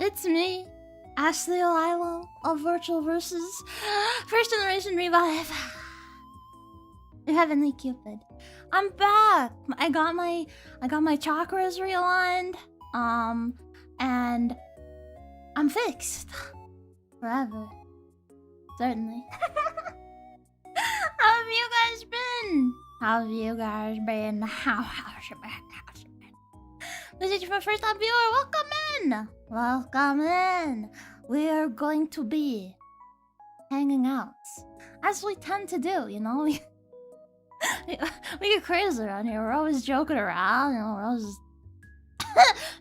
It's me, Ashliel Ailove of Virtual Versus First Generation Revive. Heavenly Cupid. I'm back. I got my chakras realigned. And I'm fixed. Forever. Certainly. How have you guys been? How have you guys been? How's your back? How's your back? This is my first time viewer. Welcome in. Welcome in. We are going to be hanging out, as we tend to do. You know, we get crazy around here. We're always joking around. You know, we're always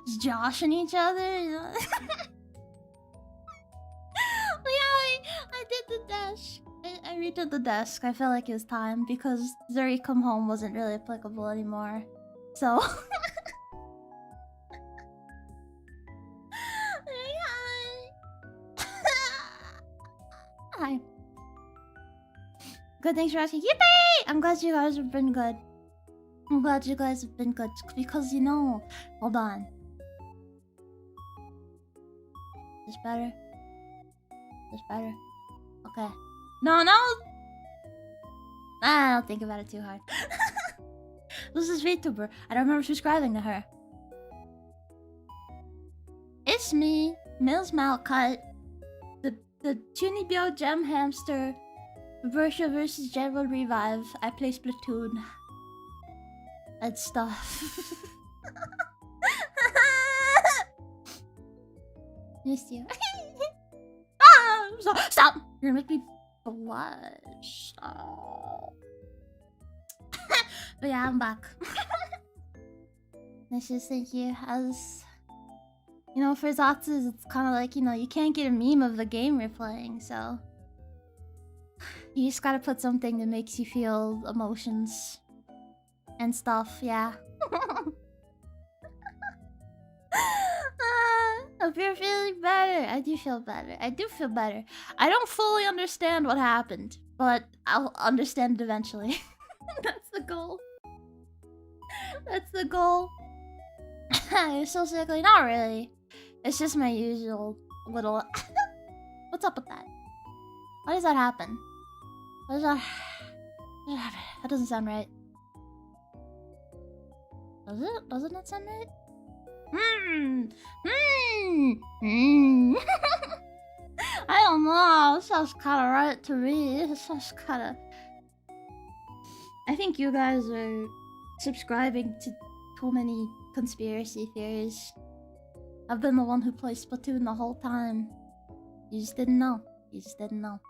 just joshing each other. You know? I did the desk. I redid the desk. I felt like it was time because Zuri Come Home wasn't really applicable anymore. So hi. Good, thanks for asking. Yippee! I'm glad you guys have been good. I'm glad you guys have been good because you know. Hold on. This better? This better? Okay. No. I don't think about it too hard. This is VTuber. I don't remember subscribing to her. It's me, MioMaoMikan, the Chunibyo Gem Hamster, Virtual versus General Revive. I play Splatoon and stuff. Missed you. Stop! You're gonna make me blush. Oh. But yeah, I'm back. Let's just thank you. As you know, for Zatsu, it's kind of like, you know, you can't get a meme of the game you're playing, so you just gotta put something that makes you feel emotions and stuff. Yeah. Hope you're feeling better. I do feel better. I I don't fully understand what happened, but I'll understand it eventually. That's the goal. That's the goal. You're so sickly. Not really. It's just my usual little... What's up with that? Why does that happen? What does that... That doesn't sound right. Does it? Doesn't it sound right? I don't know. It sounds kind of right to me. It sounds kind of... I think you guys are subscribing to too many conspiracy theories. I've been the one who plays Splatoon the whole time. You just didn't know. You just didn't know.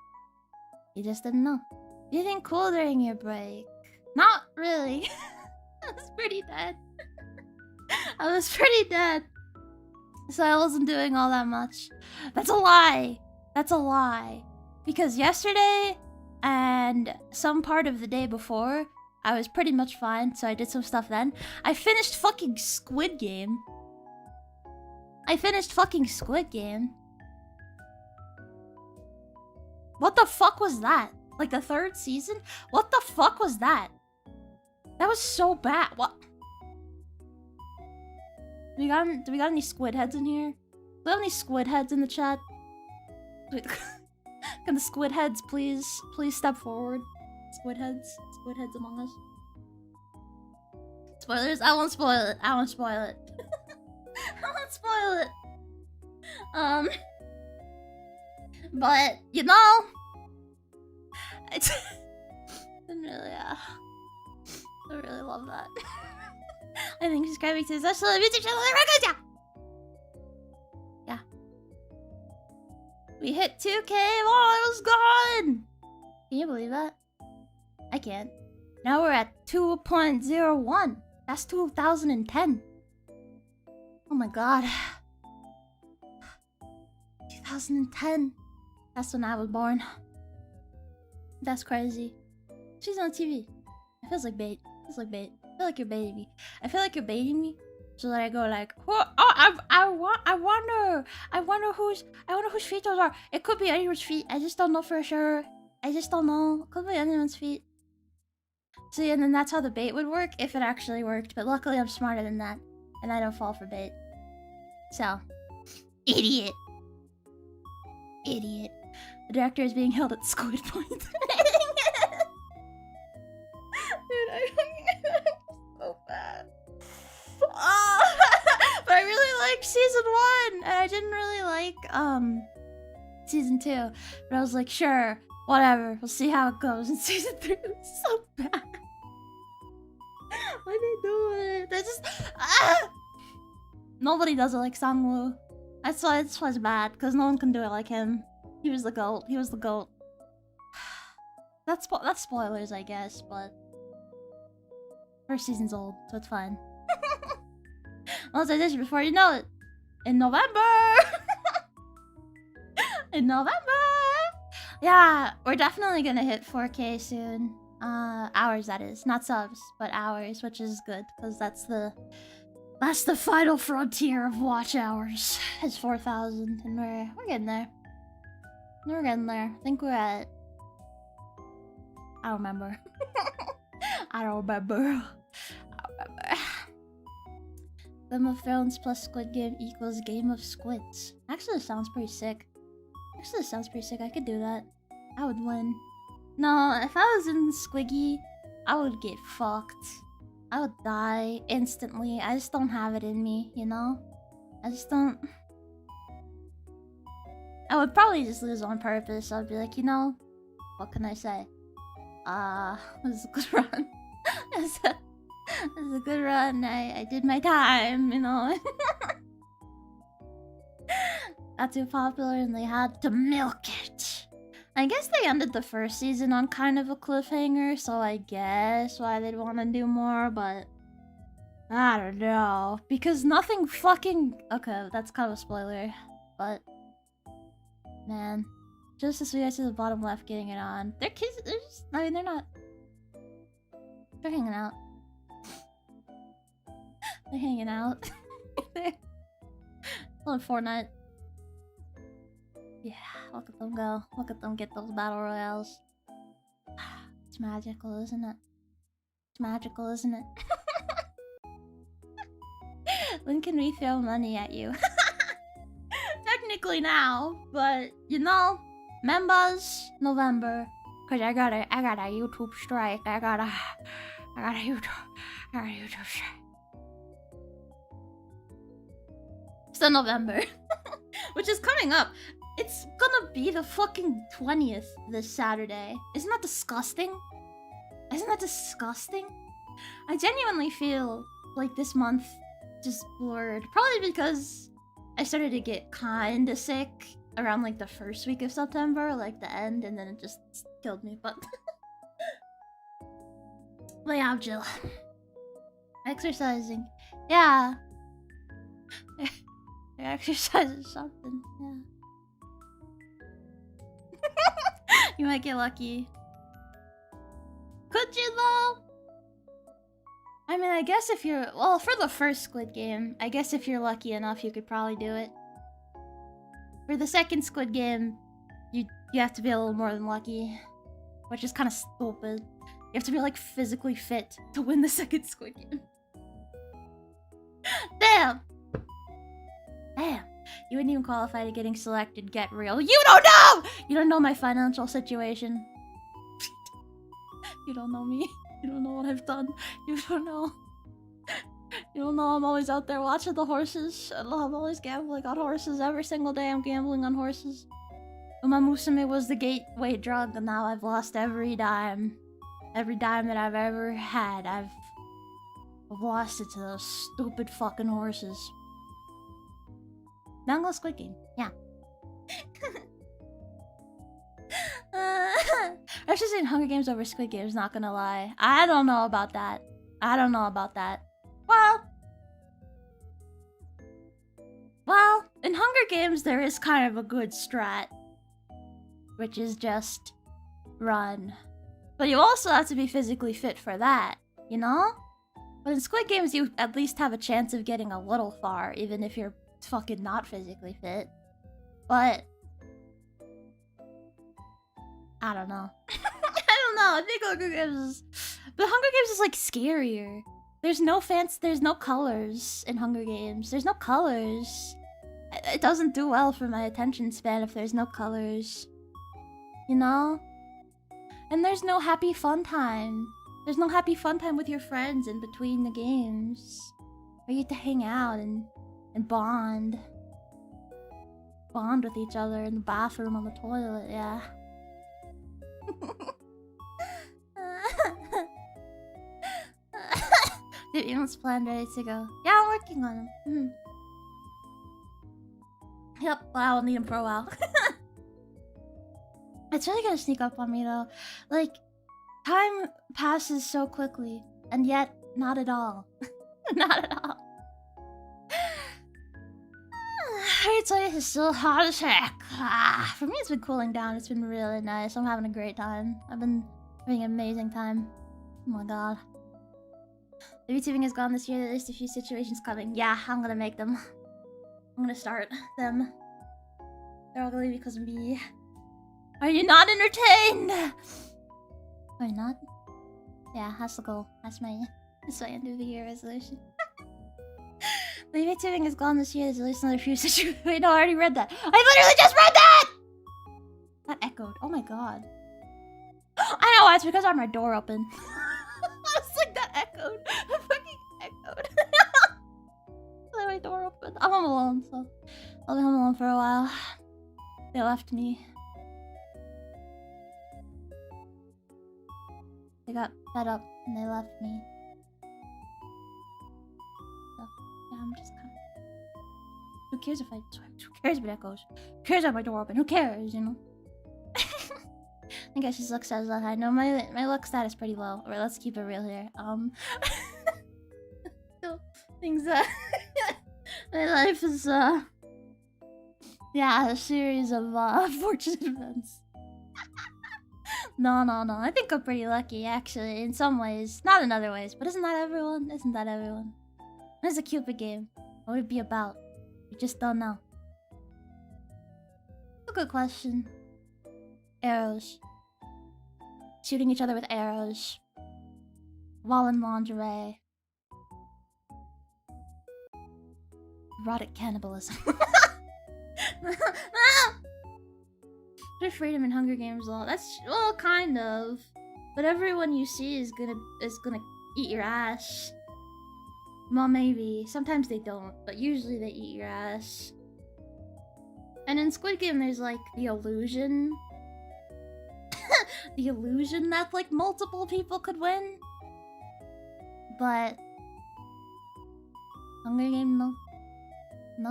You just didn't know. You think cool during your break? Not really. I was pretty dead. I was pretty dead. So I wasn't doing all that much. That's a lie. That's a lie. Because yesterday and some part of the day before, I was pretty much fine, so I did some stuff then. I finished fucking Squid Game. What the fuck was that? Like the 3rd season? What the fuck was that? That was so bad. What? Do we got any squid heads in here? Do we have any squid heads in the chat? Can the squid heads please step forward? Squid heads among us. Spoilers? I won't spoil it. I won't spoil it. But you know, I really love that. I think subscribing to this Ashliel YouTube channel. Yeah. We hit 2K while I was gone. Can you believe that? I can't. Now we're at 2.01. That's 2010. Oh my god. 2010. That's when I was born. That's crazy. She's on TV. It feels like bait. I feel like you're baiting me. I feel like you're baiting me, so that I go like, oh, I wonder whose feet those are. It could be anyone's feet. I just don't know for sure. I just don't know. It could be anyone's feet. See, and then that's how the bait would work if it actually worked. But luckily, I'm smarter than that, and I don't fall for bait. So, Idiot. Idiot. The director is being held at squid point. Dude, so bad. Oh, but I really liked season 1, and I didn't really like season 2. But I was like, sure, whatever. We'll see how it goes in season 3. It was so bad. Why they do it? They just Nobody does it like Sangwoo. That's why it's bad, because no one can do it like him. He was the GOAT. He was the GOAT. That's spoilers, I guess, but first season's old, so it's fine. Once I did it before you know it. In November! In November! Yeah, we're definitely gonna hit 4K soon. Hours, that is. Not subs, but hours, which is good, because that's the final frontier of watch hours. It's 4,000, and we're getting there. We're getting there. I think we're at... I don't remember. I don't remember. Game of Thrones plus Squid Game equals Game of Squids. Actually, this sounds pretty sick. I could do that. I would win. No, if I was in Squiggy, I would get fucked. I would die instantly. I just don't have it in me, you know? I just don't... I would probably just lose on purpose. I'd be like, you know, what can I say? This is a good run. This is a good run. I did my time, you know. Got too popular and they had to milk it. I guess they ended the first season on kind of a cliffhanger, so I guess why they'd want to do more, but I don't know. Because nothing fucking... Okay, that's kind of a spoiler, but... Man. Just as we guys to the bottom left getting it on. They're kids, they're just... I mean, they're not... They're hanging out. They're hanging out. They're... on Fortnite. Yeah, look at them go. Look at them get those battle royales. It's magical, isn't it? It's magical, isn't it? When can we throw money at you? Technically now, but you know, members November. Cause I got a YouTube strike. I got a YouTube strike. So November, which is coming up. It's gonna be the fucking 20th this Saturday. Isn't that disgusting? Isn't that disgusting? I genuinely feel like this month just blurred. Probably because I started to get kinda sick around like the first week of September, like the end, and then it just killed me, but... But yeah, Jill. Exercising. Yeah. Exercise is something, yeah. You might get lucky. Could you though? I mean, I guess if you're... Well, for the first Squid Game, I guess if you're lucky enough, you could probably do it. For the second Squid Game, you have to be a little more than lucky. Which is kind of stupid. You have to be, like, physically fit to win the second Squid Game. Damn! Damn. You wouldn't even qualify to getting selected. Get real. You don't know! You don't know my financial situation. You don't know me. You don't know what I've done. You don't know. You don't know I'm always out there watching the horses. I'm always gambling on horses. Every single day I'm gambling on horses. Uma Musume was the gateway drug, and now I've lost every dime. Every dime that I've ever had, I've lost it to those stupid fucking horses. Now go Squid Game. Yeah. I was just saying Hunger Games over Squid Games, not gonna lie. I don't know about that. I don't know about that. Well, in Hunger Games there is kind of a good strat. Which is just run. But you also have to be physically fit for that, you know? But in Squid Games you at least have a chance of getting a little far, even if you're fucking not physically fit. But I don't know. I don't know. I think Hunger Games is... But Hunger Games is like scarier. There's no colors in Hunger Games. There's no colors. It doesn't do well for my attention span if there's no colors. You know? And there's no happy fun time. There's no happy fun time with your friends in between the games. Where you get to hang out and bond. Bond with each other in the bathroom, on the toilet, yeah. Dude, Emon's planned, ready to go. Yeah, I'm working on him. Yep, well, I'll need him for a while. It's really gonna sneak up on me though. Like, time passes so quickly, and yet not at all. Not at all. It's like it's still hot as heck. For me, it's been cooling down. It's been really nice. I'm having a great time. I've been having an amazing time. Oh my god. The VTubing is gone this year. There's just a few situations coming. Yeah, I'm gonna make them. I'm gonna start them. They're all gonna be because of me. Are you not entertained? Are you not? Yeah, that's the goal. That's my end of the year resolution. The VTubing is gone this year. There's at least another few situations. Wait, no, I already read that. I literally just read that! That echoed. Oh my god. I know why. It's because I had my door open. I was like, that echoed. That fucking echoed. I had my door open. I'm home alone, so I'll be home alone for a while. They left me. They got fed up and they left me. So, yeah, I'm just kind of... Who cares if I... Who cares if it echoes? Who cares if I have my door open? Who cares, you know? I guess his luck says that. I know my luck stat is pretty low. Alright, let's keep it real here. So, things my life is, yeah, a series of, fortunate events. No. I think I'm pretty lucky, actually, in some ways. Not in other ways, but isn't that everyone? Isn't that everyone? What is a Cupid game? What would it be about? We just don't know. A good question. Arrows. Shooting each other with arrows. While in lingerie. Erotic cannibalism. There's freedom in Hunger Games law. That's, well, kind of. But everyone you see is gonna eat your ass. Well, maybe. Sometimes they don't, but usually they eat your ass. And in Squid Game, there's like the illusion. The illusion that like multiple people could win. But Hunger Game, no. No.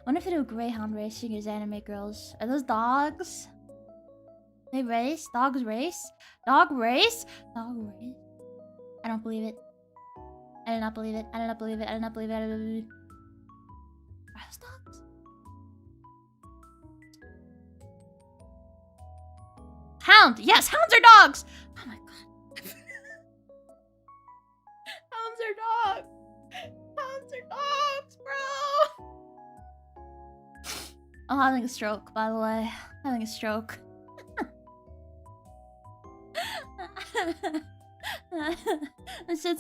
Wonder if they do greyhound racing as anime girls. Are those dogs? They race? Dogs race? Dog race? Dog race? I don't believe it. I do not believe it. I do not believe it. I do not believe it. I do not believe it. Are those dogs? Hound! Yes, hounds are dogs! Oh my god. Hounds are dogs! Hounds are dogs, bro! I'm having a stroke, by the way. Having a stroke.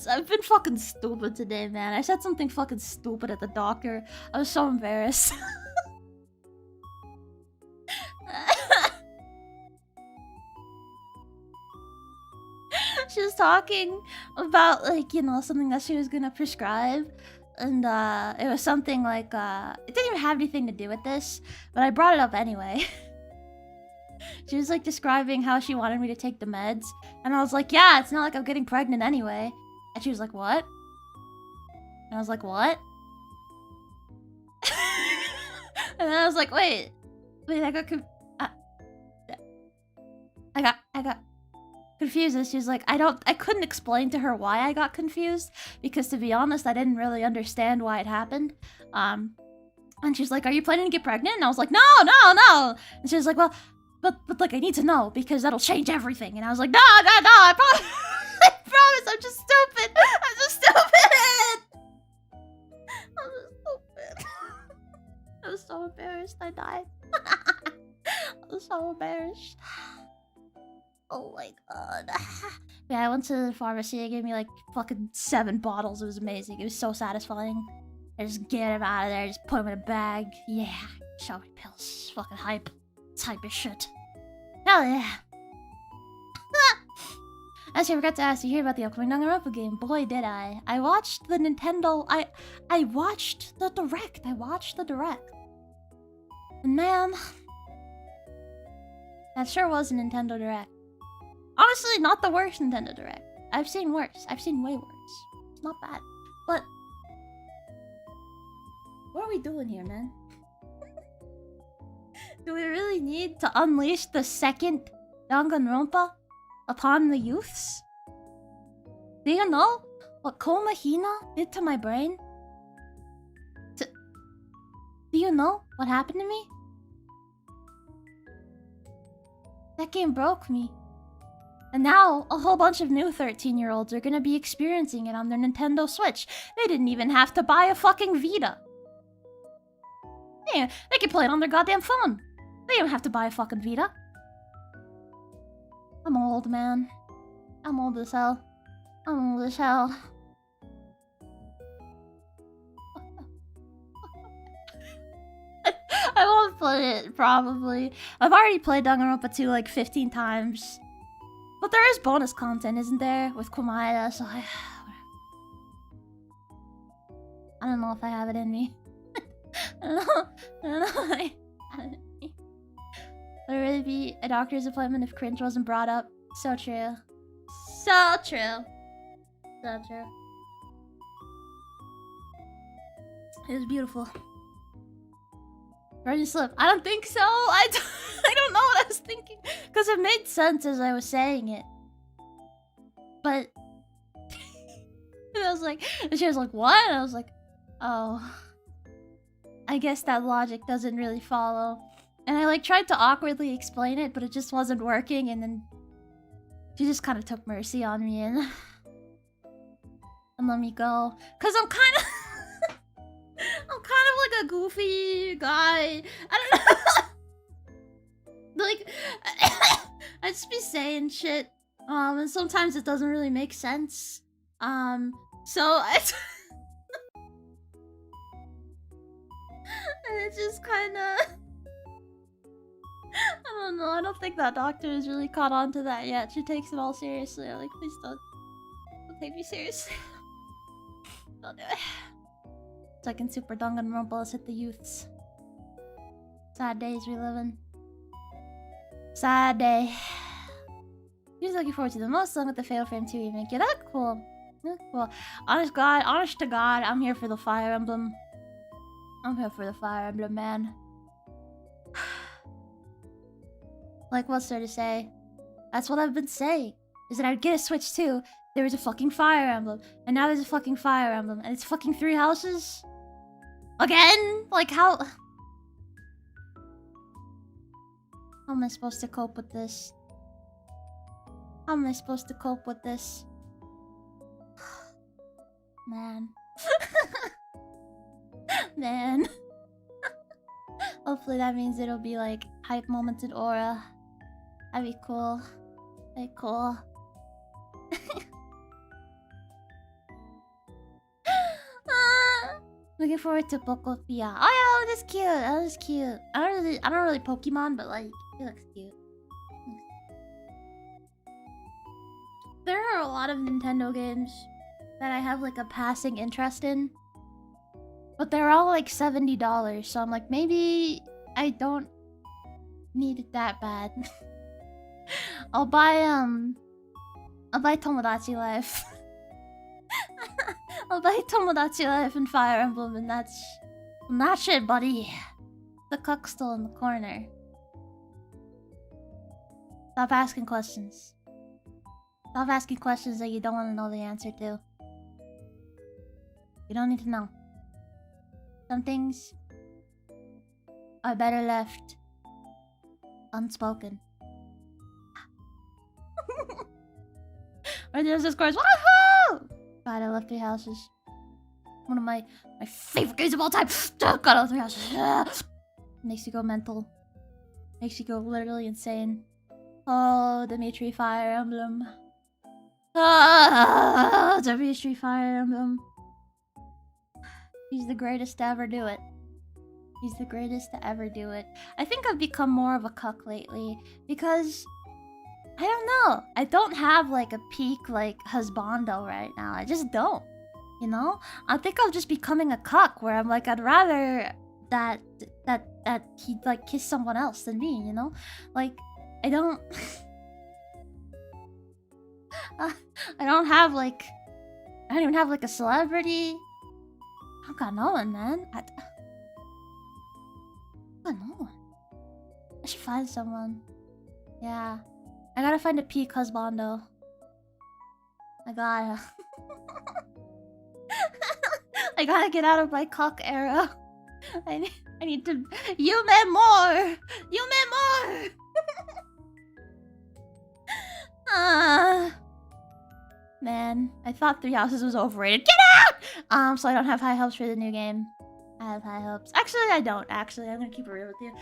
I've been fucking stupid today, man. I said something fucking stupid at the doctor. I was so embarrassed. She was talking about, like, you know, something that she was gonna prescribe. And, it was something like, it didn't even have anything to do with this, but I brought it up anyway. She was, like, describing how she wanted me to take the meds. And I was like, yeah, it's not like I'm getting pregnant anyway. And she was like, what? And I was like, what? And then I was like, wait, I got confused. And she was like, I couldn't explain to her why I got confused, because to be honest, I didn't really understand why it happened. And she's like, are you planning to get pregnant? And I was like, no. And she was like, well, but like, I need to know because that'll change everything. And I was like, no, I promise. I promise, I'm just stupid. I was so embarrassed. I died. I was so embarrassed. Oh my god. Yeah, I went to the pharmacy. They gave me like fucking 7 bottles. It was amazing. It was so satisfying. I just get him out of there, just put him in a bag. Yeah, shower pills. Fucking hype. It's hype as shit. Hell yeah. Actually, I forgot to ask, you hear about the upcoming Danganronpa game? Boy, did I. I watched the Nintendo... I watched the Direct. And man... that sure was a Nintendo Direct. Honestly, not the worst Nintendo Direct. I've seen worse. I've seen way worse. It's not bad. But... what are we doing here, man? Do we really need to unleash the second Danganronpa upon the youths? Do you know what Koma Hina did to my brain? Do you know what happened to me? That game broke me. And now, a whole bunch of new 13-year-olds are gonna be experiencing it on their Nintendo Switch. They didn't even have to buy a fucking Vita. Yeah, they can play it on their goddamn phone. They don't have to buy a fucking Vita. I'm old, man. I'm old as hell. I'm old as hell. I won't play it, probably. I've already played Danganronpa 2 like 15 times. But there is bonus content, isn't there? With Komaeda, so I don't know if I have it in me. I don't know if I have it in me. Would it really be a doctor's appointment if cringe wasn't brought up? So true. So true. So true. It was beautiful. Freudian slip. I don't think so. I don't know what I was thinking. Because it made sense as I was saying it. But... and I was like... and she was like, what? And I was like, oh... I guess that logic doesn't really follow. And I like tried to awkwardly explain it, but it just wasn't working, and then... she just kind of took mercy on me and let me go. Cause I'm kind of... I'm kind of like a goofy guy. I don't know. Like, I just be saying shit. And sometimes it doesn't really make sense. So I... and it's just kind of... I don't know. I don't think that doctor has really caught on to that yet. She takes it all seriously. I'm like, please don't take me seriously. Don't do it. Second Super Danganronpa has hit the youths. Sad days we live in. Sad day. Who's looking forward to the most song with the Fatal Frame 2 remake? Yeah, that's cool. That's cool. Honest to God, I'm here for the Fire Emblem. I'm here for the Fire Emblem, man. Like, what's there to say? That's what I've been saying. Is that I'd get a Switch too. There was a fucking Fire Emblem. And now there's a fucking Fire Emblem. And it's fucking 3 houses? Again? Like, how... how am I supposed to cope with this? How am I supposed to cope with this? Man. Man. Hopefully that means it'll be like hype moments in Aura. That'd be cool. That'd be cool. Looking forward to Pokopia. Oh yeah, that's cute. That was cute. I don't really Pokemon, but like, he looks cute. There are a lot of Nintendo games that I have like a passing interest in, but they're all like $70. So I'm like, maybe I don't need it that bad. I'll buy Tomodachi Life. I'll buy Tomodachi Life and Fire Emblem, and that's it, buddy. The cuck's still in the corner. Stop asking questions. Stop asking questions that you don't want to know the answer to. You don't need to know. Some things are better left unspoken. Or there's this chorus. Woohoo! God, I love 3 houses. One of my favorite games of all time. God, I love 3 houses. Makes you go mental. Makes you go literally insane. Oh, Dimitri Fire Emblem. Ah, Dimitri Fire Emblem. He's the greatest to ever do it. He's the greatest to ever do it. I think I've become more of a cuck lately because I don't know. I don't have like a peak like husbando right now. I just don't. You know? I think I'm just becoming a cuck where I'm like I'd rather that he'd like kiss someone else than me, you know? Like I don't I don't have like I don't even have like a celebrity. I don't got no one, man. I got no one. I should find someone. Yeah. I gotta find a peak husbando. I gotta. I gotta get out of my cock era. I need to. You me more! You me more! Man, I thought Three Houses was overrated. Get out! So I don't have high hopes for the new game. I have high hopes. Actually, I don't. Actually, I'm gonna keep it real with you.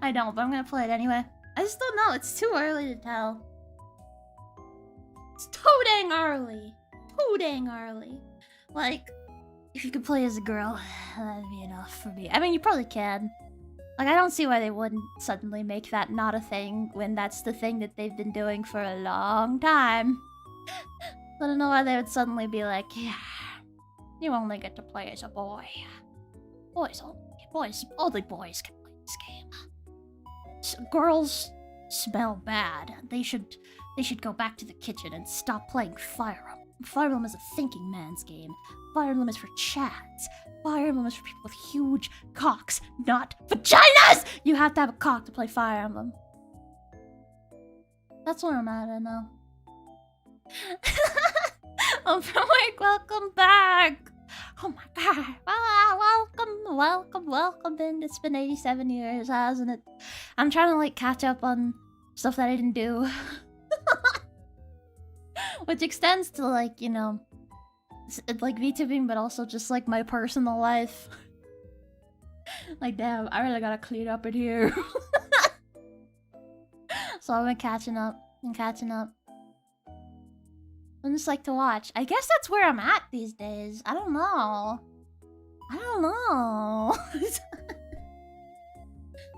I don't, but I'm gonna play it anyway. I just don't know. It's too early to tell. It's too dang early. Too dang early. Like, if you could play as a girl, that'd be enough for me. I mean, you probably can. Like, I don't see why they wouldn't suddenly make that not a thing when that's the thing that they've been doing for a long time. I don't know why they would suddenly be like, yeah, you only get to play as a boy. Boys only boys can play this game. Girls smell bad. They should go back to the kitchen and stop playing Fire Emblem. Fire Emblem is a thinking man's game. Fire Emblem is for chads. Fire Emblem is for people with huge cocks, not vaginas! You have to have a cock to play Fire Emblem. That's where I'm at right now. I'm from work, welcome back! Oh my god. Welcome in. It's been 87 years, hasn't it? I'm trying to like catch up on stuff that I didn't do. Which extends to like, you know, like V2Ving, but also just like my personal life. Like damn, I really gotta clean up in here. So I've been catching up and catching up. I just like to watch. I guess that's where I'm at these days. I don't know. I don't know.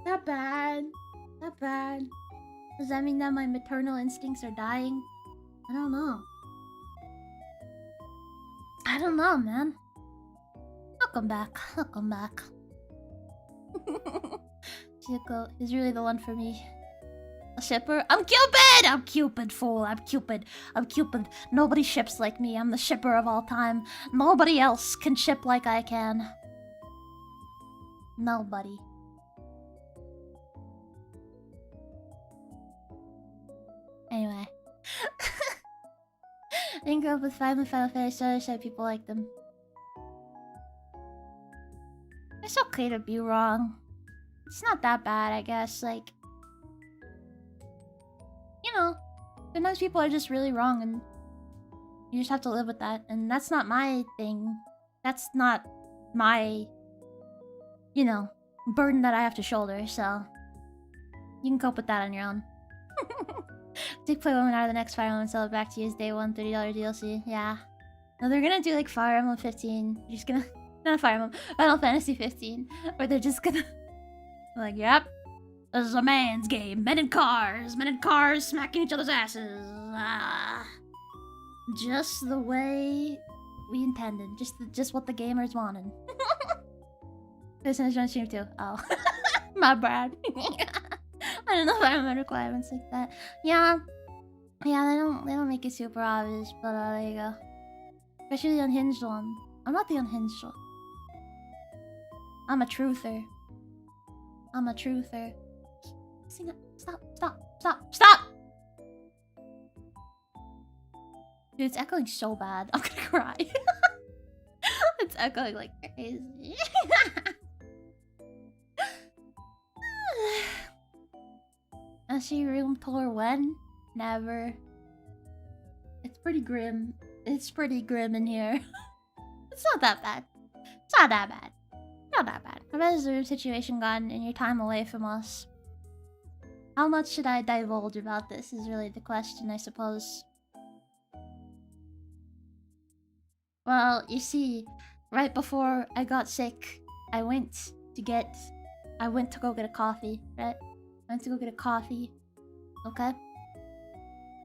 Not bad. Not bad. Does that mean that my maternal instincts are dying? I don't know. I don't know, man. I'll come back. I'll come back. Chico is really the one for me. A shipper? I'm Cupid! I'm Cupid, fool. I'm Cupid. I'm Cupid. Nobody ships like me. I'm the shipper of all time. Nobody else can ship like I can. Nobody. Anyway. I didn't grow up with Five and Final Fantasy, so I said people like them. It's okay to be wrong. It's not that bad, I guess. Like, you know, sometimes people are just really wrong and you just have to live with that. And that's not my thing. That's not my, you know, burden that I have to shoulder, so you can cope with that on your own. Take Play Women out of the next Fire Emblem and sell it back to you as day one, $30 DLC. Yeah. No, they're gonna do like Fire Emblem 15. They're just gonna... Not Fire Emblem. Final Fantasy 15. Or they're just gonna... like, yep. This is a man's game. Men in cars. Men in cars smacking each other's asses. Just the way we intended. Just what the gamers wanted. Listen to John Stream too. Oh. My bad. I don't know if I remember requirements like that. Yeah. Yeah, they don't make it super obvious, but there you go. Especially the unhinged one. I'm not the unhinged one. I'm a truther. I'm a truther. Sing it. Stop, stop, stop, stop! Dude, it's echoing so bad. I'm gonna cry. It's echoing like crazy. Ashie room tour when? Never. It's pretty grim. It's pretty grim in here. It's not that bad. It's not that bad. Not that bad. How bad has the room situation gone in your time away from us? How much should I divulge about this is really the question, I suppose. Well, you see, right before I got sick, I went to go get a coffee, right? I went to go get a coffee, okay?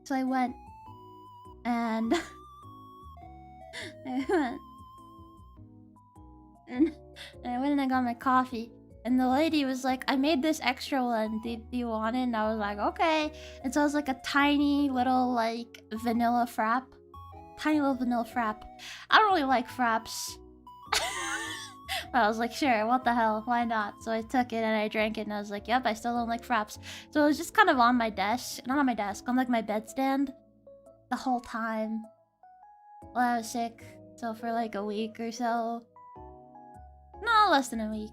So I went, and I went, and I went and I got my coffee, and the lady was like, I made this extra one, do you want it? And I was like, okay. And so it was like a tiny little, like, vanilla frap. Tiny little vanilla frap. I don't really like fraps. But I was like, sure, what the hell, why not? So I took it and I drank it and I was like, yep, I still don't like fraps. So it was just kind of on my desk, not on my desk, on like my bedstand the whole time while I was sick. So for like a week or so. No, less than a week.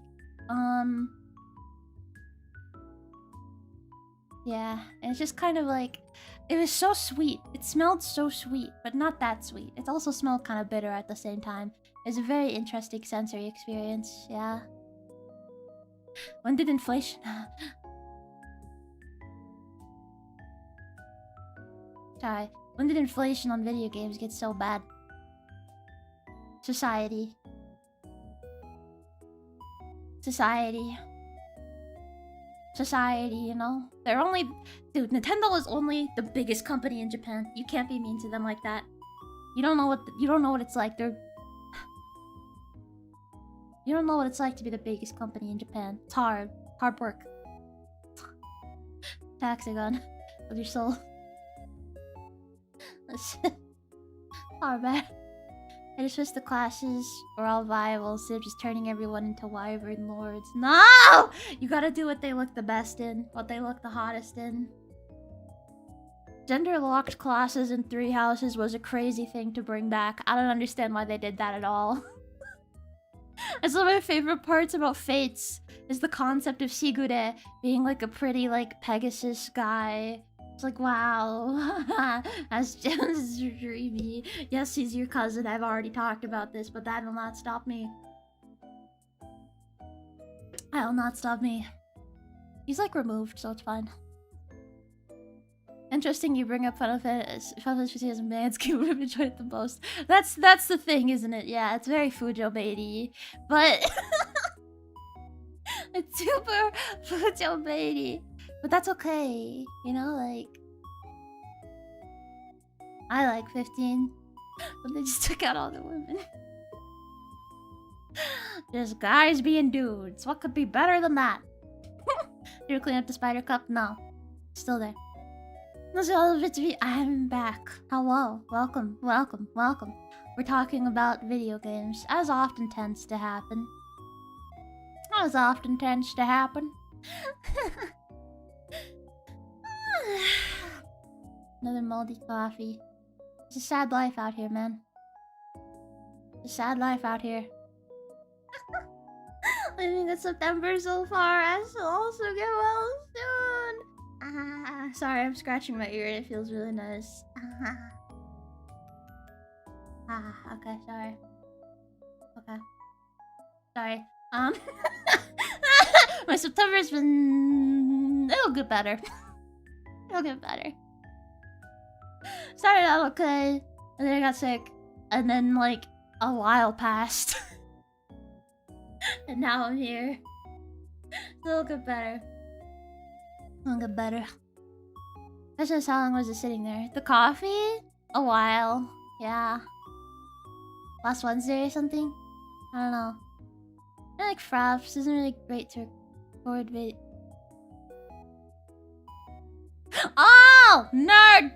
Yeah, and it's just kind of like, it was so sweet. It smelled so sweet, but not that sweet. It also smelled kind of bitter at the same time. It's a very interesting sensory experience, yeah. When did inflation... Sorry. When did inflation on video games get so bad? Society. Society, you know? They're only... Dude, Nintendo is only the biggest company in Japan. You can't be mean to them like that. You don't know what it's like. You don't know what it's like to be the biggest company in Japan. It's hard. Hard work. Taxagon of your soul. Oh man. I just wish the classes were all viable instead of just turning everyone into wyvern lords. No! You gotta do what they look the best in. What they look the hottest in. Gender-locked classes in 3 houses was a crazy thing to bring back. I don't understand why they did that at all. That's one of my favorite parts about Fates, is the concept of Sigure being like a pretty like Pegasus guy. It's like, wow. That's just dreamy. Yes, he's your cousin. I've already talked about this, but that will not stop me. That will not stop me. He's like removed, so it's fine. Interesting you bring up Final Fantasy as a man's game would have enjoyed it the most. That's the thing, isn't it? Yeah, it's very Fujo baity. But it's super Fujo baity. But that's okay. You know, like, I like 15. But they just took out all the women. Just guys being dudes. What could be better than that? Did you clean up the spider cup? No. Still there. I'm back. Hello. Welcome. Welcome. Welcome. We're talking about video games, as often tends to happen. As often tends to happen. Another moldy coffee. It's a sad life out here, man. It's a sad life out here. Living in September so far. I shall also get well soon. Sorry, I'm scratching my ear and it feels really nice. Okay, sorry. Okay. Sorry. My September's been... It'll get better. It'll get better. Started out okay, and then I got sick, and then like a while passed. And now I'm here. It'll get better. It'll get better. That's just how long was it sitting there? The coffee? A while. Yeah. Last Wednesday or something? I don't know. I like fraps. Isn't really great to record video. Oh! Nerd!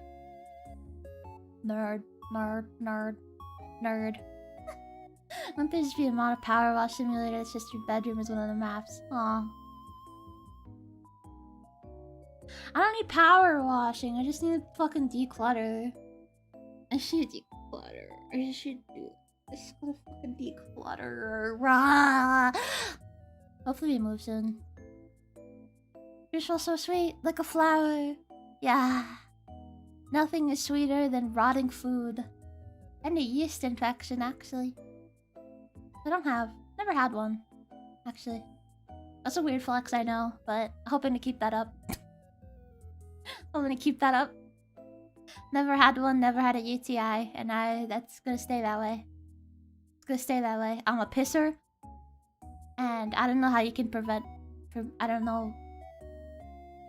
Nerd. Wouldn't there just be a mod of Power Wash Simulator that's just your bedroom as one of the maps? Aw. I don't need power washing, I just need to fucking declutter. I should declutter. I should do this. I'm gonna fucking declutter. Rah! Hopefully we move soon. You're so sweet, like a flower. Yeah. Nothing is sweeter than rotting food. And a yeast infection, actually. Never had one, actually. That's a weird flex, I know, but hoping to keep that up. Never had one, never had a UTI, and that's gonna stay that way. gonna stay that way. I'm a pisser. And I don't know how you can prevent... I don't know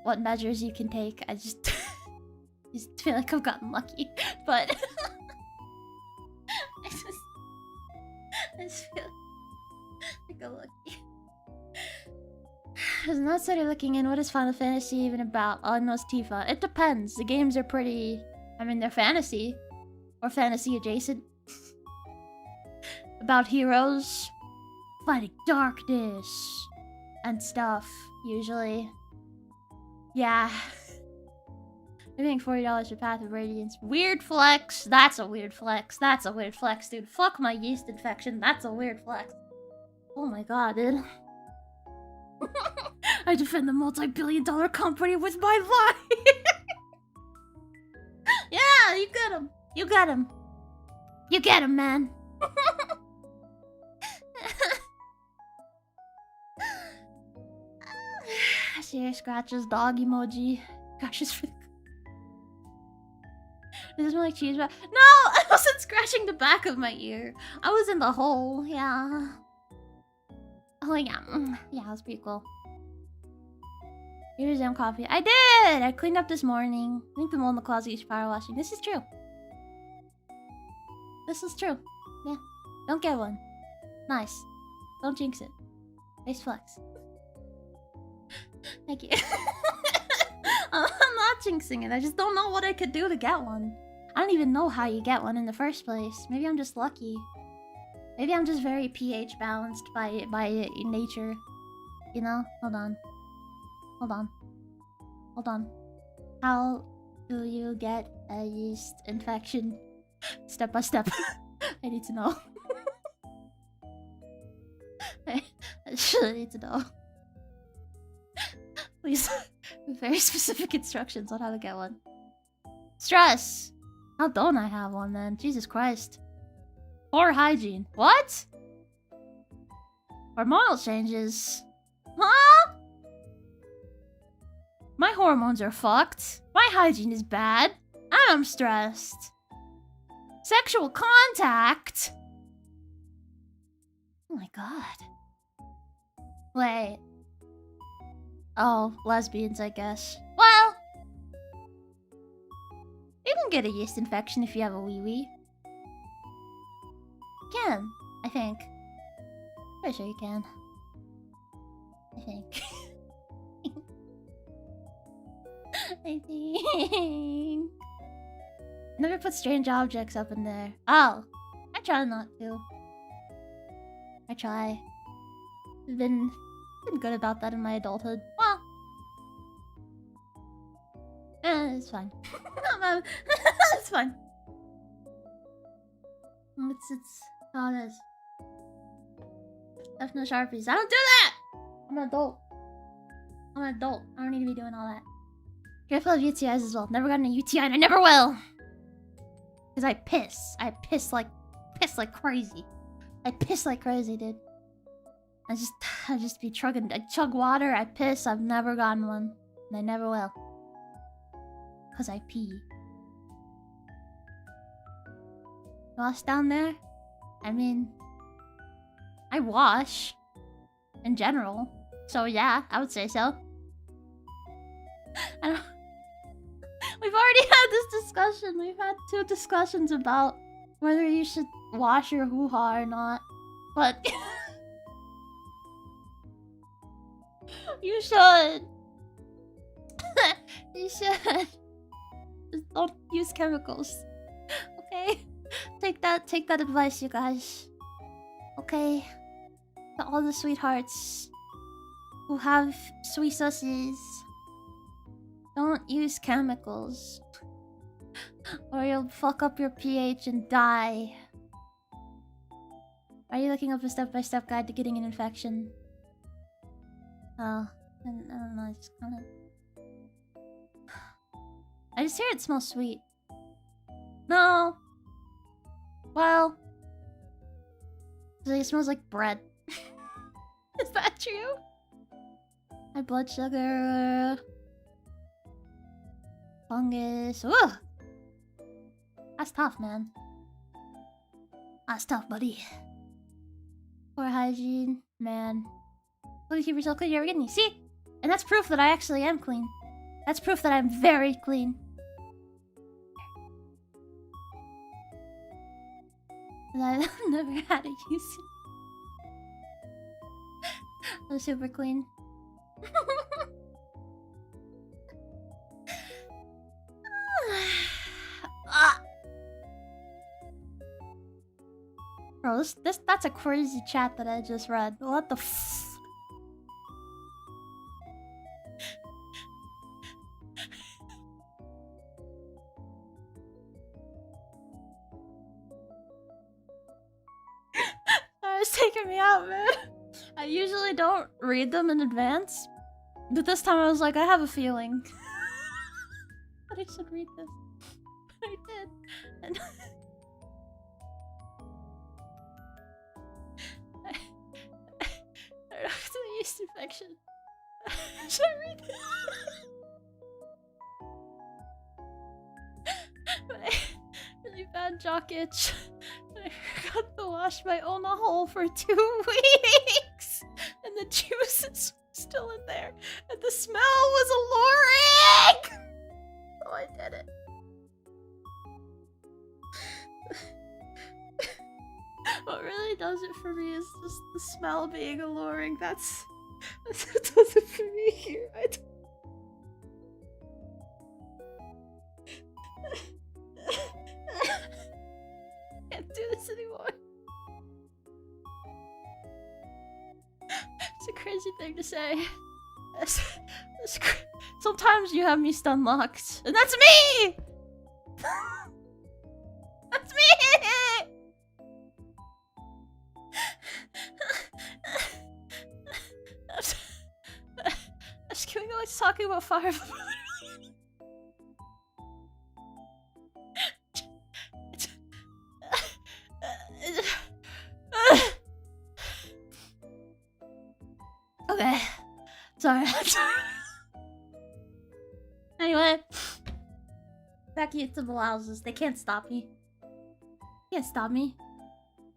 what measures you can take. I just... just feel like I've gotten lucky. But... I just feel like I'm lucky. As not started looking in, what is Final Fantasy even about? Oh, no, it's Tifa. It depends. The games are pretty... I mean, they're fantasy. Or fantasy adjacent. About heroes fighting darkness and stuff, usually. Yeah. I'm paying $40 for Path of Radiance. Weird flex. That's a weird flex. That's a weird flex, dude. Fuck my yeast infection. That's a weird flex. Oh my god, dude. I defend the multi-billion-dollar company with my life. Yeah, you get him. You get him. You get him, man. Sierra scratches dog emoji. Scratches for the... Does it smell like cheese? No! I wasn't scratching the back of my ear. I was in the hole, yeah. Oh, yeah. Yeah, that was pretty cool. Here's Am coffee. I did! I cleaned up this morning. I think the mold in the closet is power washing. This is true. This is true. Yeah. Don't get one. Nice. Don't jinx it. Nice flex. Thank you. I'm not jinxing it. I just don't know what I could do to get one. I don't even know how you get one in the first place. Maybe I'm just lucky. Maybe I'm just very pH balanced by nature. You know? Hold on. Hold on. Hold on. How do you get a yeast infection? Step by step. I need to know. I really need to know. Please. Very specific instructions on how to get one. Stress! How don't I have one then? Jesus Christ. Poor hygiene. What? Hormonal changes. Huh? My hormones are fucked. My hygiene is bad. And I'm stressed. Sexual contact? Oh my god. Wait. Oh, lesbians, I guess. Well, you can get a yeast infection if you have a wee-wee. You can, I think. Pretty sure you can. I think. I think. Never put strange objects up in there. Oh, I try not to. I try. I've been good about that in my adulthood. Well, it's fine. It's fine. It's how it is. F no Sharpies. I don't do that! I'm an adult. I'm an adult. I don't need to be doing all that. Careful of UTIs as well. Never gotten a UTI and I never will! Because I piss. I piss like crazy. I piss like crazy, dude. I just be chugging. I chug water, I piss, I've never gotten one. And I never will. Because I pee. Wash down there? I mean... I wash. In general. So yeah, I would say so. I don't... We've already had this discussion. We've had 2 discussions about whether you should wash your hoo-ha or not. But... You should. You should. Just don't use chemicals. Okay? Take that advice, you guys. Okay? To all the sweethearts who have sweet sussies. Don't use chemicals. Or you'll fuck up your pH and die. Are you looking up a step-by-step guide to getting an infection? Oh, I don't know, I just kinda... I just hear it smells sweet. No! Well... It smells like bread. Is that true? My blood sugar... Fungus... Ugh! That's tough, man. That's tough, buddy. Poor hygiene, man. Look, keep yourself clean. You ever get any? See? And that's proof that I actually am clean. That's proof that I'm very clean. And I've never had to use it. I'm super clean. Bro, that's a crazy chat that I just read. What the f? It's taking me out, man. I usually don't read them in advance, but this time I was like, I have a feeling that I should read this. I did, and I don't know, it's a yeast infection. Should I read this? My really bad jock itch. I forgot to wash my own hole for 2 weeks, and the juice is still in there, and the smell was alluring. So I did it. What really does it for me is just the smell being alluring. That's what does it for me here. I can't do this anymore. It's a crazy thing to say. Sometimes you have me stun locked, and that's me. That's me. Can we go like talking about fire? Okay. Sorry. Anyway. Back to the blouses. They can't stop me. They can't stop me.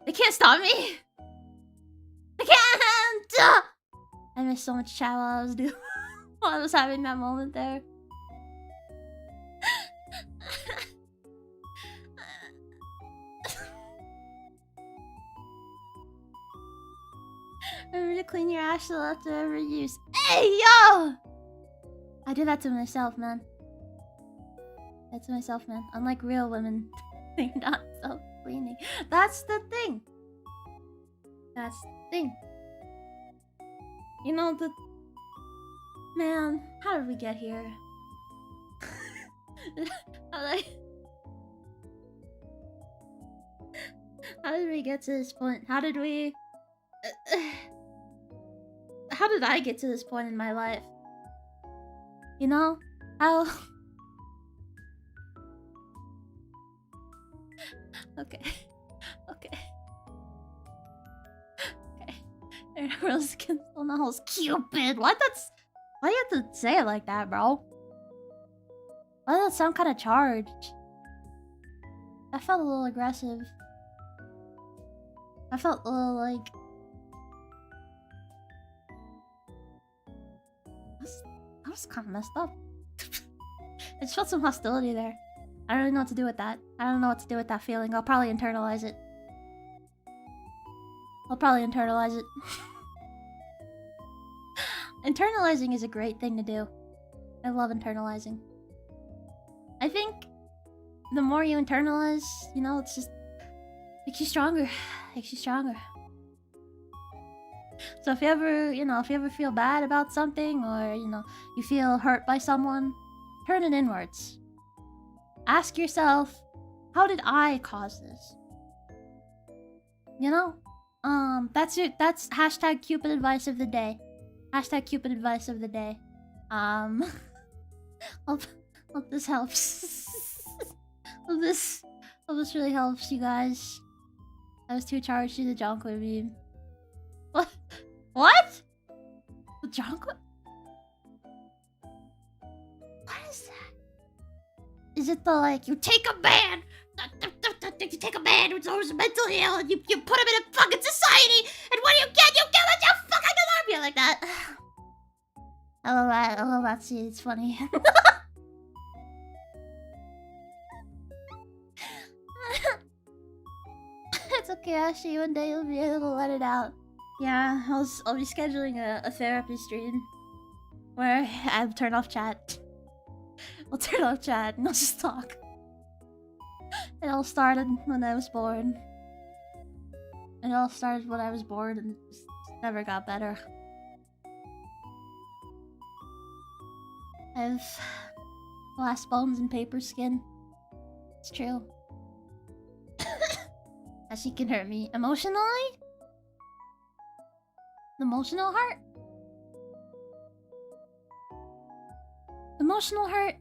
They can't stop me! They can't! I missed so much chat while I was doing while I was having that moment there. Remember to clean your Ashliel after every use. Hey, yo! I do that to myself, man. That's myself, man. Unlike real women, they're not self-cleaning. That's the thing. That's the thing. You know, man, how did we get here? How did we get to this point? How did I get to this point in my life? You know? How... Okay. Okay. Rose can on the house. Cupid! Why do you have to say it like that, bro? Why does that sound kind of charged? I felt a little aggressive. I felt a little like... I was kind of messed up. I just felt some hostility there. I don't really know what to do with that. I don't know what to do with that feeling. I'll probably internalize it. Internalizing is a great thing to do. I love internalizing. I think the more you internalize, you know, it's just makes you stronger. Makes you stronger. So if you ever feel bad about something, or you feel hurt by someone, turn it inwards. Ask yourself, how did I cause this? That's it. That's hashtag Cupid advice of the day. Hashtag Cupid advice of the day. Hope this helps. hope this really helps you guys. I was too charged to the Jonko meme. What? What? The Jonko? What is that? Is it the like you take a ban? you take a man who's mentally ill and you put him in a fucking society, and what do you get? You get what you fucking deserve! You like that. I love that. I love that scene. It's funny. It's okay, Ashie. One day you'll be able to let it out. Yeah, I'll be scheduling a therapy stream where I'll turn off chat. We'll turn off chat and I'll just talk. It all started when I was born. It all started when I was born and just never got better. I have glass bones and paper skin. It's true. She can hurt me emotionally. Emotional hurt. Emotional hurt.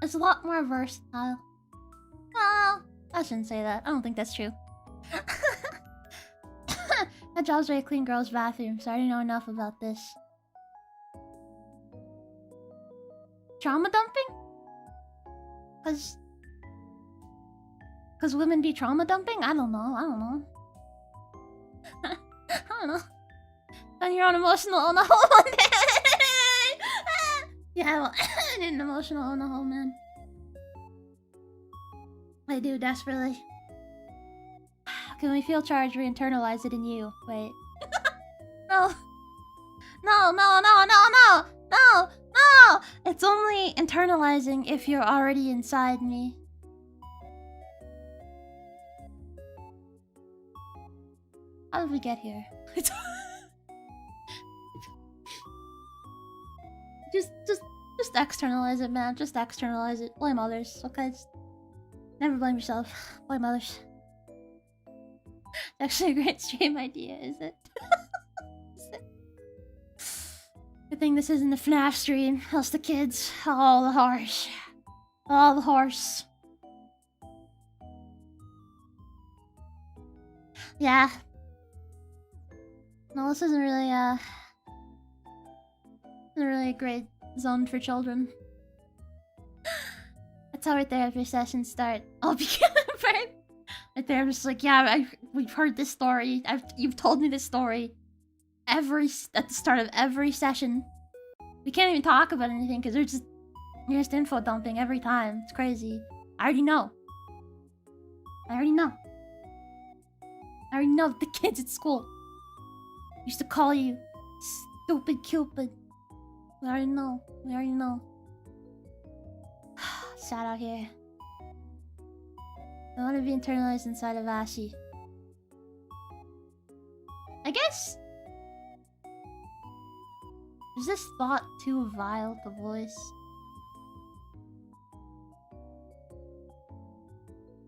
It's a lot more versatile. Oh, I shouldn't say that. I don't think that's true. My job's where I clean girls' bathrooms, so I already know enough about this. Trauma dumping? Cause women be trauma dumping? I don't know. I don't know. And you're on emotional on the whole man. Yeah, well, I need an emotional on the whole man. I do desperately. Can we feel charged? Re-internalize it in you. Wait. No. No. It's only internalizing if you're already inside me. How did we get here? Just externalize it, man. Just externalize it. Blame others, okay? Just never blame yourself. Blame others. Actually a great stream idea, is it? Is it? Good thing this isn't the FNAF stream. Else the kids. All the horse. All the horse. Yeah. No, this isn't really a great zone for children. That's how our therapy sessions start. I'll begin right. My therapist's like, yeah, we've heard this story. You've told me this story at the start of every session. We can't even talk about anything because you're just info dumping every time. It's crazy. I already know the kids at school used to call you stupid Cupid. We already know. Sad out here. I want to be internalized inside of Ashie. I guess... Is this thought too vile to voice?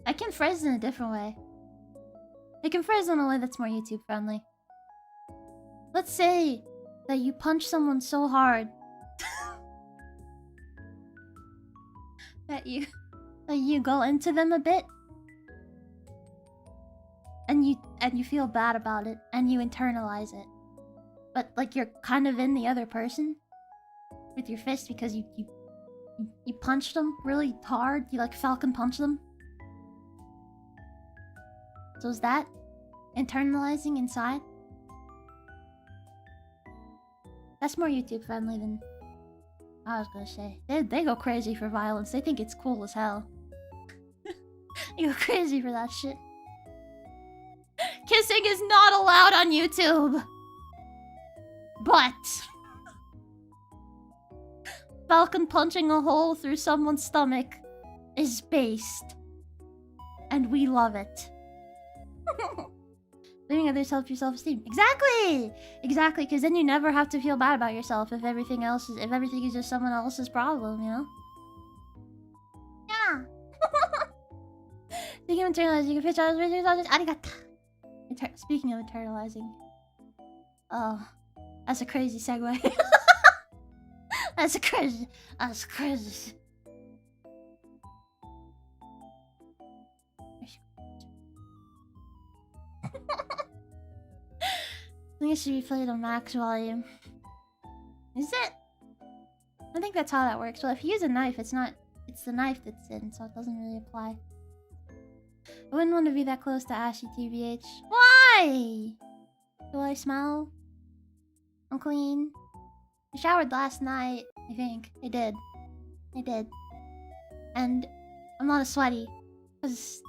I can phrase it in a different way. I can phrase it in a way that's more YouTube friendly. Let's say that you punch someone so hard that you go into them a bit, and you feel bad about it, and you internalize it, but like you're kind of in the other person with your fist because you punched them really hard. You like Falcon punch them. So is that internalizing inside? That's more YouTube friendly than I was gonna say. They go crazy for violence. They think it's cool as hell. They go crazy for that shit. Kissing is not allowed on YouTube. But Falcon punching a hole through someone's stomach is based. And we love it. Blaming others helps your self-esteem. Exactly, because then you never have to feel bad about yourself if everything is just someone else's problem, you know? Yeah. Speaking of internalizing, you can pitch out arigata. Speaking of internalizing. Oh, that's a crazy segue. That's crazy. I think it should be played on max volume. Is it? I think that's how that works. Well, if you use a knife, it's not it's the knife that's in, so it doesn't really apply. I wouldn't want to be that close to Ashie TBH. Why? Do I smell? I'm clean. I showered last night, I think. I did. And I'm not as sweaty. Because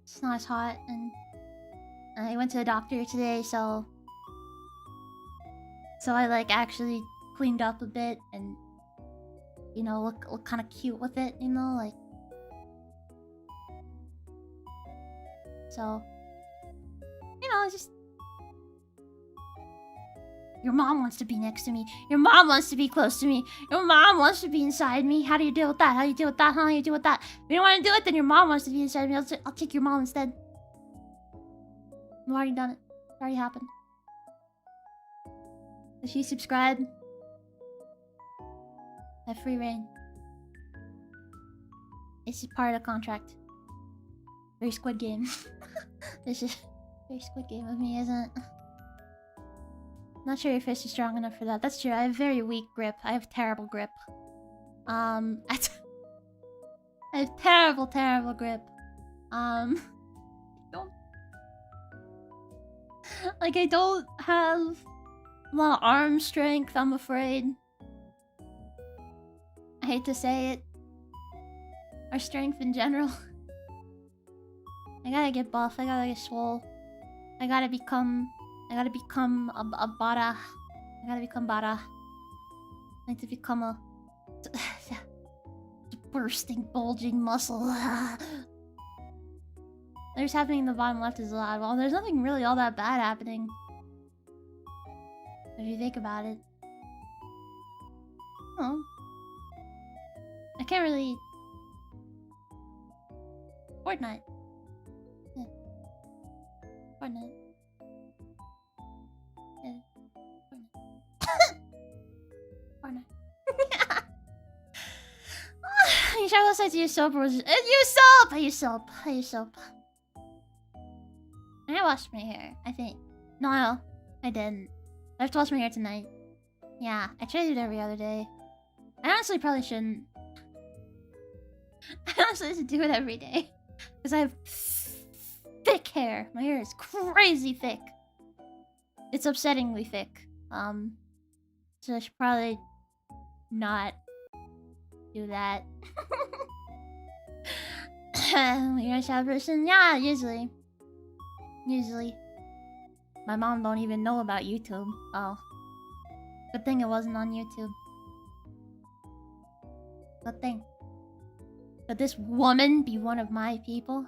it's not as hot. And I went to the doctor today, so I like actually cleaned up a bit and, you know, look kind of cute with it, you know, like. So, you know, just... Your mom wants to be next to me. Your mom wants to be close to me. Your mom wants to be inside me. How do you deal with that? How do you deal with that? How do you deal with that? If you don't want to do it, then your mom wants to be inside me. I'll take your mom instead. I've already done it. It already happened. Does she subscribe? I have free reign. It's part of the contract. Very Squid Game. This is very Squid Game of me, isn't it? Not sure your fist is strong enough for that. That's true. I have very weak grip. I have terrible grip. I have terrible grip. Like, I don't have a lot of arm strength, I'm afraid. I hate to say it. Or strength in general. I gotta get buff. I gotta get swole. I gotta become a bada. I gotta become bada. I need to become a bursting, bulging muscle. There's happening in the bottom left is a lot. Well, there's nothing really all that bad happening. If you think about it. Oh. I can't really... Fortnite. Yeah. Fortnite. Yeah. Fortnite. You sure those sides use soap or was it? Use soap! I use soap. I washed my hair, I think. No, I didn't. I have to wash my hair tonight. Yeah, I try to do it every other day. I honestly probably shouldn't. I honestly should do it every day. Because I have thick hair. My hair is crazy thick. It's upsettingly thick. So I should probably not do that. You're a shy person? Yeah, usually. My mom don't even know about YouTube. Oh. Good thing it wasn't on YouTube. Good thing. Could this woman be one of my people?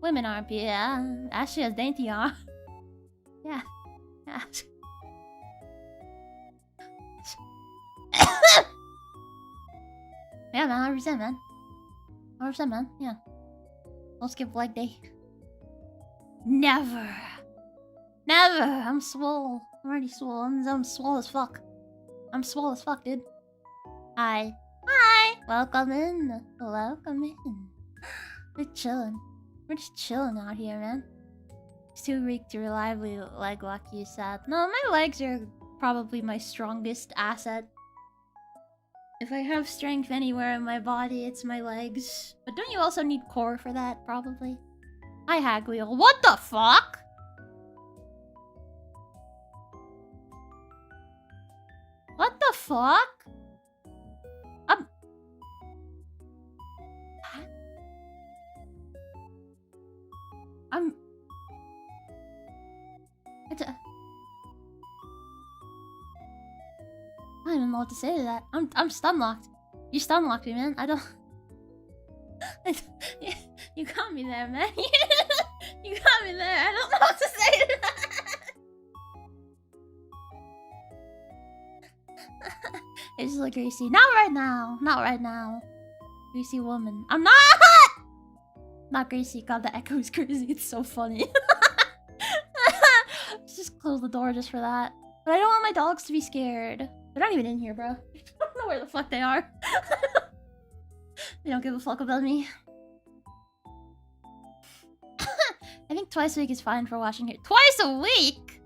Women aren't, yeah. Ashlie has dainty arm. Yeah. Yeah. Yeah, man, 100%, man. 100%, man. Yeah. Don't skip leg day. Never. I'm swole. I'm already swole. I'm swole as fuck. I'm swole as fuck, dude. Hi. Welcome in. We're chilling. We're just chilling out here, man. It's too weak to reliably leg walk, you said. No, my legs are probably my strongest asset. If I have strength anywhere in my body, it's my legs. But don't you also need core for that, probably? Hi, Hagwheel. What the fuck? What the fuck? I don't even know what to say to that. I'm stun locked. You stun locked me, man. I don't. You got me there, man. You got me there. I don't know what to say to that. It's like Gracie. Not right now. Greasy woman. I'm not! Not Gracie. God, the echo is crazy. It's so funny. Just close the door just for that. But I don't want my dogs to be scared. They're not even in here, bro. I don't know where the fuck they are. They don't give a fuck about me. I think twice a week is fine for washing hair. Twice a week?!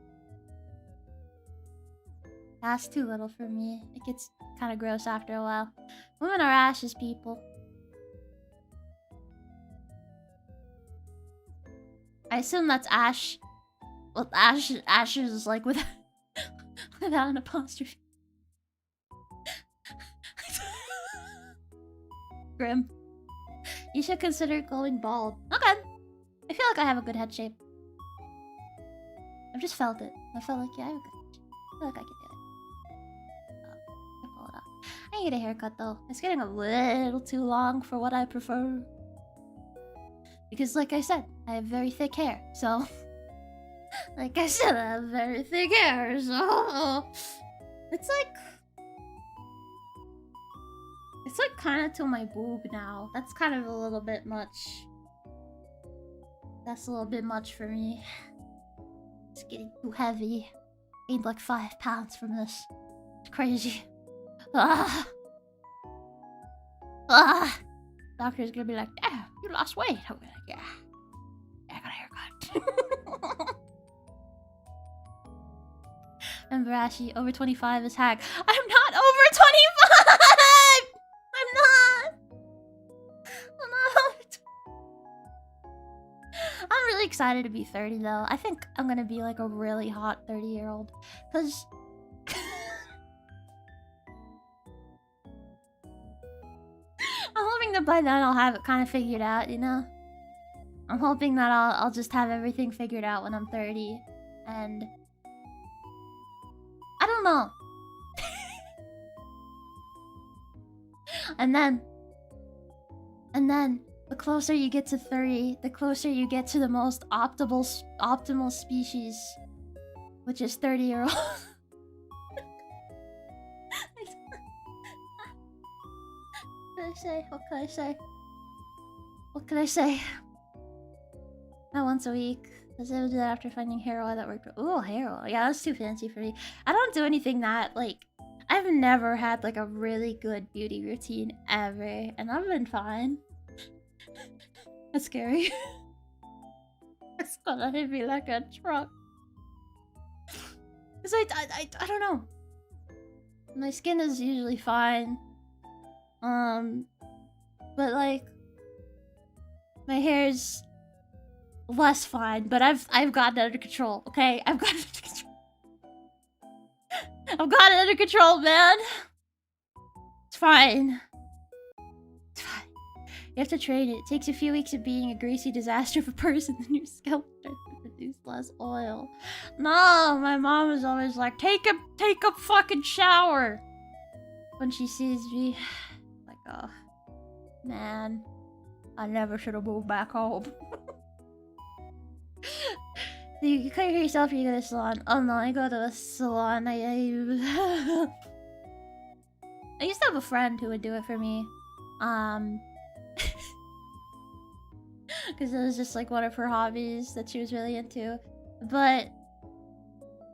That's too little for me. It gets kind of gross after a while. Women are ashes, people. I assume that's ash. Well, ashes is like without an apostrophe. Grim. You should consider going bald. Okay. I feel like I have a good head shape. I've just felt it. I felt like, yeah, I have a good head shape. I feel like I can do it. I pull it off. I need a haircut though. It's getting a little too long for what I prefer. Because like I said, I have very thick hair, so... like I said, I have very thick hair, so... It's like kind of to my boob now. That's kind of a little bit much. That's a little bit much for me. It's getting too heavy. Gained like 5 pounds from this. It's crazy. Ah! Ah! Doctor's gonna be like, "Yeah, you lost weight." I'm like, "Yeah. Yeah, I got a haircut." Remember, Ashie, over 25 is hag. I'm not over 25! I'm not over 25. I'm really excited to be 30 though. I think I'm gonna be like a really hot 30-year-old. Cause I'm hoping that by then I'll have it kind of figured out, you know? I'm hoping that I'll just have everything figured out when I'm 30. And I don't know. And then the closer you get to 30, the closer you get to the most optimal species, which is 30-year-old. What can I say? What can I say? Not once a week. Because I would do that after finding hair oil that worked. Ooh, hair oil. Yeah, that's too fancy for me. I don't do anything that, like... I've never had, like, a really good beauty routine ever. And I've been fine. That's scary. It's gonna hit me like a truck. Because I don't know. My skin is usually fine. But, like... my hair's... less fine, but I've gotten it under control, okay? I've got it under control. I've got it under control, man. It's fine. It's fine. You have to train it. It takes a few weeks of being a greasy disaster of a person, then your scalp starts to produce less oil. No, my mom is always like, take a fucking shower when she sees me. Like, oh, man, I never should have moved back home. So you cut your hair yourself or you go to a salon? Oh no, I go to a salon. I used to have a friend who would do it for me. Because it was just like one of her hobbies that she was really into. But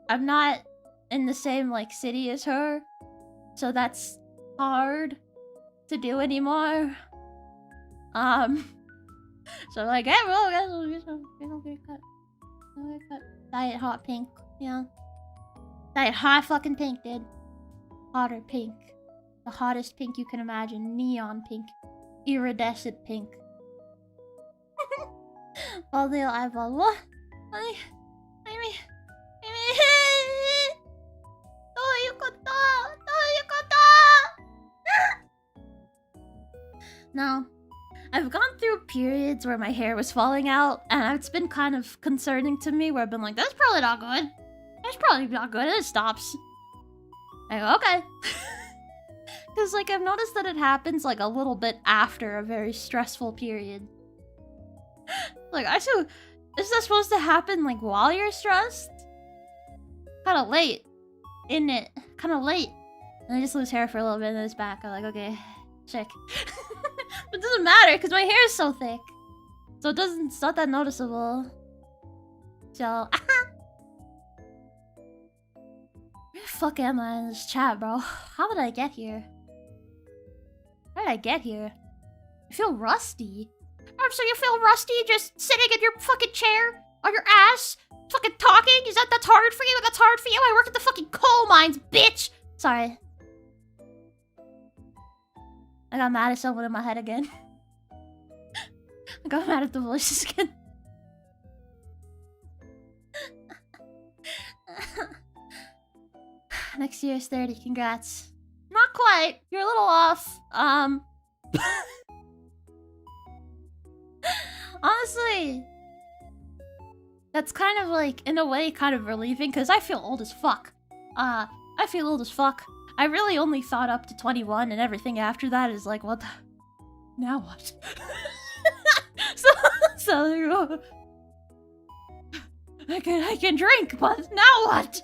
I'm not in the same like city as her. So that's hard to do anymore. So like, hey, well, guys, we'll get a cut. Diet hot pink, yeah. Diet hot fucking pink, dude. Hotter pink. The hottest pink you can imagine. Neon pink. Iridescent pink. All the eyeball. What? I mean. No. I've gone through periods where my hair was falling out, and it's been kind of concerning to me, where I've been like, that's probably not good. That's probably not good, and it stops. I go, okay. Because, like, I've noticed that it happens, like, a little bit after a very stressful period. Like, is that supposed to happen, like, while you're stressed? Kinda late. Isn't it? Kinda late. And I just lose hair for a little bit, and then it's back. I'm like, okay, sick. But it doesn't matter because my hair is so thick, so it's not that noticeable. So, where the fuck am I in this chat, bro? How did I get here? How did I get here? I feel rusty. Oh, so you feel rusty just sitting in your fucking chair? On your ass? Fucking talking? That's hard for you? That's hard for you? I work at the fucking coal mines, bitch! Sorry. I got mad at someone in my head again. I got mad at the voices again. Next year's 30, congrats. Not quite. You're a little off. Honestly, that's kind of like, in a way, kind of relieving, because I feel old as fuck. I feel old as fuck. I really only thought up to 21, and everything after that is like, what the... Now what? so there you go. I can drink, but now what?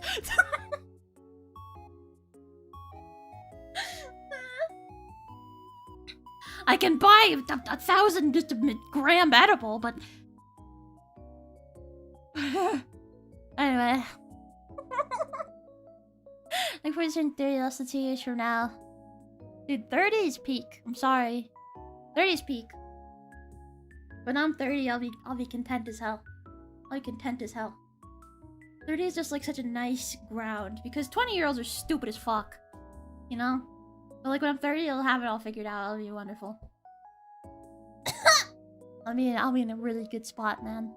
I can buy 1,000 gram edible, but... Anyway. Like, we're in 30 less than 2 years from now. Dude, 30 is peak. I'm sorry. 30 is peak. When I'm 30, I'll be content as hell. I'll be content as hell. 30 is just like such a nice ground, because 20-year-olds are stupid as fuck. You know? But like when I'm 30, I'll have it all figured out. It'll be wonderful. I'll be in a really good spot, man.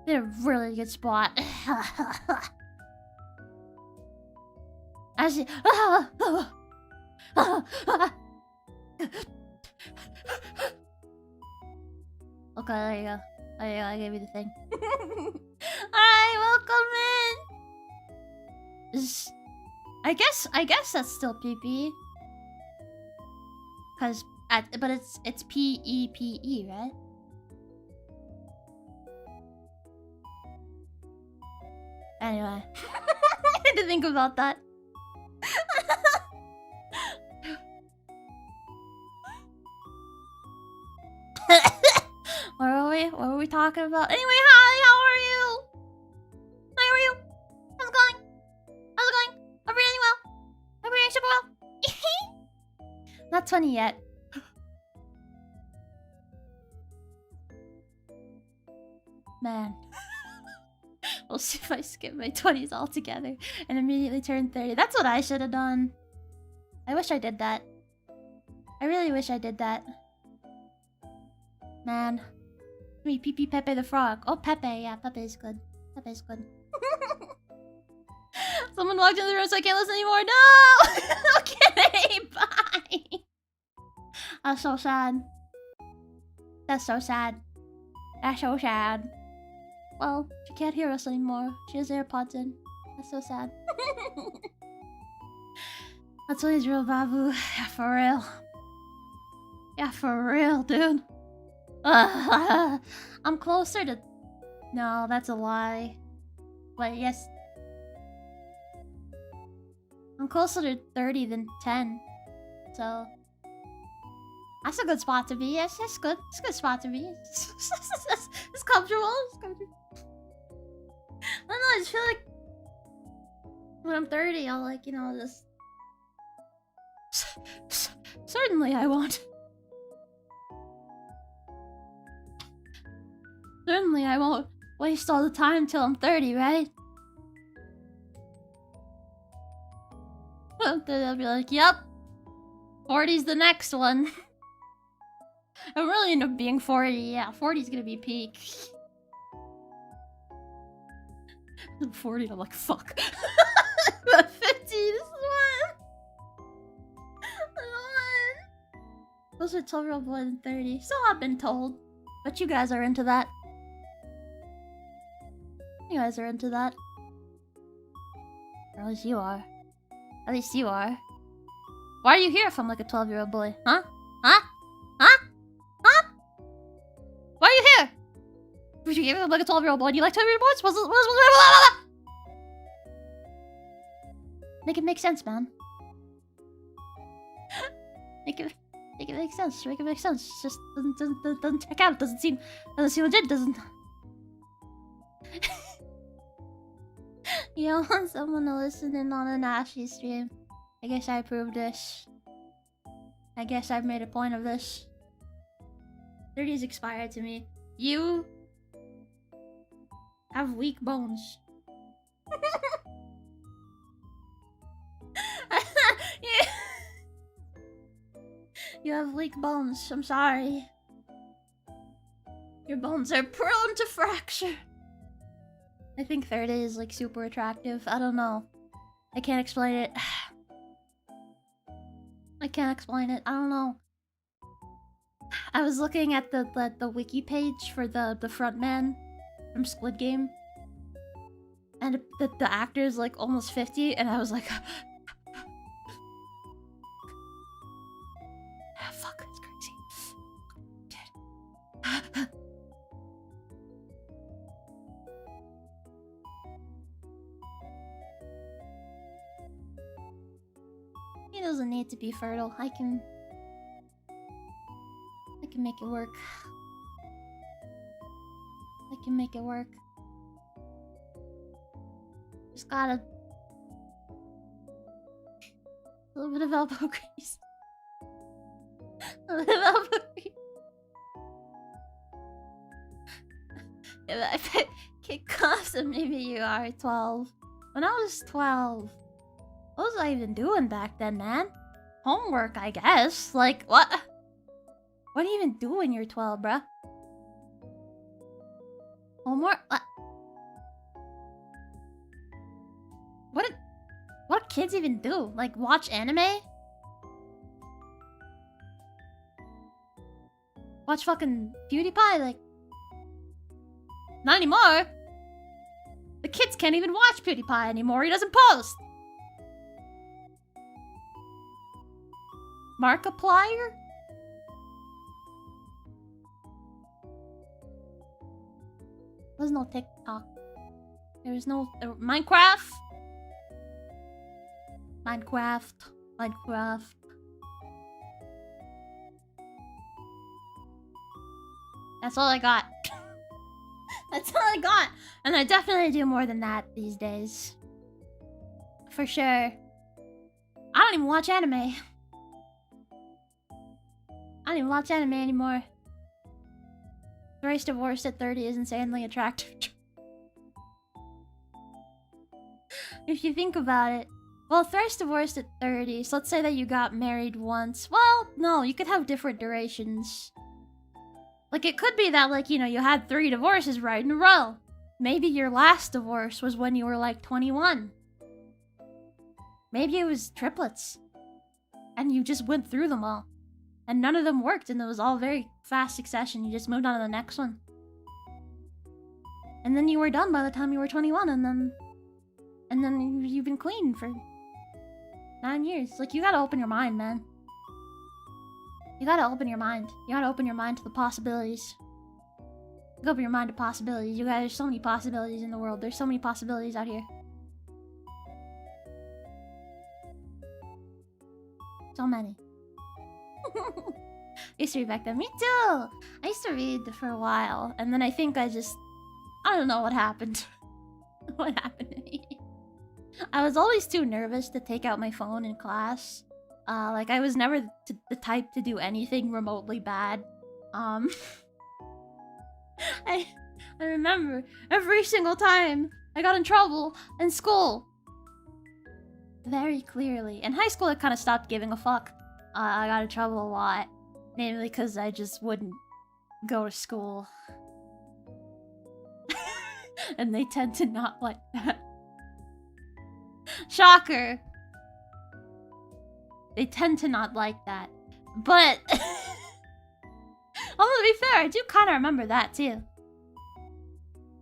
In a really good spot. Actually, okay, there you go. There you go, I gave you the thing. Alright, welcome in! I guess that's still PP. But it's P-E-P-E, right? Anyway. I had to think about that. What were we talking about? Anyway, hi, how are you? How are you? How's it going? How's it going? Hope you're doing well. Hope you're doing super well. Not 20 yet. Man. We'll see if I skip my 20s altogether and immediately turn 30. That's what I should have done. I wish I did that. I really wish I did that. Man. Me, Pee Pee Pepe the Frog. Oh, Pepe. Yeah, Pepe is good. Pepe is good. Someone walked in the room so I can't listen anymore. No! Okay, bye. That's so sad. That's so sad. That's so sad. Well, she can't hear us anymore. She has AirPods in. That's so sad. That's when he's real, Babu. Yeah, for real. Yeah, for real, dude. I'm closer to... No, that's a lie. Wait, yes. I'm closer to 30 than 10. So... That's a good spot to be. Yes, that's good. It's a good spot to be. It's comfortable. It's comfortable. I don't know, I just feel like... When I'm 30, I'll like, you know, just... Certainly I won't. Certainly I won't waste all the time till I'm 30, right? Then I'll be like, yep. 40's the next one. I'll really end up being 40. Yeah, 40's gonna be peak. I'm 40 and I'm like, fuck. 50, this is one. Those are 12-year-old boys and 30. So I've been told. But you guys are into that. You guys are into that. Or at least you are. At least you are. Why are you here if I'm like a 12-year-old boy? Huh? Huh? Huh? Huh? Why are you here? Would you give him like a 12-year-old boy? Do you like 12-year-old boys? Make it make sense, man. Make it make sense. Make it make sense. Just doesn't check out. Doesn't seem legit. Doesn't. You don't want someone to listen in on an Ashie stream. I guess I proved this. I guess I've made a point of this. 30's expired to me. You have weak bones. You have weak bones. I'm sorry. Your bones are prone to fracture. I think 30 is like super attractive. I don't know. I can't explain it. I can't explain it. I don't know. I was looking at the wiki page for the front man from Squid Game, and the actor is like almost 50, and I was like, fuck, it's crazy. He doesn't need to be fertile. I can make it work. I can make it work. Just gotta... a little bit of elbow grease. A little bit of elbow grease. If I kick off, so maybe you are 12. When I was 12, what was I even doing back then, man? Homework, I guess. Like, what? What do you even do when you're 12, bruh? Homework? What do kids even do? Like, watch anime? Watch fucking PewDiePie? Like... not anymore! The kids can't even watch PewDiePie anymore, he doesn't post! Markiplier? There's no TikTok. There's no... Minecraft? Minecraft. That's all I got. That's all I got. And I definitely do more than that these days. For sure. I don't even watch anime. I don't even watch anime anymore. Thrice divorced at 30 is insanely attractive. If you think about it. Well, thrice divorced at 30, so let's say that you got married once. Well, no, you could have different durations. Like, it could be that, like, you know, you had 3 divorces right in a row. Maybe your last divorce was when you were, like, 21. Maybe it was triplets. And you just went through them all. And none of them worked, and it was all very fast succession. You just moved on to the next one. And then you were done by the time you were 21, and then you've been clean for 9 years. Like, you gotta open your mind, man. You gotta open your mind. You gotta open your mind to the possibilities. You open your mind to possibilities. You guys, there's so many possibilities in the world. There's so many possibilities out here. So many. I used to read back then. Me too! I used to read for a while, and then I think I don't know what happened. What happened to me? I was always too nervous to take out my phone in class. Like, I was never the type to do anything remotely bad. I remember every single time I got in trouble in school. Very clearly. In high school, I kind of stopped giving a fuck. I got in trouble a lot. Mainly because I just wouldn't go to school. And they tend to not like that. Shocker! They tend to not like that. But... although to be fair, I do kind of remember that too.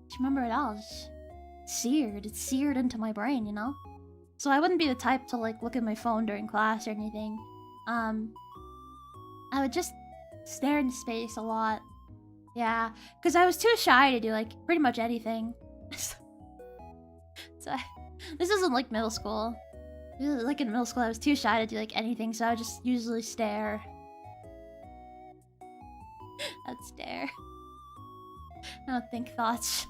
Just remember it all. It's seared. It's seared into my brain, you know? So I wouldn't be the type to like look at my phone during class or anything. I would just stare into space a lot. Yeah, because I was too shy to do like pretty much anything. So this isn't like middle school. Like in middle school, I was too shy to do like anything, so I would just usually stare. I'd stare. I don't think thoughts.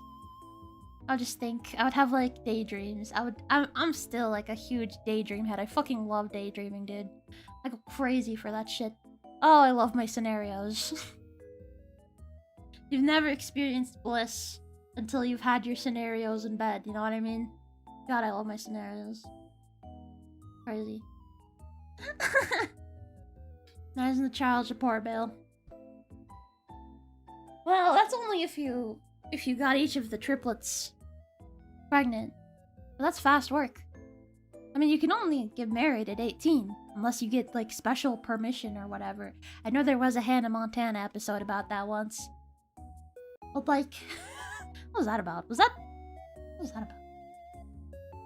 I would just think. I would have like daydreams. I'm still like a huge daydream head. I fucking love daydreaming, dude. I go crazy for that shit. Oh, I love my scenarios. You've never experienced bliss until you've had your scenarios in bed, you know what I mean? God, I love my scenarios. Crazy. That isn't the child support bill. Well, that's only if you got each of the triplets pregnant. But that's fast work. I mean, you can only get married at 18 unless you get like special permission or whatever. I know there was a Hannah Montana episode about that once. But like, what was that about? What was that about?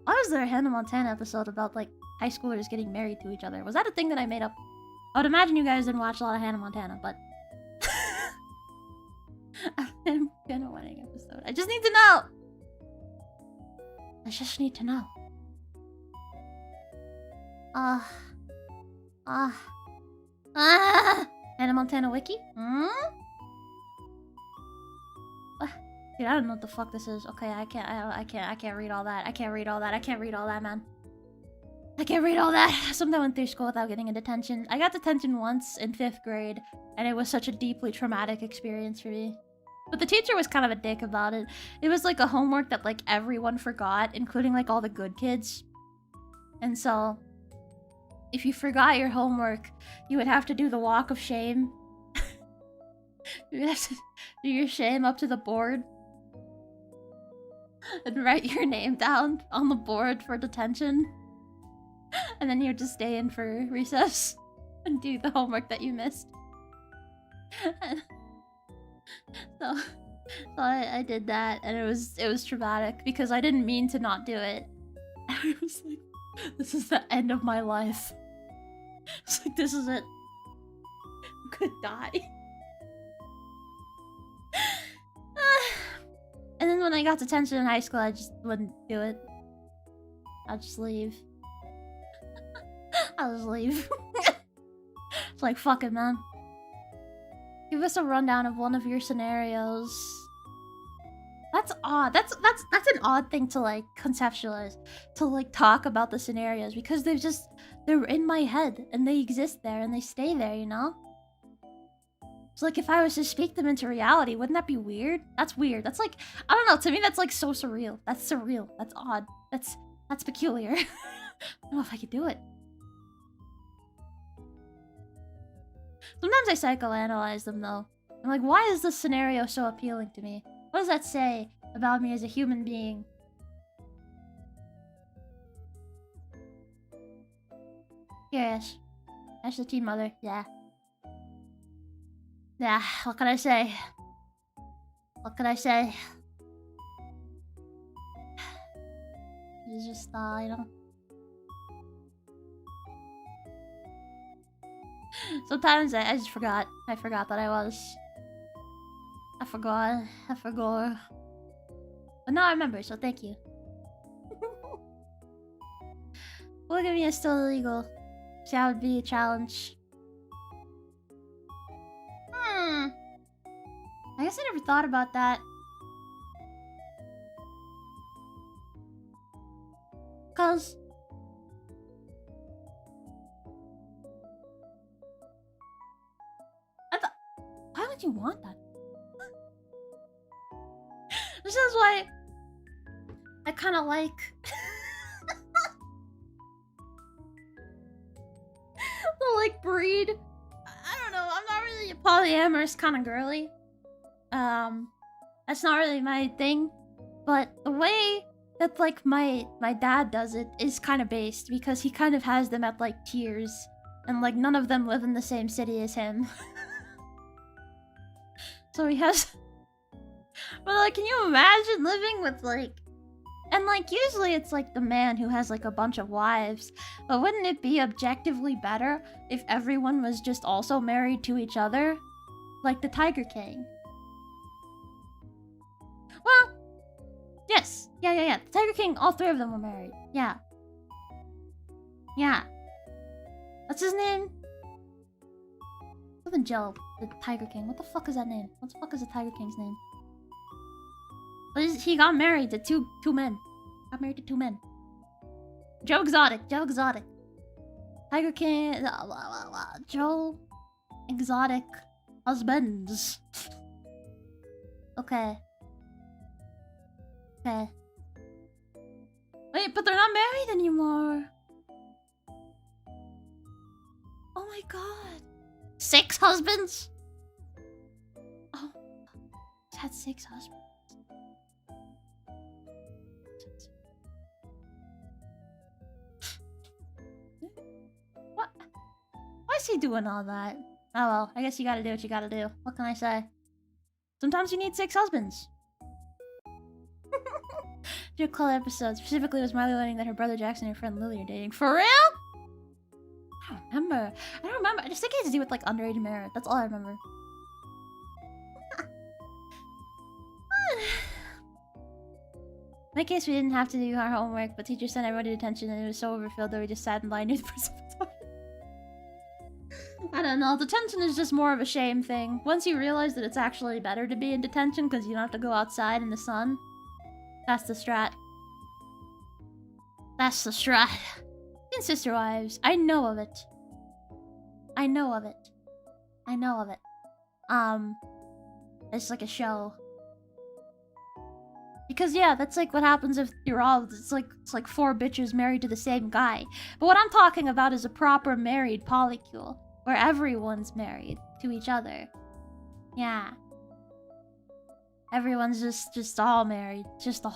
Why was there a Hannah Montana episode about like high schoolers getting married to each other? Was that a thing that I made up? I would imagine you guys didn't watch a lot of Hannah Montana, but I'm gonna wedding episode. I just need to know. I just need to know. Hannah Montana wiki? Dude, I don't know what the fuck this is. Okay, I can't read all that. I can't read all that, man. I can't read all that. Sometimes I went through school without getting a detention. I got detention once in 5th grade, and it was such a deeply traumatic experience for me. But the teacher was kind of a dick about it. It was like a homework that like everyone forgot, including like all the good kids. And so, if you forgot your homework, you would have to do the walk of shame. You would have to do your shame up to the board. And write your name down on the board for detention. And then you would just stay in for recess and do the homework that you missed. So I did that, and it was traumatic because I didn't mean to not do it. I was like, this is the end of my life. It's like, this is it. I'm gonna die. And then when I got detention in high school, I just wouldn't do it. I'd just leave. I'll just leave. It's like, fuck it, man. Give us a rundown of one of your scenarios. That's odd. That's an odd thing to like conceptualize, to like talk about the scenarios, because they're in my head and they exist there and they stay there, you know? So like if I was to speak them into reality, wouldn't that be weird? That's weird. That's like, I don't know, to me that's like so surreal. That's surreal. That's odd. That's peculiar. I don't know if I could do it. Sometimes I psychoanalyze them though. I'm like, why is this scenario so appealing to me? What does that say about me as a human being? Curious. That's the teen mother, yeah. Yeah, what can I say? What can I say? It's just, you know. Sometimes I just forgot. I forgot that I was. I forgot. But now I remember, so thank you. Look at me, it's still illegal. So that would be a challenge. I guess I never thought about that. Cause why would you want that? This is why I kind of like the like breed. I don't know. I'm not really a polyamorous kind of girly. That's not really my thing. But the way that like my dad does it is kind of based, because he kind of has them at like tiers, and like none of them live in the same city as him. So he has. But like, can you imagine living with like, and like usually it's like the man who has like a bunch of wives, but wouldn't it be objectively better if everyone was just also married to each other? Like the Tiger King. Well, yes. Yeah. The Tiger King, all 3 of them were married. Yeah. What's his name? Something Joe, the Tiger King. What the fuck is that name? What the fuck is the Tiger King's name? He got married to two men. Got married to 2 men. Joe Exotic. Tiger King. Joe Exotic husbands. Okay. Okay. Wait, but they're not married anymore. Oh my god. 6 husbands? Oh. He's had 6 husbands. What? Why is he doing all that? Oh well, I guess you gotta do what you gotta do. What can I say? Sometimes you need 6 husbands. Your call episode specifically was Miley learning that her brother Jackson and her friend Lily are dating. For real? I don't remember. I just think it had to do with like underage marriage. That's all I remember. In my case, we didn't have to do our homework, but teachers sent everybody to detention and it was so overfilled that we just sat in line near the principal's office. I don't know. Detention is just more of a shame thing. Once you realize that it's actually better to be in detention because you don't have to go outside in the sun. That's the strat. That's the strat. And Sister Wives. I know of it. I know of it. I know of it. It's like a show. Because yeah, that's like what happens if you're all it's like 4 bitches married to the same guy. But what I'm talking about is a proper married polycule where everyone's married to each other. Yeah. Everyone's just all married. Just the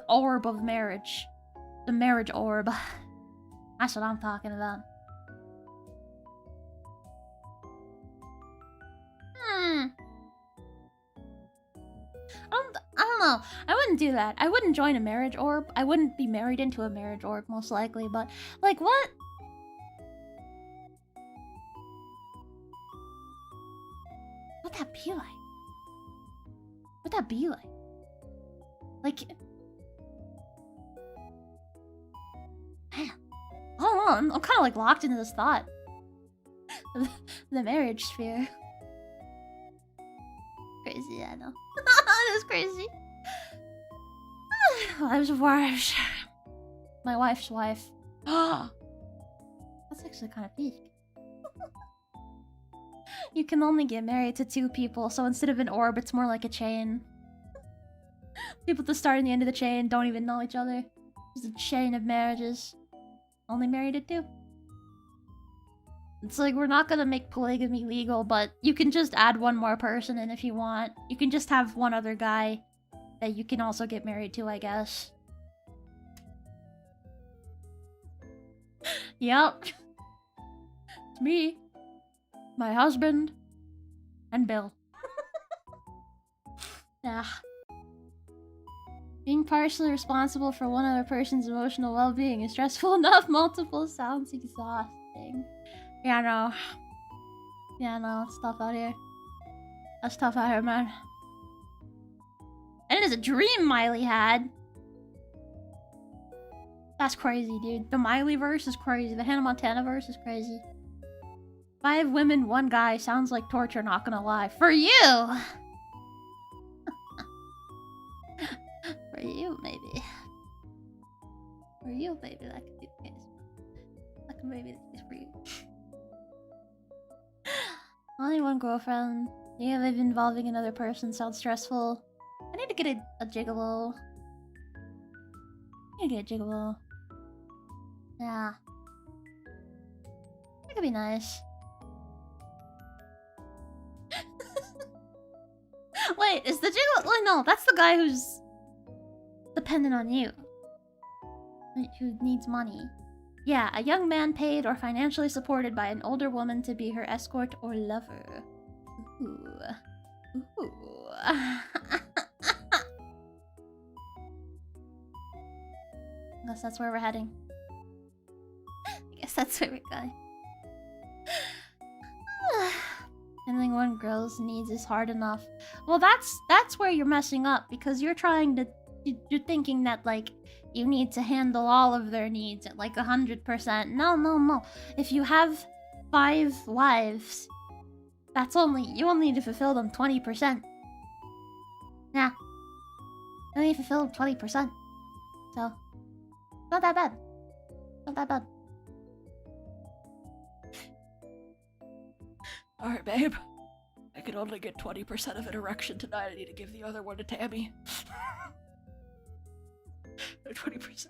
orb of marriage. The marriage orb. That's what I'm talking about. I don't know. I wouldn't do that. I wouldn't join a marriage orb. I wouldn't be married into a marriage orb, most likely. But, like, what? What'd that be like? What'd that be like? Like... Man. I don't know. I'm kind of, like, locked into this thought. The marriage sphere. Crazy, I know. That is crazy. Wives of wives. My wife's wife. That's actually kind of peak. You can only get married to 2 people, so instead of an orb, it's more like a chain. People at the start and the end of the chain don't even know each other. It's a chain of marriages. Only married to 2. It's like, we're not gonna make polygamy legal, but you can just add 1 more person in if you want. You can just have 1 other guy that you can also get married to, I guess. Yep. It's me, my husband, and Bill. Yeah. Being partially responsible for one other person's emotional well-being is stressful enough. Multiple sounds exhausting. Yeah, no. Yeah, no, it's tough out here. That's tough out here, man. And it is a dream Miley had. That's crazy, dude. The Miley verse is crazy. The Hannah Montana verse is crazy. 5 women, 1 guy sounds like torture, not gonna lie. For you! For you, maybe. For you, maybe that could be the case. That could maybe be the case for you. Only 1 girlfriend. Yeah, live involving another person sounds stressful. I need to get a gigolo. I need to get a gigolo. Yeah. That could be nice. Wait, is the gigolo? Well, no, that's the guy who's dependent on you. Who needs money. Yeah, a young man paid or financially supported by an older woman to be her escort or lover. Ooh. Ooh. I guess that's where we're heading. I guess that's where we're going. Handling 1 girl's needs is hard enough. Well, that's where you're messing up, because you're trying to... You're thinking that, like, you need to handle all of their needs at, like, 100%. No, no, no. If you have 5 wives, that's only... You only need to fulfill them 20%. Yeah. You only need to fulfill them 20%. So... Not that bad. Not that bad. Alright, babe. I can only get 20% of an erection tonight. I need to give the other one to Tammy. 20%.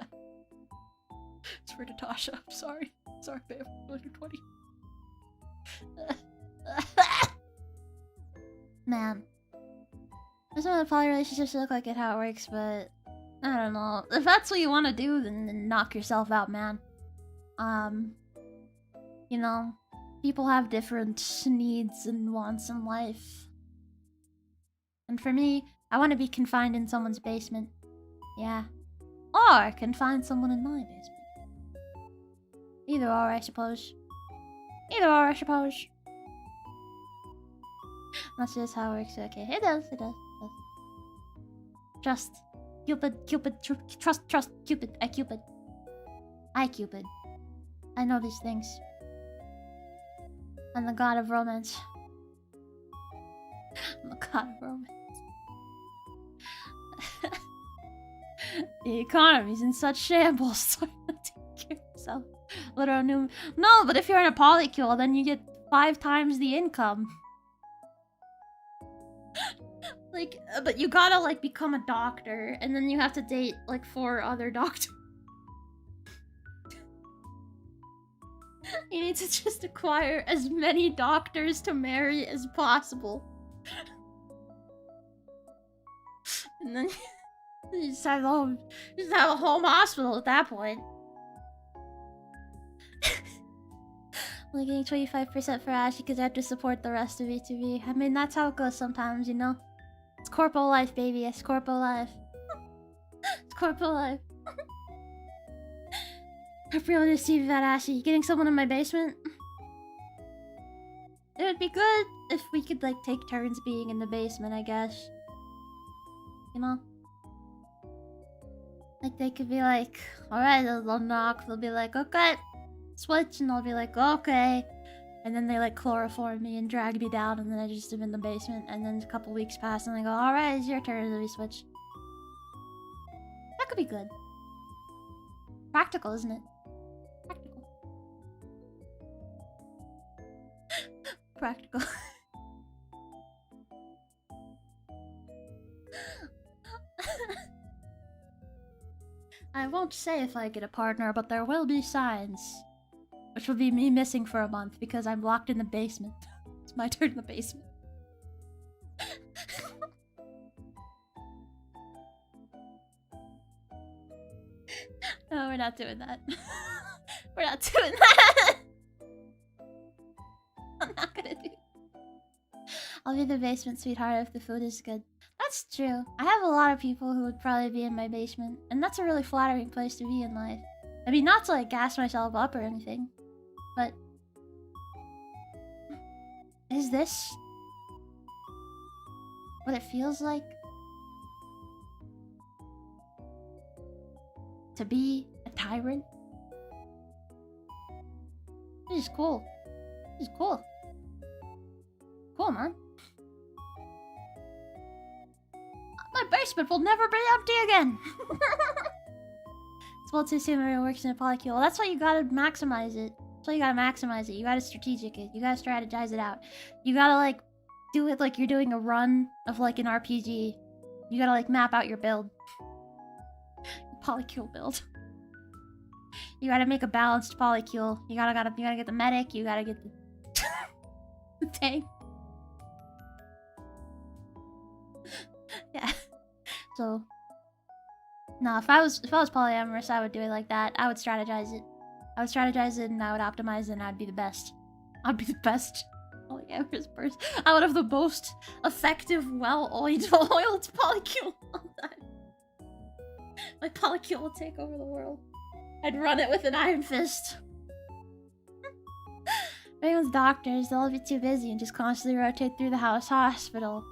It's for Natasha. I'm sorry. Sorry, babe. Only 20. Man. I just want the poly relationships to look like it, how it works, but I don't know. If that's what you want to do, then knock yourself out, man. You know, people have different needs and wants in life. And for me, I want to be confined in someone's basement. Yeah. Or confine someone in my basement. Either or, I suppose. Either or, I suppose. That's just how it works. Okay, it does, it does, it does. Trust. Cupid, trust, Cupid. Cupid. Cupid. I know these things. I'm the god of romance. I'm the god of romance. The economy's in such shambles, so I have to take care of myself. Literal new. No, but if you're in a polycule, then you get 5 times the income. Like, but you gotta, like, become a doctor, and then you have to date, like, 4 other doctors. You need to just acquire as many doctors to marry as possible. And then you just have a home hospital at that point. Only getting 25% for Ashie because I have to support the rest of V2V. I mean, that's how it goes sometimes, you know? It's corpo life, baby. It's corpo life. It's corpo life. I really want to see that Ashie. Getting someone in my basement? It would be good if we could, like, take turns being in the basement, I guess. You know? Like, they could be like, alright, they'll knock. They'll be like, okay, switch. And I'll be like, okay. And then they, like, chloroform me and drag me down. And then I just am in the basement. And then a couple weeks pass and they go, alright, it's your turn. And then we switch. That could be good. Practical, isn't it? Practical. I won't say if I get a partner, but there will be signs. Which will be me missing for a month because I'm locked in the basement. It's my turn in the basement. No, we're not doing that. We're not doing that! I'm not gonna do it. I'll be the basement sweetheart if the food is good. That's true. I have a lot of people who would probably be in my basement, and that's a really flattering place to be in life. I mean, not to like gas myself up or anything, but is this what it feels like to be a tyrant? This is cool. This is cool. Cool, man. My basement will never be empty again! It's well too soon when it works in a polycule. Well, that's why you gotta maximize it. That's why you gotta maximize it. You gotta strategic it. You gotta strategize it out. You gotta, like, do it like you're doing a run of, like, an RPG. You gotta, like, map out your build. Polycule build. You gotta make a balanced polycule. You gotta get the medic. You gotta get the the tank. Yeah. So, no, if I was polyamorous, I would do it like that. I would strategize it. I would strategize it and I would optimize it and I'd be the best. I'd be the best polyamorous person. I would have the most effective, well-oiled polycule all the time. My polycule will take over the world. I'd run it with an iron fist. Everyone's doctors, they'll all be too busy and just constantly rotate through the hospital.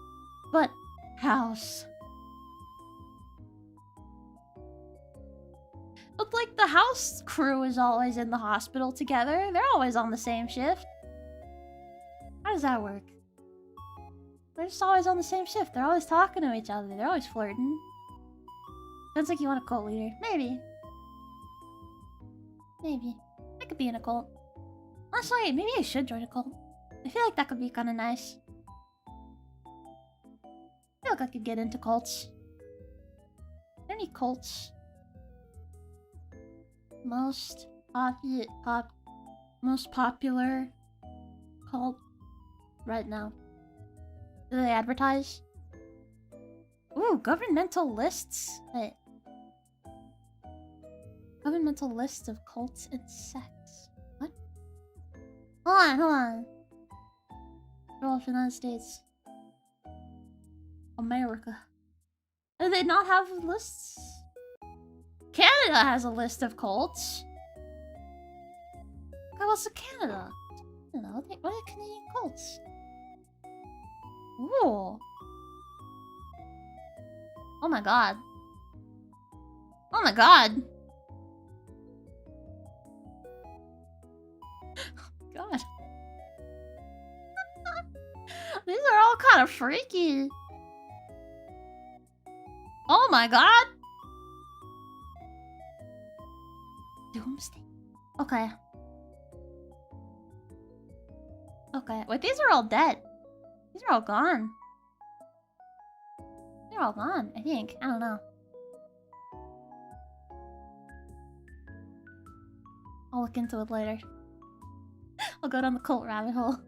But, house. But, like, the house crew is always in the hospital together. They're always on the same shift. How does that work? They're just always on the same shift. They're always talking to each other. They're always flirting. Sounds like you want a cult leader. Maybe. Maybe. I could be in a cult. Honestly, maybe I should join a cult. I feel like that could be kind of nice. like I could get into cults. Are there any cults? Most popular cult right now. Do they advertise? Ooh, governmental lists. Wait. Governmental lists of cults and sects. What? Hold on. Roll of the United States. America. Do they not have lists? Canada has a list of cults. How else is Canada? I don't know. What are Canadian cults? Ooh. Oh my god. Oh my god. Oh god. These are all kind of freaky. Oh my god. Doomsday. Okay. Okay. Wait, these are all dead. These are all gone. They're all gone, I think. I don't know. I'll look into it later. I'll go down the cult rabbit hole.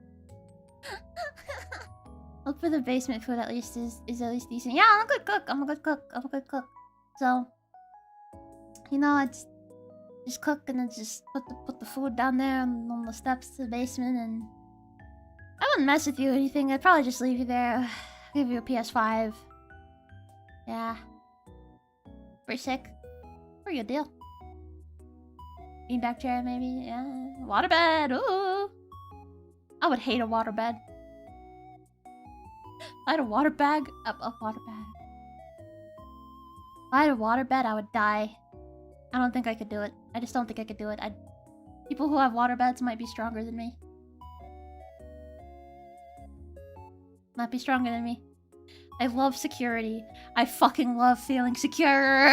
Look for the basement food at least is at least decent. Yeah, I'm a good cook. I'm a good cook. I'm a good cook. So, you know, it's just cook and then just put the food down there on the steps to the basement, and I wouldn't mess with you or anything. I'd probably just leave you there. Give you a PS5. Yeah. Pretty sick. Pretty good deal. Beanbag chair, maybe. Yeah. Waterbed. Ooh. I would hate a waterbed. If I had a water bag. A water bag. If I had a waterbed, I would die. I don't think I could do it. I just don't think I could do it. People who have waterbeds might be stronger than me. Might be stronger than me. I love security. I fucking love feeling secure.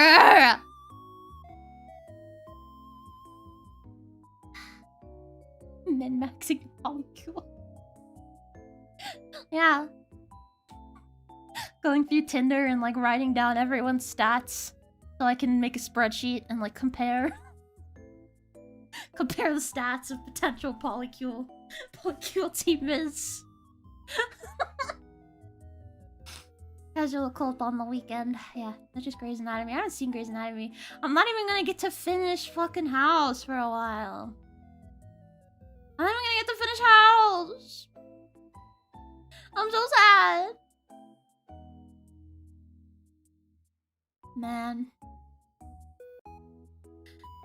Min-maxing polycule. Yeah. Going through Tinder and like writing down everyone's stats so I can make a spreadsheet and like compare the stats of potential polycule teammates. Casual cult on the weekend. Yeah, that's just Grey's Anatomy. I haven't seen Grey's Anatomy. I'm not even gonna get to finish fucking House for a while. I'm not even gonna get to finish House. I'm so sad. Man.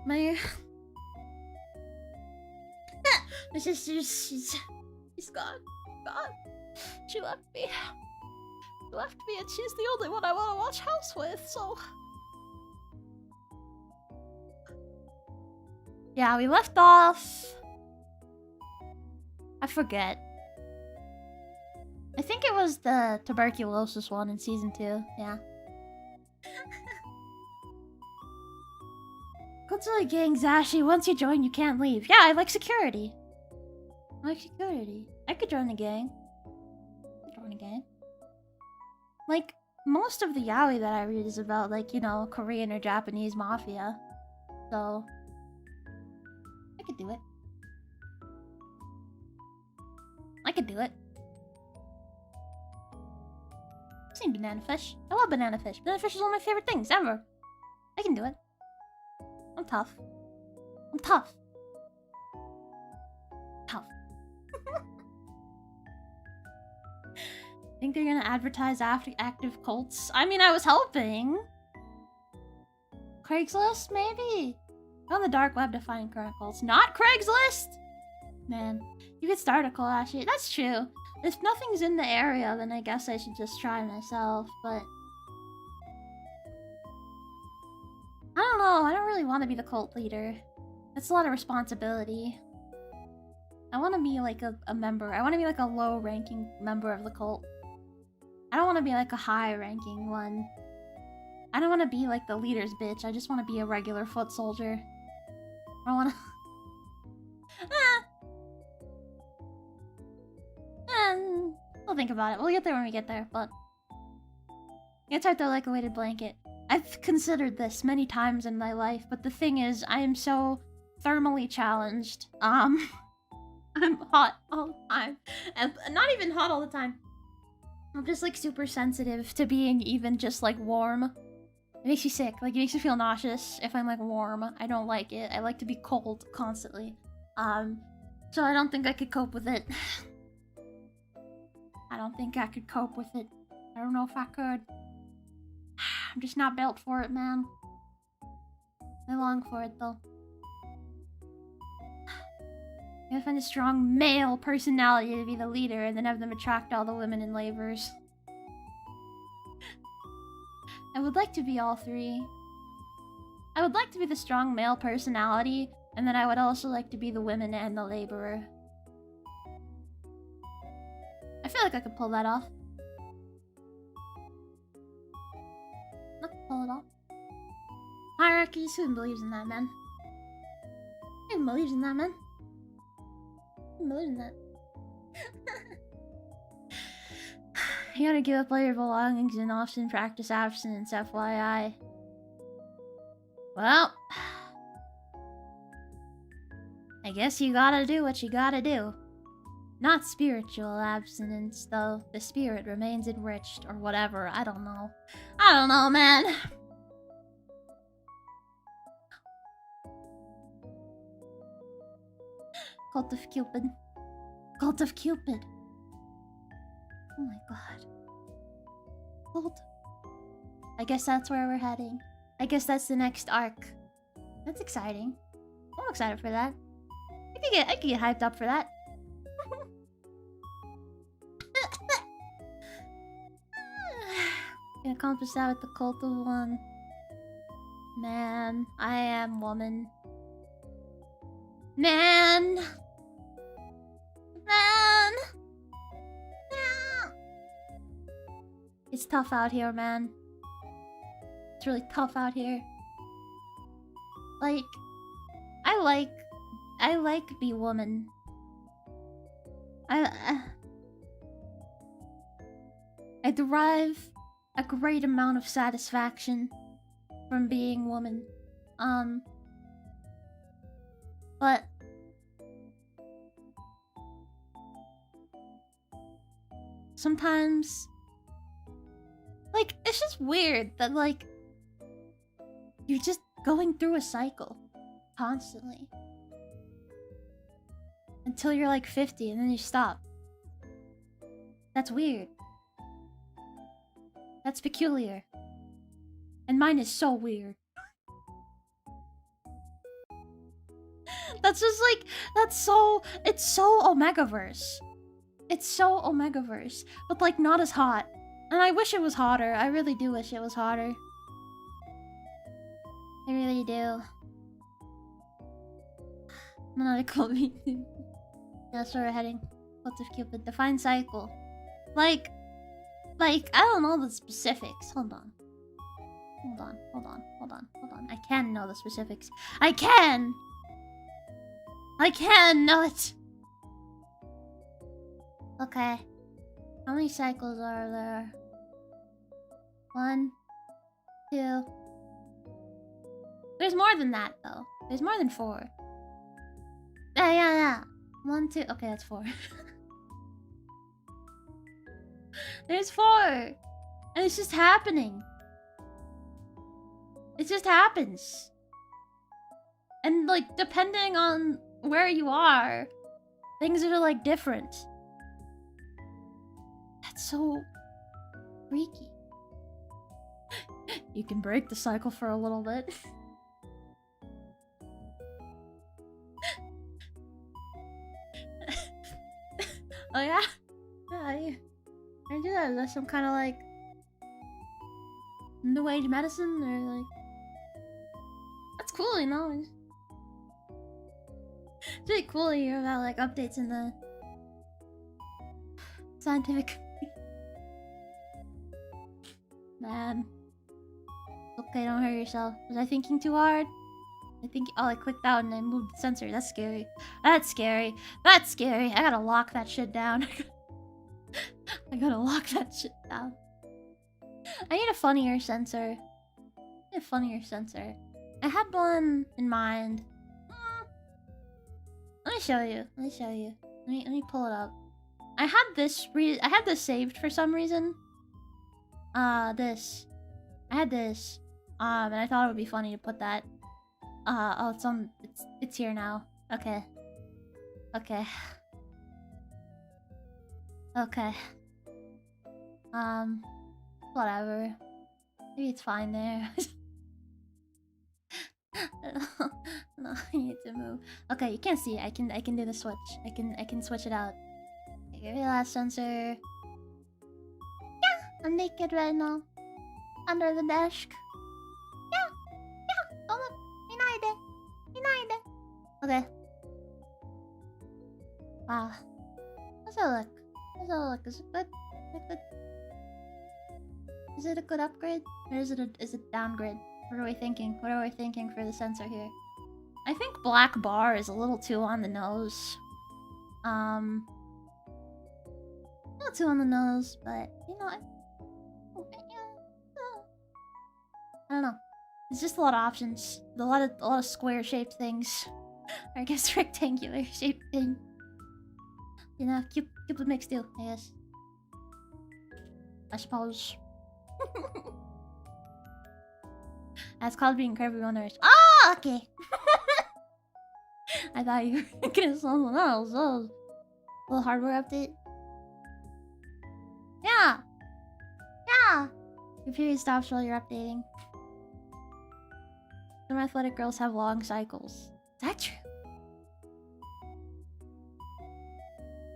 My sister, she's gone. She left me. And she's the only one I want to watch House with, so... Yeah, we left off... I forget. I think it was the tuberculosis one in season 2, yeah. Go to the gang, Zashi. Once you join, you can't leave. Yeah, I like security. I could join the gang. Like, most of the yaoi that I read is about, like, you know, Korean or Japanese mafia. So, I could do it. I've seen banana fish. I love banana fish. Banana fish is one of my favorite things ever. I can do it. I'm tough. Think they're gonna advertise active cults? I mean, I was hoping. Craigslist, maybe? On the dark web to find current cults. Not Craigslist! Man, you could start a cult, actually. That's true. If nothing's in the area, then I guess I should just try myself, but... I don't know, I don't really want to be the cult leader. That's a lot of responsibility. I want to be like a member. I want to be like a low-ranking member of the cult. I don't want to be like a high-ranking one. I don't want to be like the leader's bitch. I just want to be a regular foot soldier. I don't want to... We'll think about it. We'll get there when we get there, but... It's hard to like a weighted blanket. I've considered this many times in my life, but the thing is, I am so thermally challenged. I'm hot all the time. And not even hot all the time. I'm just like super sensitive to being even just like warm. It makes me sick. Like it makes me feel nauseous if I'm like warm. I don't like it. I like to be cold constantly. So I don't think I could cope with it. I don't think I could cope with it. I don't know if I could. I'm just not built for it, man. I long for it though. I gotta find a strong male personality to be the leader and then have them attract all the women in labors. I would like to be all three. I would like to be the strong male personality, and then I would also like to be the women and the laborer. I feel like I could pull that off. I could pull it off. Hierarchies, who believes in that, man? Who believes in that, man? Who believes in that? You gotta give up all your belongings and often practice abstinence, FYI. Well, I guess you gotta do what you gotta do. Not spiritual abstinence, though. The spirit remains enriched, or whatever. I don't know. I don't know, man. Cult of Cupid. Cult of Cupid. Oh my god. Cult. I guess that's where we're heading. I guess that's the next arc. That's exciting. I'm excited for that. I could get hyped up for that. Can accomplish that with the Cult of One. Man, I am woman. Man! Man! It's tough out here, man. It's really tough out here. Like, I like be woman. I derive a great amount of satisfaction from being woman. But sometimes, like, it's just weird that, like, you're just going through a cycle constantly until you're like 50 and then you stop. That's weird. That's peculiar. And mine is so weird. That's just like, it's so Omegaverse. It's so Omegaverse, but like not as hot. And I wish it was hotter. I really do wish it was hotter. I really do. Another cult meeting. That's where we're heading. Cult of Cupid. Define cycle. Like, I don't know the specifics. Hold on. I can know the specifics. I can know it! Okay. How many cycles are there? 1, 2... There's more than that, though. There's more than 4. Yeah. 1, 2... Okay, that's 4. There's 4! And it's just happening. It just happens. And, like, depending on where you are, things are, like, different. That's so freaky. You can break the cycle for a little bit. Oh yeah? Yeah. I do that. Is that some kind of like new age medicine or like? That's cool, you know. It's really cool to hear about like updates in the scientific. Man. Okay, don't hurt yourself. Was I thinking too hard? I clicked out and I moved the sensor. That's scary. That's scary. I gotta lock that shit down. I gotta lock that shit down. I need a funnier sensor. I need a funnier sensor. I had one in mind. Let me show you. Let me show you. Let me pull it up. I had this saved for some reason. This. I had this. And I thought it would be funny to put that. Oh, it's here now. Okay. Okay. Okay. Whatever. Maybe it's fine there. No, I need to move. Okay, you can't see it. I can do the switch. I can switch it out. Okay, give me the last sensor. Yeah, I'm naked right now. Under the desk. Yeah. Don't look. Inaide. Okay. Wow. How's that look? How's that look? Is it good? Is it good? Is it a good upgrade? Or is it downgrade? What are we thinking? What are we thinking for the sensor here? I think black bar is a little too on the nose. Not too on the nose, but you know, I don't know. It's just a lot of options. A lot of square shaped things. Or I guess rectangular shaped thing. You know, Cupid mix too, I guess. I suppose. That's called being incredibly well-nourished. Oh, okay. I thought you were thinking of something else. Oh, a little hardware update. Yeah. Your period stops while you're updating. Some athletic girls have long cycles. Is that true?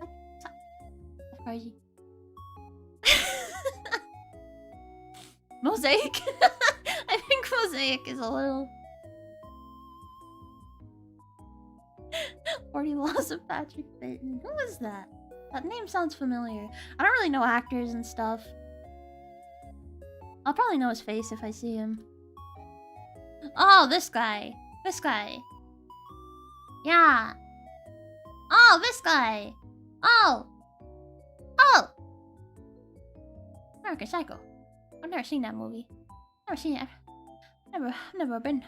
That's crazy. Mosaic? I think Mosaic is a little... 40 Laws of Patrick Bateman. Who is that? That name sounds familiar. I don't really know actors and stuff. I'll probably know his face if I see him. Oh, this guy. This guy. Yeah. Oh, this guy. Oh. American Psycho. I've never seen that movie. Never seen it. I've never been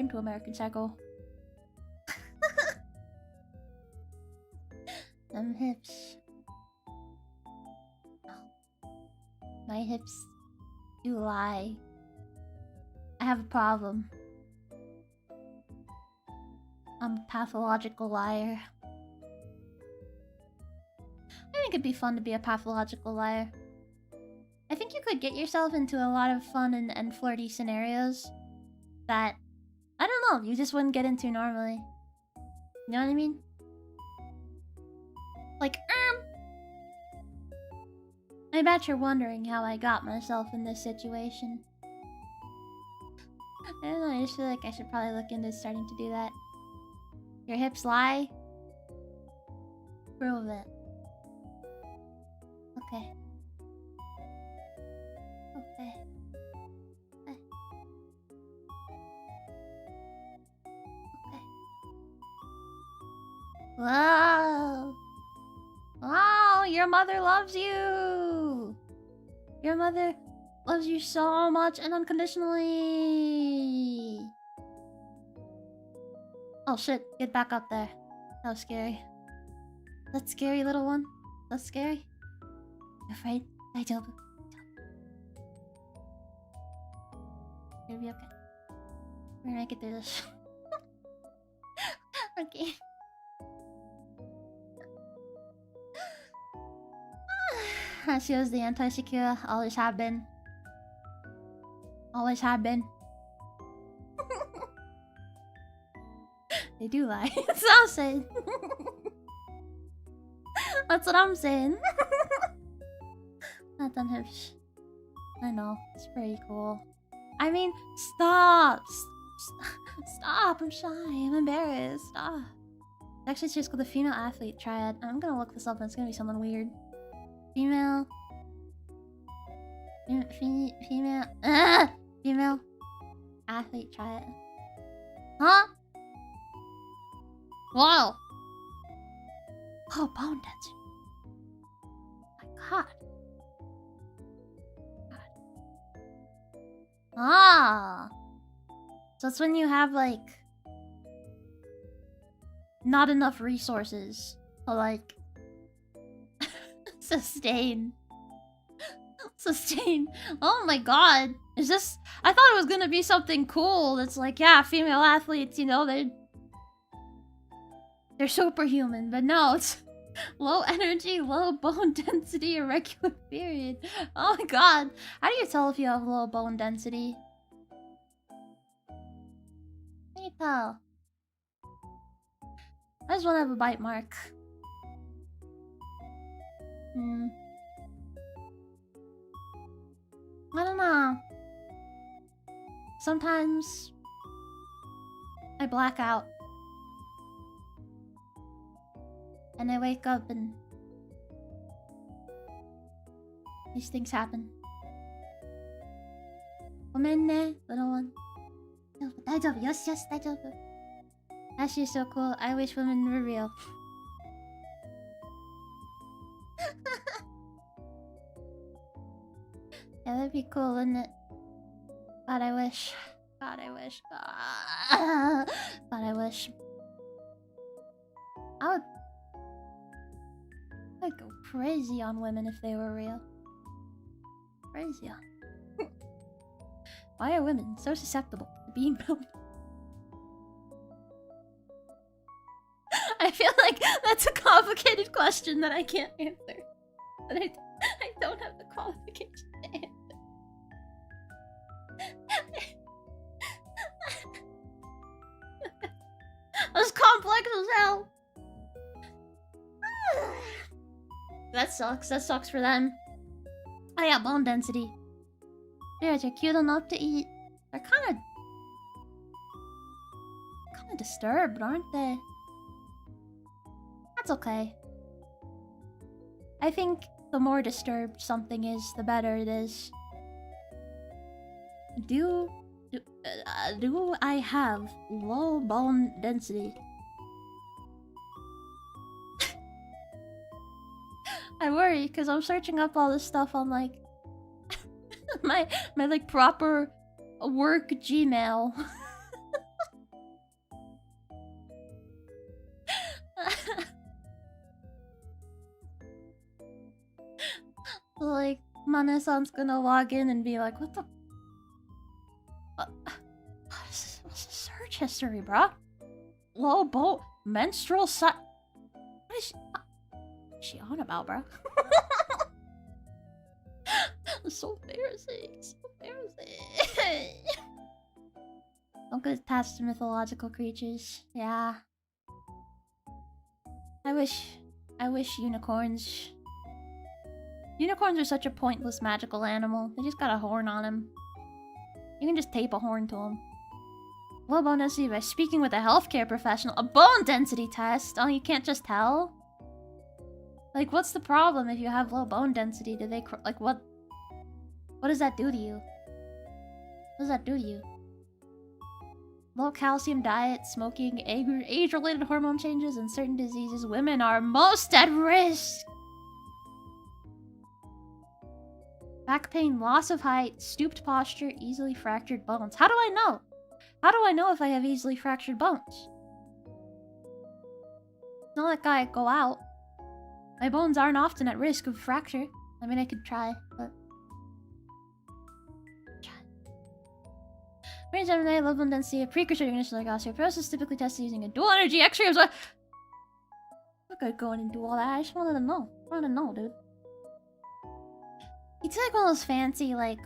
to American Psycho. Them hips. My hips do lie. I have a problem. I'm a pathological liar. I think it'd be fun to be a pathological liar. I think you could get yourself into a lot of fun and flirty scenarios that, I don't know, you just wouldn't get into normally. You know what I mean? Like, I bet you're wondering how I got myself in this situation. I don't know, I just feel like I should probably look into starting to do that. Your hips lie? Prove it. Okay. Wow! Wow! Your mother loves you! Your mother loves you so much and unconditionally! Oh shit, get back up there. That was scary. That's scary, little one? That's scary? You afraid? I don't. You'll be okay. We're gonna make it through this. Okay. She was the anti-secure. Always have been. Always have been. They do lie. That's what I'm saying. That's what I'm saying. Not done hips. I know. It's pretty cool. I mean, stop. Stop. I'm shy. I'm embarrassed. Stop. Actually, it's just called the female athlete triad. I'm gonna look this up and it's gonna be something weird. Female athlete triad. Huh? Wow. Oh, bone dancing. My God. Ah. So it's when you have, like, not enough resources to, like, sustain. Oh my god. Is this... I thought it was gonna be something cool. It's like, yeah, female athletes, you know, they're superhuman. But no, it's low energy, low bone density, irregular period. Oh my god. How do you tell if you have low bone density? How do you tell? I just want to have a bite mark. I don't know. Sometimes I black out. And I wake up and these things happen. Gomenne, little one. Daijoubu, yoshi, yoshi, daijoubu. Ashie is so cool. I wish women were real. Yeah, that'd be cool, wouldn't it? God, I wish. God, I wish. God, I wish. I'd go crazy on women if they were real. Crazy on. Why are women so susceptible to being built? I feel like that's a complicated question that I can't answer. But I don't have the qualification to answer. That's complex as hell. That sucks. That sucks for them. Oh yeah, bone density. Bears are cute enough to eat. They're kind of disturbed, aren't they? That's okay. I think the more disturbed something is, the better it is. Do I have low bone density? I worry because I'm searching up all this stuff on like my like proper work Gmail. Like Mane-san's gonna log in and be like, "What the? What's the search history, bruh? Low bone menstrual What is she on about, bruh?" So embarrassing. So embarrassing. Don't get attached to mythological creatures. Yeah. I wish unicorns. Unicorns are such a pointless magical animal. They just got a horn on them. You can just tape a horn to them. Low bone density by speaking with a healthcare professional. A bone density test? Oh, you can't just tell? Like, what's the problem if you have low bone density? Do they... like, what does that do to you? What does that do to you? Low calcium diet, smoking, age-related hormone changes, and certain diseases. Women are most at risk! Back pain, loss of height, stooped posture, easily fractured bones. How do I know? How do I know if I have easily fractured bones? It's not like I go out. My bones aren't often at risk of fracture. I mean, I could try, but... Range MMA, low bone density, a precursor to conditions like osteoporosis, typically tested using a dual energy X-ray. I'm not gonna go in and do all that. I just wanted to know. I wanted to know, dude. It's like one of those fancy, like,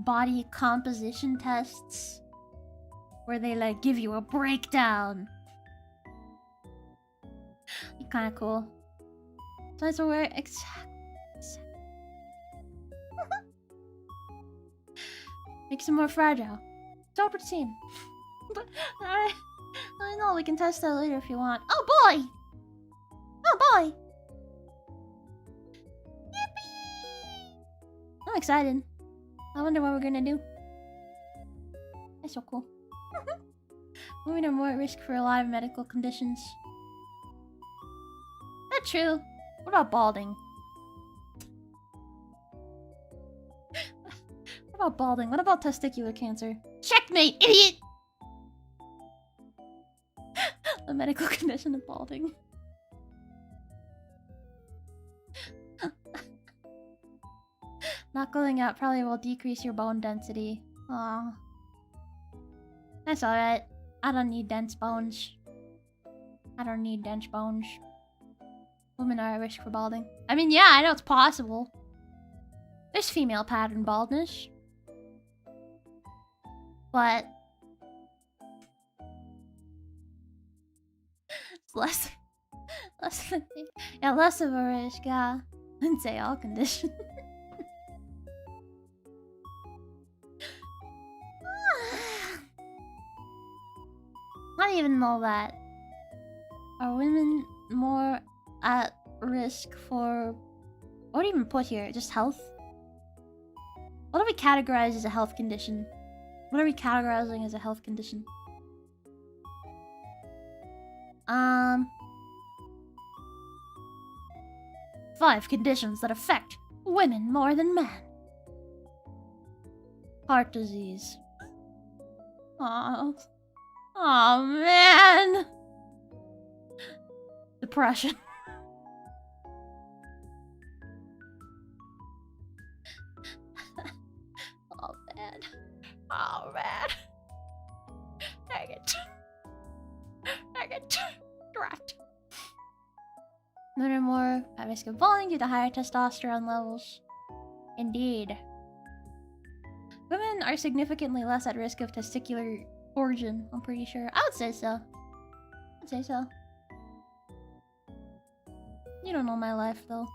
body composition tests. Where they, like, give you a breakdown. It's kinda cool. So that's where exactly. Makes them more fragile. It's all pretty team. But I know we can test that later if you want. Oh boy! Oh boy! Yippee! I'm excited. I wonder what we're gonna do. That's so cool. Women are more at risk for a lot of medical conditions. That's true. What about balding? What about balding? What about testicular cancer? Checkmate, idiot! The medical condition of balding. Not going out probably will decrease your bone density. Aw. That's alright. I don't need dense bones. I don't need dense bones. Women are at risk for balding. I mean, yeah, I know it's possible. There's female pattern baldness. But... it's less than... yeah, less of a risk, yeah. I didn't say all conditions. Not even all that. Are women more at risk for... what do you even put here? Just health? What do we categorize as a health condition? What are we categorizing as a health condition? 5 conditions that affect women more than men. Heart disease. Oh man. Depression. Oh man. Oh man. Dang it. Dang it. Drat. Men are more at risk of balding due to higher testosterone levels. Indeed. Women are significantly less at risk of testicular origin, I'm pretty sure. I would say so. I'd say so. You don't know my life, though.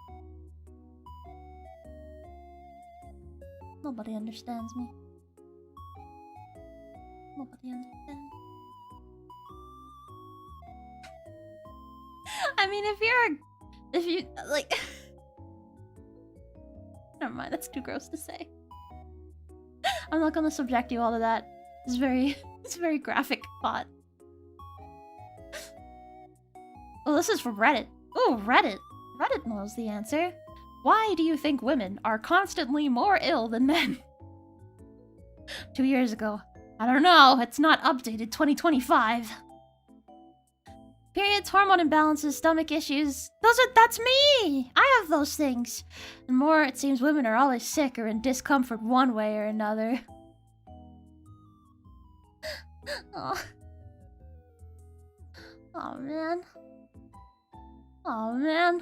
Nobody understands me. Nobody understands. I mean, if you, like... Never mind, that's too gross to say. I'm not gonna subject you all to that. It's a very graphic thought. Oh, this is from Reddit. Oh, Reddit. Reddit knows the answer. Why do you think women are constantly more ill than men? 2 years ago. I don't know, it's not updated 2025. Periods, hormone imbalances, stomach issues. That's me! I have those things. And more, it seems women are always sick or in discomfort one way or another. Oh. Oh man. Oh man.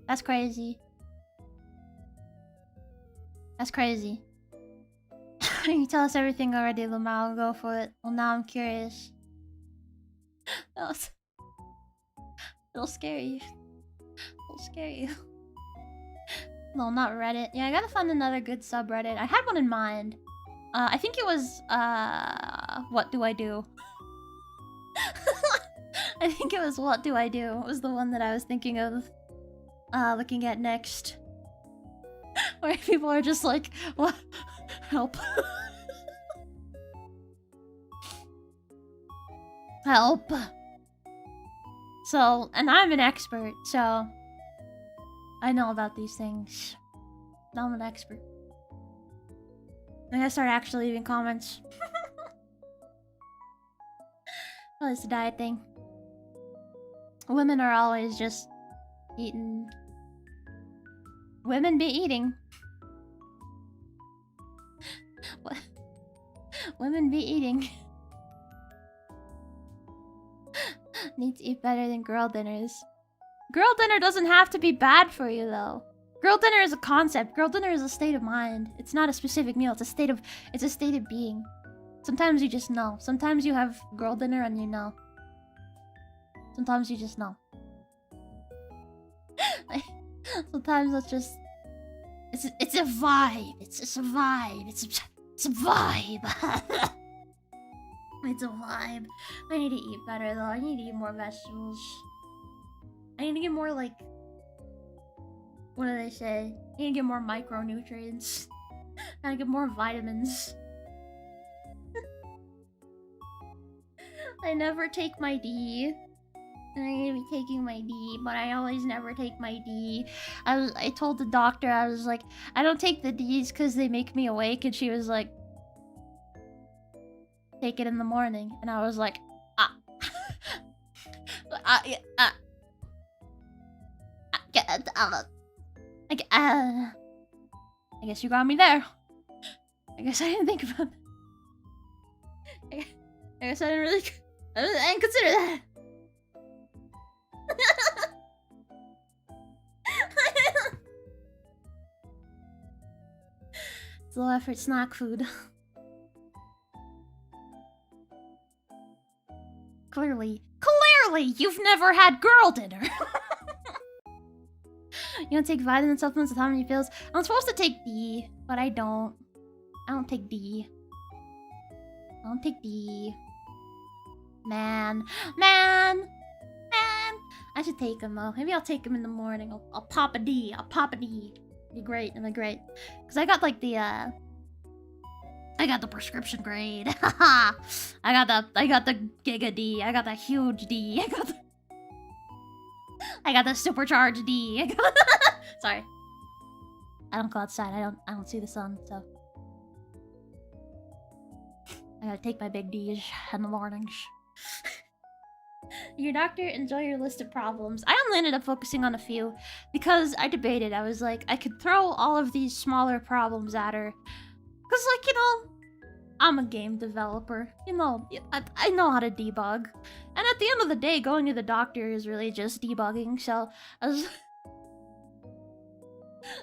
That's crazy. That's crazy. You tell us everything already, Lamau. Go for it. Well, now I'm curious. It'll scare you. It'll scare you. No, not Reddit. Yeah, I gotta find another good subreddit. I had one in mind. I think it was, what do I do? I think it was what do I do? It was the one that I was thinking of, looking at next. Where people are just like, what? Help. Help. So, and I'm an expert, so I know about these things. Now I'm an expert. I gotta start actually leaving comments. Well, it's a diet thing. Women are always just eating. Women be eating. What? Women be eating. Need to eat better than girl dinners. Girl dinner doesn't have to be bad for you, though. Girl dinner is a concept. Girl dinner is a state of mind. It's not a specific meal. It's a state of being. Sometimes you just know. Sometimes you have girl dinner and you know. Sometimes you just know. Sometimes it's just... It's a vibe. It's just a vibe. It's a vibe. It's a vibe. I need to eat better, though. I need to eat more vegetables. I need to get more, like... What do they say? I need to get more micronutrients. I need to get more vitamins. I never take my D. And I'm gonna be taking my D, but I always never take my D. I told the doctor, I was like, I don't take the Ds because they make me awake, and she was like, take it in the morning. And I was like, I guess you got me there. I guess I didn't think about that. I guess I didn't consider that. It's low effort snack food. Clearly, you've never had girl dinner. You don't take vitamin supplements with how many pills? I'm supposed to take D, but I don't. I don't take D. I don't take D. Man. I should take them though. Maybe I'll take them in the morning. I'll pop a D. It'll be great. Cause I got like the I got the prescription grade. I got the Giga D. I got the huge D. I got the supercharged D. Sorry. I don't go outside. I don't see the sun, so I gotta take my big D's in the mornings. Your doctor, enjoy your list of problems. I only ended up focusing on a few because I debated. I was like, I could throw all of these smaller problems at her. Because, like, you know, I'm a game developer. You know, I know how to debug. And at the end of the day, going to the doctor is really just debugging. So, I was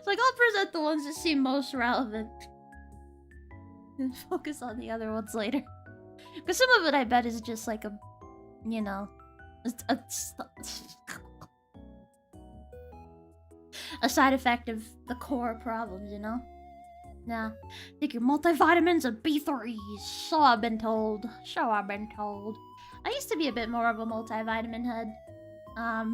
like, I'll present the ones that seem most relevant. And focus on the other ones later. Because some of it, I bet, is just like a, you know, a side effect of the core problems, you know? Nah. Take your multivitamins and B3s. So I've been told. I used to be a bit more of a multivitamin head. Not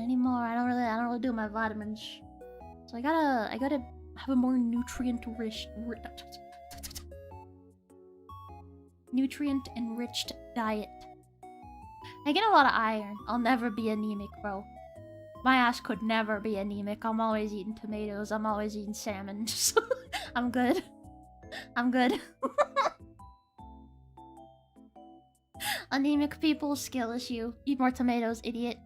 anymore. I don't really do my vitamins. So I gotta have a more nutrient-enriched diet. I get a lot of iron. I'll never be anemic, bro. My ass could never be anemic. I'm always eating tomatoes. I'm always eating salmon. So I'm good. Anemic people, skill issue. Eat more tomatoes, idiot.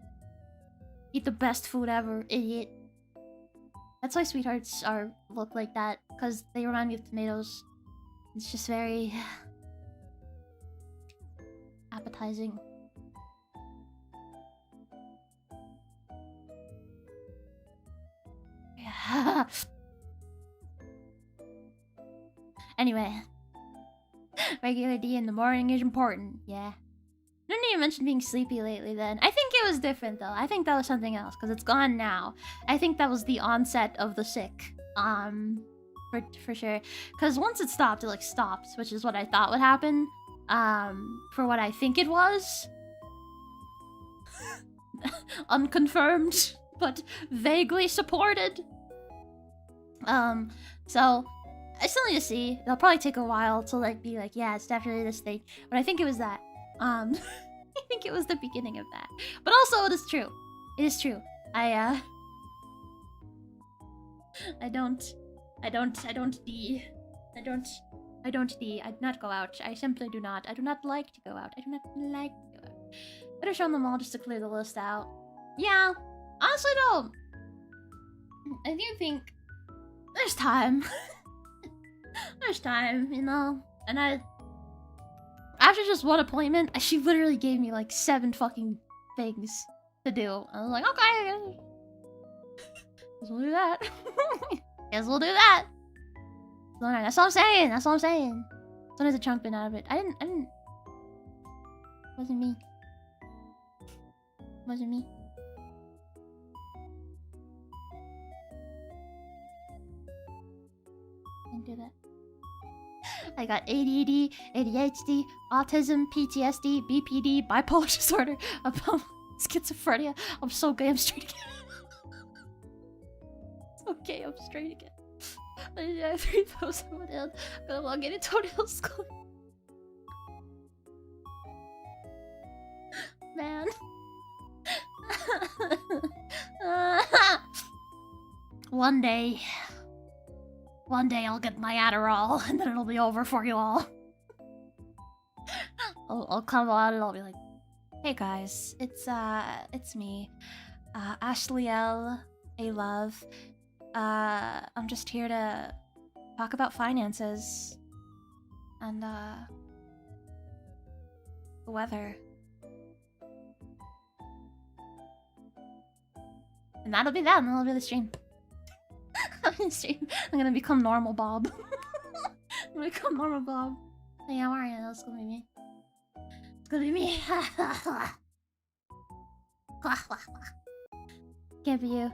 Eat the best food ever, idiot. That's why sweethearts look like that, because they remind me of tomatoes. It's just very appetizing. Yeah. Anyway. Regular D in the morning is important, yeah. I didn't even mention being sleepy lately then. I think it was different though. I think that was something else, because it's gone now. I think that was the onset of the sick. For sure. Because once it stopped, it like stopped, which is what I thought would happen. For what I think it was. Unconfirmed, but vaguely supported. So I still need to see. It'll probably take a while to like be like, yeah, it's definitely this thing. But I think it was that. I think it was the beginning of that. But also it is true. It is true. I don't D. I do not go out. I simply do not. I do not like to go out. Better show them all just to clear the list out. Yeah. Honestly though, I do think there's time. There's time, you know? And after just one appointment, she literally gave me like 7 fucking things to do. I was like, okay, guess we'll do that. Guess we'll do that. That's all I'm saying. So there's a chunk been out of it. I didn't. Wasn't me. Didn't do that. I got ADD, ADHD, autism, PTSD, BPD, bipolar disorder, schizophrenia. I'm so gay, I'm straight again. Okay, I'm straight again. I have 3,000 in. I'm gonna log in toenail school. Man. One day I'll get my Adderall and then it'll be over for you all. I'll come on and I'll be like, hey guys, it's me, Ashliel Ailove. I'm just here to talk about finances and the weather. And that'll be that, and that'll be the stream. I'm gonna become normal Bob. I'm gonna become normal Bob. Hey, how are you? That's gonna be me. It's gonna be me. Can't be you.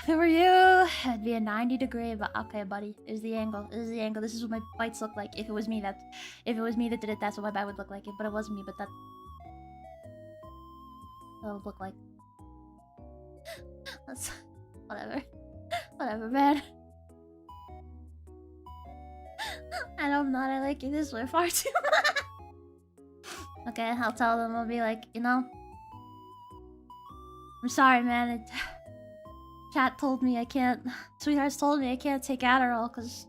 If it were you, it'd be a 90-degree, but okay, buddy. This is the angle. This is the angle. This is what my bites look like. If it was me that did it, that's what my bite would look like. But it wasn't me, but that would look like. That's whatever. Whatever, man. I know I'm not. I like you this way far too much. Okay, I'll tell them. I'll be like, you know, I'm sorry, man. Chat told me I can't. Sweethearts told me I can't take Adderall because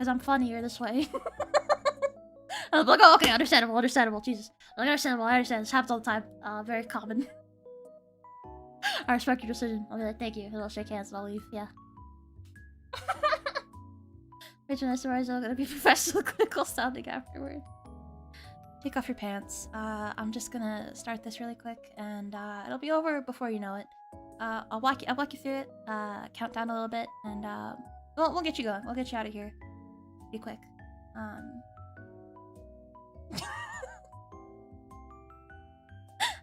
I'm funnier this way. I'm like, oh, okay, understandable. Jesus, like, understandable. I understand. This happens all the time. Very common. I respect your decision. I'll be like, thank you. And I'll shake hands and I'll leave. Yeah. HNSRIs are gonna be professional clinical sounding afterward. Take off your pants. I'm just gonna start this really quick, and it'll be over before you know it. I'll walk you through it. Count down a little bit, and we'll get you going. We'll get you out of here. Be quick.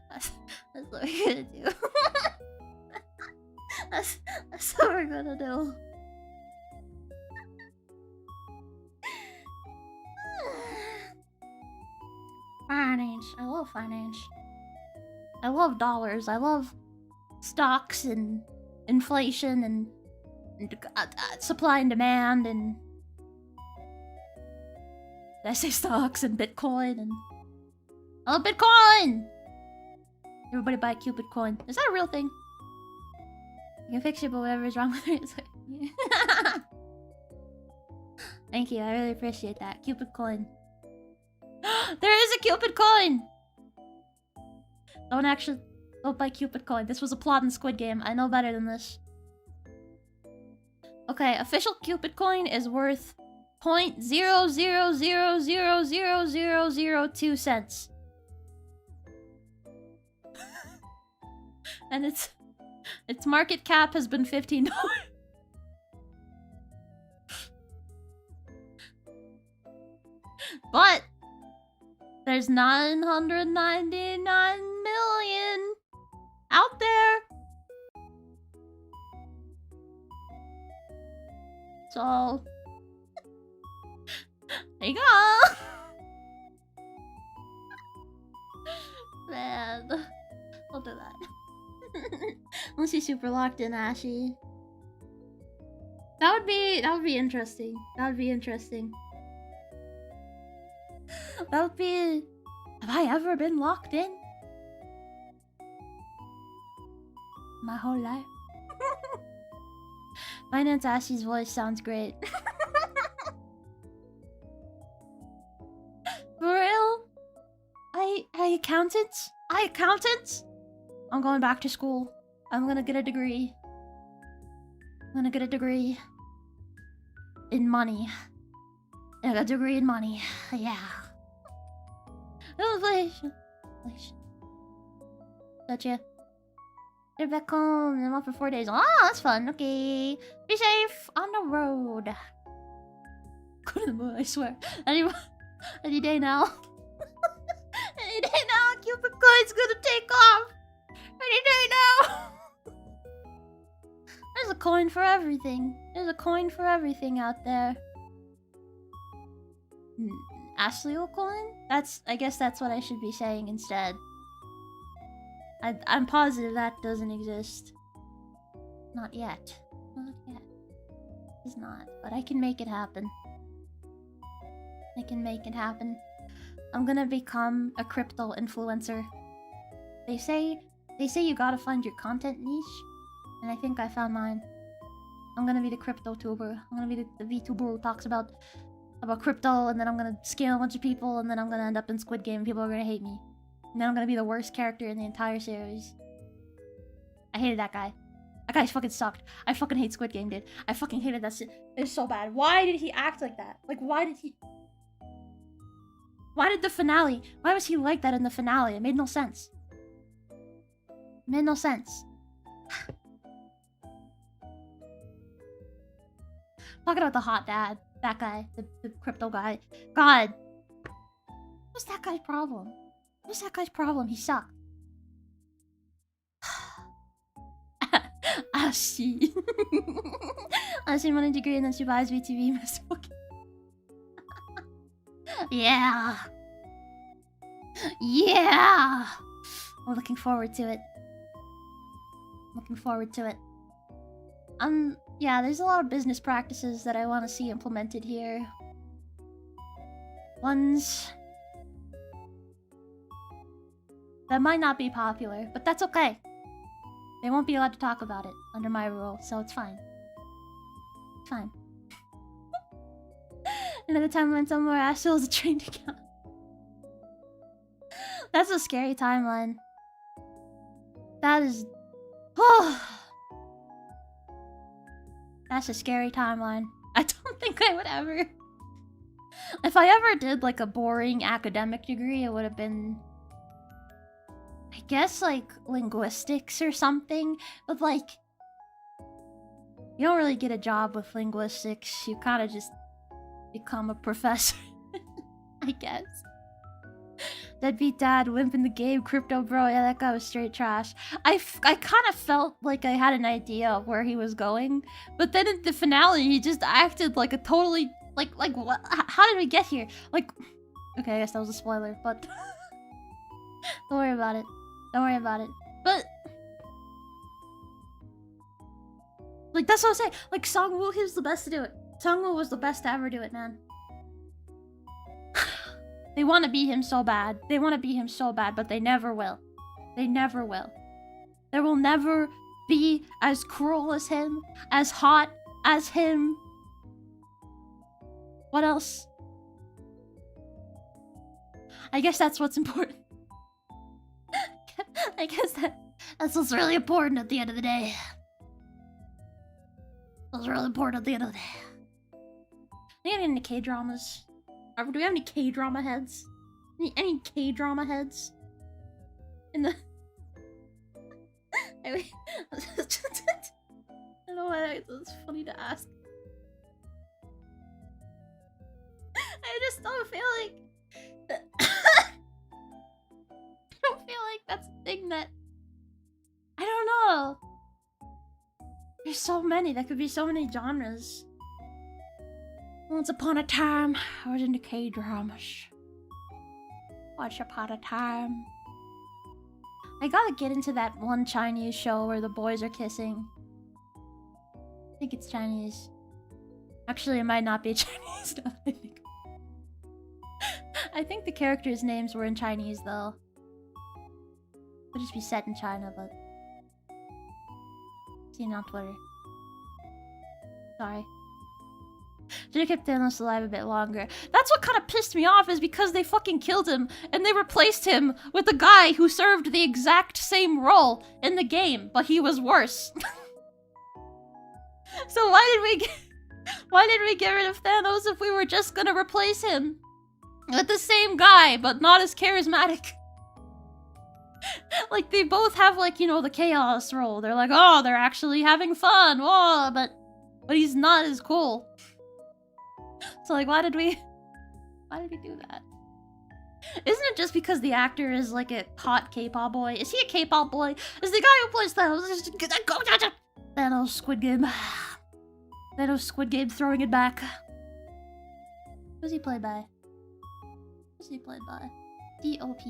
That's what we're gonna do. That's what we're gonna do. Finance. I love finance. I love dollars. I love stocks and inflation and supply and demand and... Did I say stocks and Bitcoin and... I love Bitcoin! Everybody buy Cupid coin. Is that a real thing? You can fix it, but whatever is wrong with it. Thank you, I really appreciate that. Cupid coin. There is a Cupid coin! Don't buy Cupid coin. This was a plot in Squid Game. I know better than this. Okay, official Cupid coin is worth 0.000000002 cents. And its market cap has been $15. But there's 999 million out there. So there you go. Man, don't do that. Unless you're super locked in, Ashie. That would be interesting. That would be interesting. That would be... Have I ever been locked in? My whole life. Finance Ashie's voice sounds great. For real? I accountant? I'm going back to school. I'm gonna get a degree. I'm gonna get a degree in money. I got a degree in money. Yeah. Inflation. Gotcha. Get back home. I'm off for 4 days. Oh, that's fun. Okay. Be safe on the road. Go to the moon, I swear. Any day now. Any day now, Cupid coin's gonna take off. Any day now. There's a coin for everything. There's a coin for everything out there. Ashliel coin? I guess that's what I should be saying instead. I'm positive that doesn't exist. Not yet. Not yet. It's not. But I can make it happen. I can make it happen. I'm gonna become a crypto influencer. They say you gotta find your content niche, and I think I found mine. I'm gonna be the crypto tuber. I'm gonna be the VTuber who talks about crypto, and then I'm gonna scam a bunch of people, and then I'm gonna end up in Squid Game, and people are gonna hate me. And then I'm gonna be the worst character in the entire series. I hated that guy. That guy fucking sucked. I fucking hate Squid Game, dude. I fucking hated that shit. It's so bad. Why did he act like that? Like, why did the finale? Why was he like that in the finale? It made no sense. It made no sense. Talking about the hot dad. That guy. The crypto guy. God. What's that guy's problem? What's that guy's problem? He sucked. Ashie. Ashie won a degree and then she buys V2V. Yeah. Yeah. I'm looking forward to it. Looking forward to it. Yeah, there's a lot of business practices that I want to see implemented here. Ones that might not be popular, but that's okay. They won't be allowed to talk about it under my rule, so it's fine. It's fine. Another timeline somewhere, Ashliel is a trained account. That's a scary timeline. That is... Oh. That's a scary timeline. I don't think I would ever... If I ever did, like, a boring academic degree, it would have been... I guess, like, linguistics or something. But, like... You don't really get a job with linguistics. You kind of just become a professor. I guess. Deadbeat dad, wimp in the game, crypto bro. Yeah, that guy was straight trash. I kind of felt like I had an idea of where he was going. But then in the finale, he just acted like a totally... Like what? How did we get here? Like... Okay, I guess that was a spoiler, but... Don't worry about it. Don't worry about it. But... Like, that's what I'm saying. Like, Songwoo, he was the best to do it. Songwoo was the best to ever do it, man. They want to be him so bad. They want to be him so bad, but they never will. They never will. There will never be as cruel as him, as hot as him. What else? I guess that's what's important. I guess that's what's really important at the end of the day. That's really important at the end of the day. Do we have any K-dramas? Do we have any K-drama heads? Any K-drama heads? In the... I don't know why it's funny to ask. I just don't feel like... I don't feel like that's a thing that... I don't know. There's so many. There could be so many genres. Once upon a time, I was into K-dramas. Once upon a time. I gotta get into that one Chinese show where the boys are kissing. I think it's Chinese. Actually, it might not be Chinese now that I think. I think the characters' names were in Chinese, though. Could just be set in China, but... Seen it on Twitter. Sorry. Should have kept Thanos alive a bit longer. That's what kind of pissed me off, is because they fucking killed him and they replaced him with a guy who served the exact same role in the game, but he was worse. So why did we get rid of Thanos if we were just gonna replace him with the same guy, but not as charismatic? Like, they both have, like, you know, the chaos role. They're like, oh, they're actually having fun, oh, but he's not as cool. So, like, why did we do that? Isn't it just because the actor is, like, a hot K-pop boy? Is he a K-pop boy? Is the guy who plays Thanos? Thanos Squid Game. Thanos Squid Game throwing it back. Who's he played by? Who's he played by? D.O.P.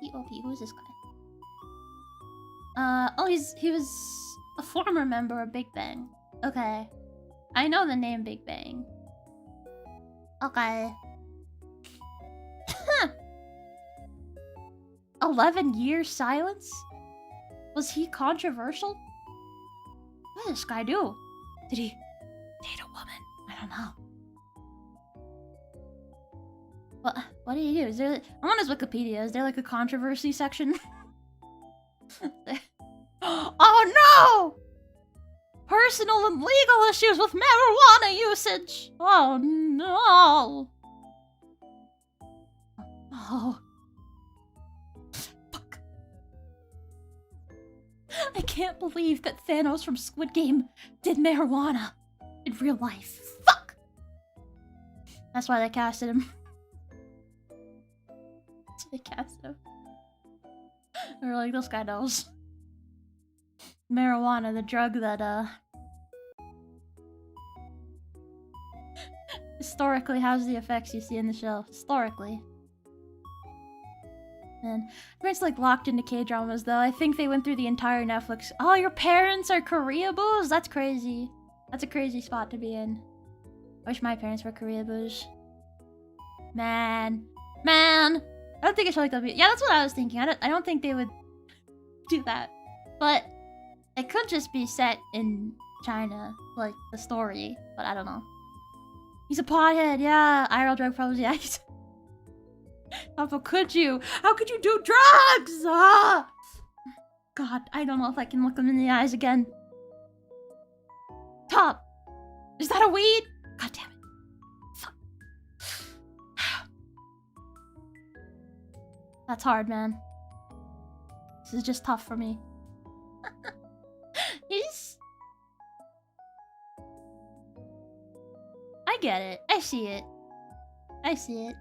D.O.P. Who is this guy? Oh, he was a former member of Big Bang. Okay. I know the name Big Bang. Okay. 11-year silence? Was he controversial? What did this guy do? Did he date a woman? I don't know. What did he do? Is there? I'm on his Wikipedia. Is there like a controversy section? Oh no! Personal and legal issues with marijuana usage. Oh no! Oh. Fuck. I can't believe that Thanos from Squid Game did marijuana in real life. Fuck! That's why they casted him. That's why they casted him. They were like, this guy knows. Marijuana, the drug that, historically has the effects you see in the show. Historically. And everyone's like locked into K-dramas though. I think they went through the entire Netflix. Oh, your parents are Koreaboos? That's crazy. That's a crazy spot to be in. I wish my parents were Koreaboos. Man. I don't think a show like that would be... Yeah, that's what I was thinking. I don't think they would do that. But it could just be set in China, like the story. But I don't know. He's a pothead, yeah. IRL drug problems, yeah. How could you? How could you do drugs? Ah! God, I don't know if I can look him in the eyes again. Top! Is that a weed? God damn it. Fuck. That's hard, man. This is just tough for me. He's... I get it. I see it. I see it.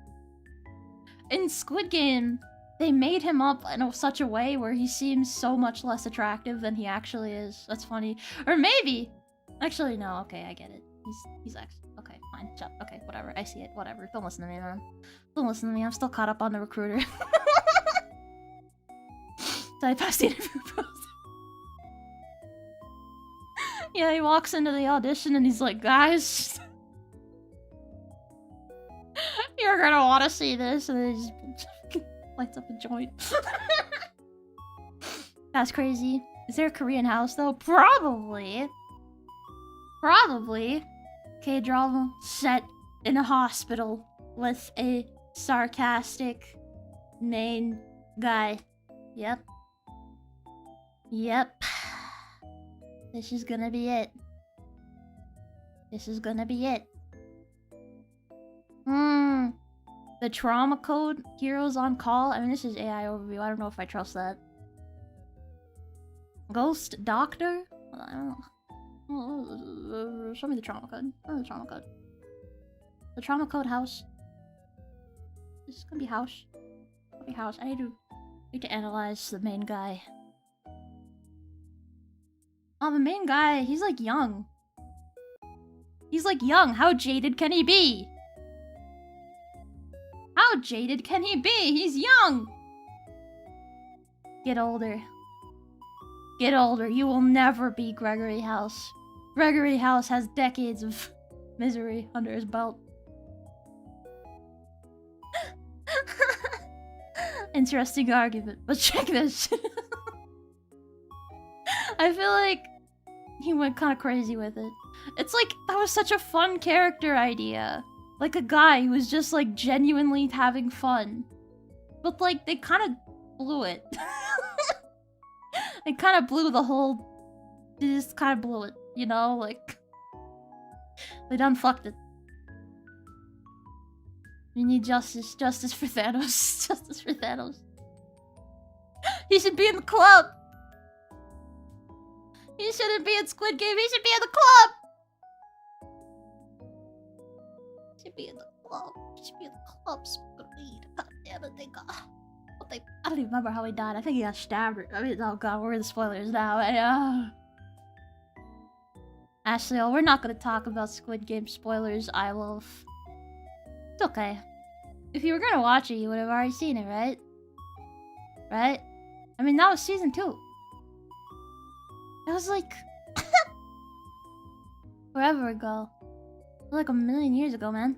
In Squid Game, they made him up in such a way where he seems so much less attractive than he actually is. That's funny. Or maybe... Actually, no. Okay, I get it. He's actually... Okay, fine. Shut. Okay, whatever. I see it. Whatever. Don't listen to me, man. Don't listen to me. I'm still caught up on the recruiter. Did I pass the interview process? Yeah, he walks into the audition and he's like, guys... You're gonna want to see this, and then he just lights up a joint. That's crazy. Is there a Korean house though? Probably. Probably. K-drama set in a hospital with a sarcastic main guy. Yep. Yep. This is gonna be it. This is gonna be it. The trauma code, heroes on call. I mean, this is AI overview. I don't know if I trust that. Ghost doctor? I don't know. Show me the trauma code. Show me the trauma code. The trauma code house. This is gonna be house. Gonna be house. I need to analyze the main guy. Oh, the main guy, he's like young. He's like young. How jaded can he be? How jaded can he be? He's young! Get older. Get older. You will never be Gregory House. Gregory House has decades of misery under his belt. Interesting argument, but check this. I feel like he went kind of crazy with it. It's like, that was such a fun character idea. Like a guy who was just like genuinely having fun. But like, they kind of blew it. They kind of blew the whole... They just kind of blew it, you know? Like... They done fucked it. We need justice. Justice for Thanos. Justice for Thanos. He should be in the club! He shouldn't be in Squid Game, he should be in the club! Be in the club. He should be in the club smoking weed. God damn it, they got... I don't even remember how he died. I think he got stabbed. I mean, oh god, we're in the spoilers now. Ashliel, we're not gonna talk about Squid Game spoilers, Ailove. It's okay. If you were gonna watch it, you would have already seen it, right? Right? I mean, that was season 2. That was like... forever ago. Like a million years ago, man.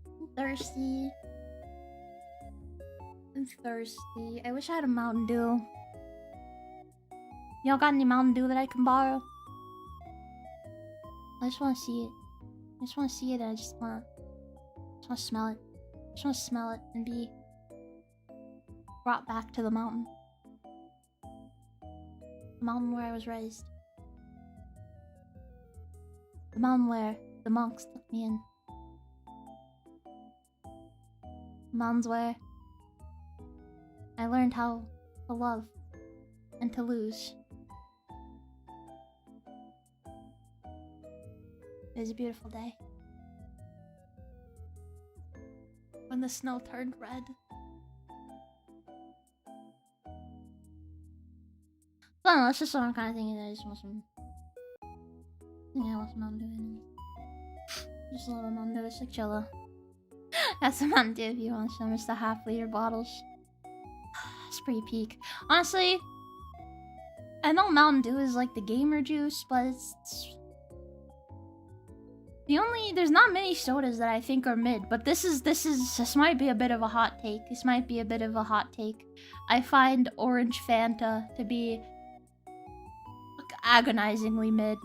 I'm thirsty. I'm thirsty. I wish I had a Mountain Dew. Y'all got any Mountain Dew that I can borrow? I just want to see it. I just want to see it and I just want to smell it. I just want to smell it and be brought back to the mountain. The mountain where I was raised. The mountain where the monks took me in. The mountains where I learned how to love and to lose. It was a beautiful day. When the snow turned red. I don't know, it's just some kind of thing that I just want some... I want some Mountain Dew in it. Just a little Mountain Dew, it's like chilla. Got some Mountain Dew if you want some. It's the half-liter bottles. It's pretty peak. Honestly, I know Mountain Dew is like the gamer juice, but it's... There's not many sodas that I think are mid, but this might be a bit of a hot take. This might be a bit of a hot take. I find Orange Fanta to be agonizingly mid.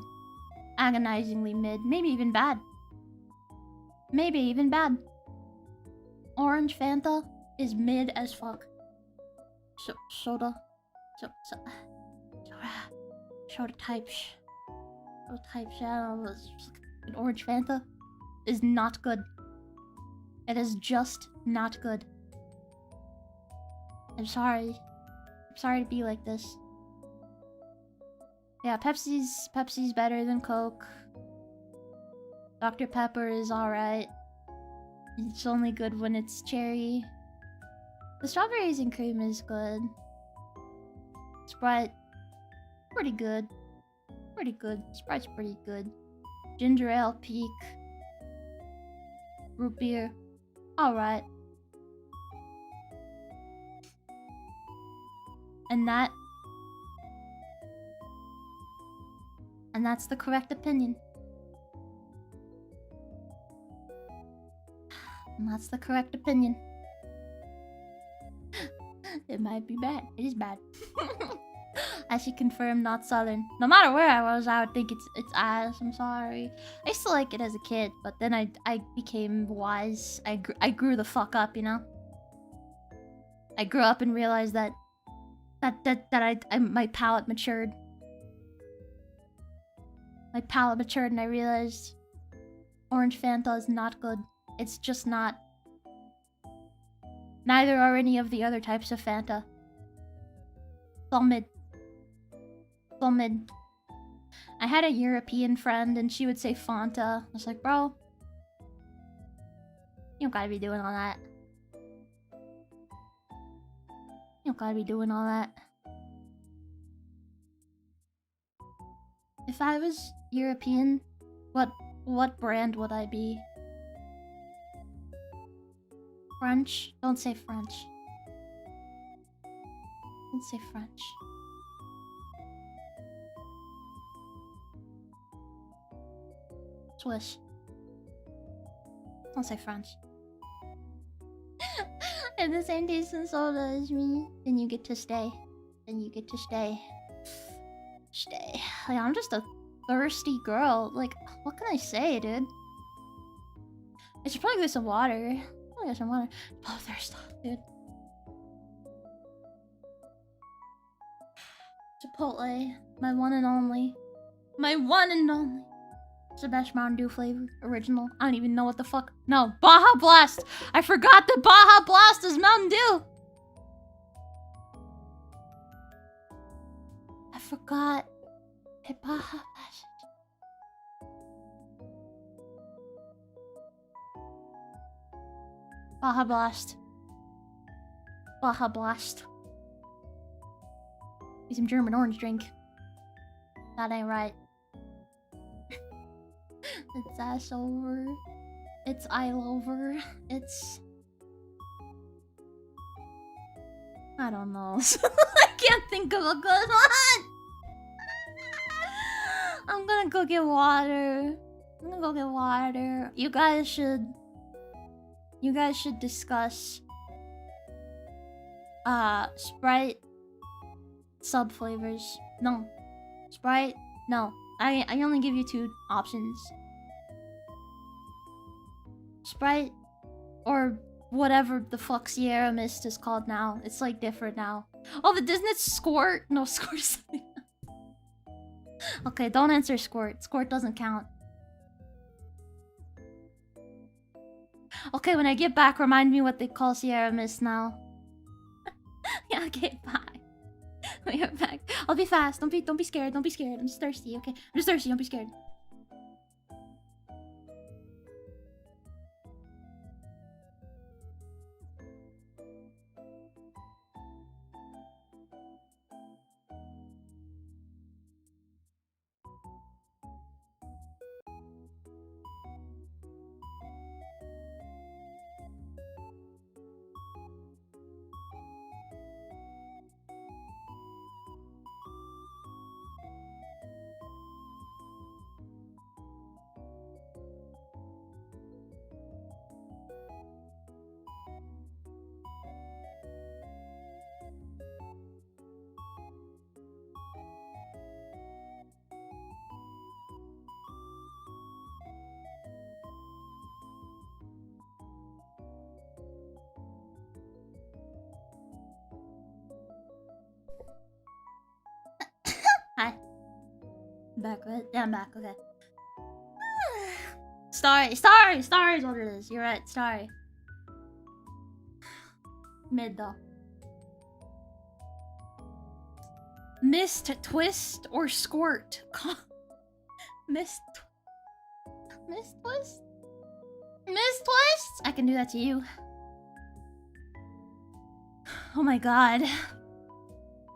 Agonizingly mid. Maybe even bad. Maybe even bad. Orange Fanta is mid as fuck. Soda types. I don't know. An Orange Fanta is not good. It is just not good. I'm sorry. I'm sorry to be like this. Yeah, Pepsi's better than Coke. Dr. Pepper is alright. It's only good when it's cherry. The strawberries and cream is good. Sprite, pretty good. Pretty good. Sprite's pretty good. Ginger ale, peak. Root beer, alright. And that's the correct opinion. And that's the correct opinion. It might be bad. It is bad. I should confirm not southern. No matter where I was, I would think it's ass. I'm sorry. I used to like it as a kid, but then I became wise. I grew the fuck up, you know? I grew up and realized that my palate matured. My palate matured and I realized Orange Fanta is not good. It's just not. Neither are any of the other types of Fanta. It's all mid. It's all mid. I had a European friend and she would say Fanta. I was like, bro, you don't gotta be doing all that. You don't gotta be doing all that. If I was European, what brand would I be? French? Don't say French. Don't say French. Swiss. Don't say French. If the same taste in soda as me, then you get to stay. Then you get to stay. Stay. Like, I'm just a thirsty girl. Like, what can I say, dude? I should probably get some water. Probably get some water. Oh, thirst, dude. Chipotle. My one and only. My one and only. It's the best Mountain Dew flavor. Original. I don't even know what the fuck. No. Baja Blast. I forgot that Baja Blast is Mountain Dew. I forgot. Hey, Baja Blast. Baja Blast. Baja Blast. Need some German orange drink. That ain't right. It's ass over. It's Ailover. It's... I don't know. I can't think of a good one! I'm gonna go get water. I'm gonna go get water. You guys should discuss Sprite sub flavors. No. Sprite? No. I only give you 2 options. Sprite or whatever the fuck Sierra Mist is called now. It's like different now. Oh, the isn't it Squirt? No, Squirt is something else. Okay, don't answer Squirt. Squirt doesn't count. Okay, when I get back, remind me what they call Sierra Mist now. Yeah, okay, bye. When I get back, I'll be fast. Don't be scared. Don't be scared. I'm just thirsty. Okay, I'm just thirsty. Don't be scared. Hi. I'm back, right? Yeah, I'm back. Okay. Starry is what it is. You're right, Starry. Mid though. Mist, twist, or squirt? Mist, twist? Mist twist? I can do that to you. Oh my god.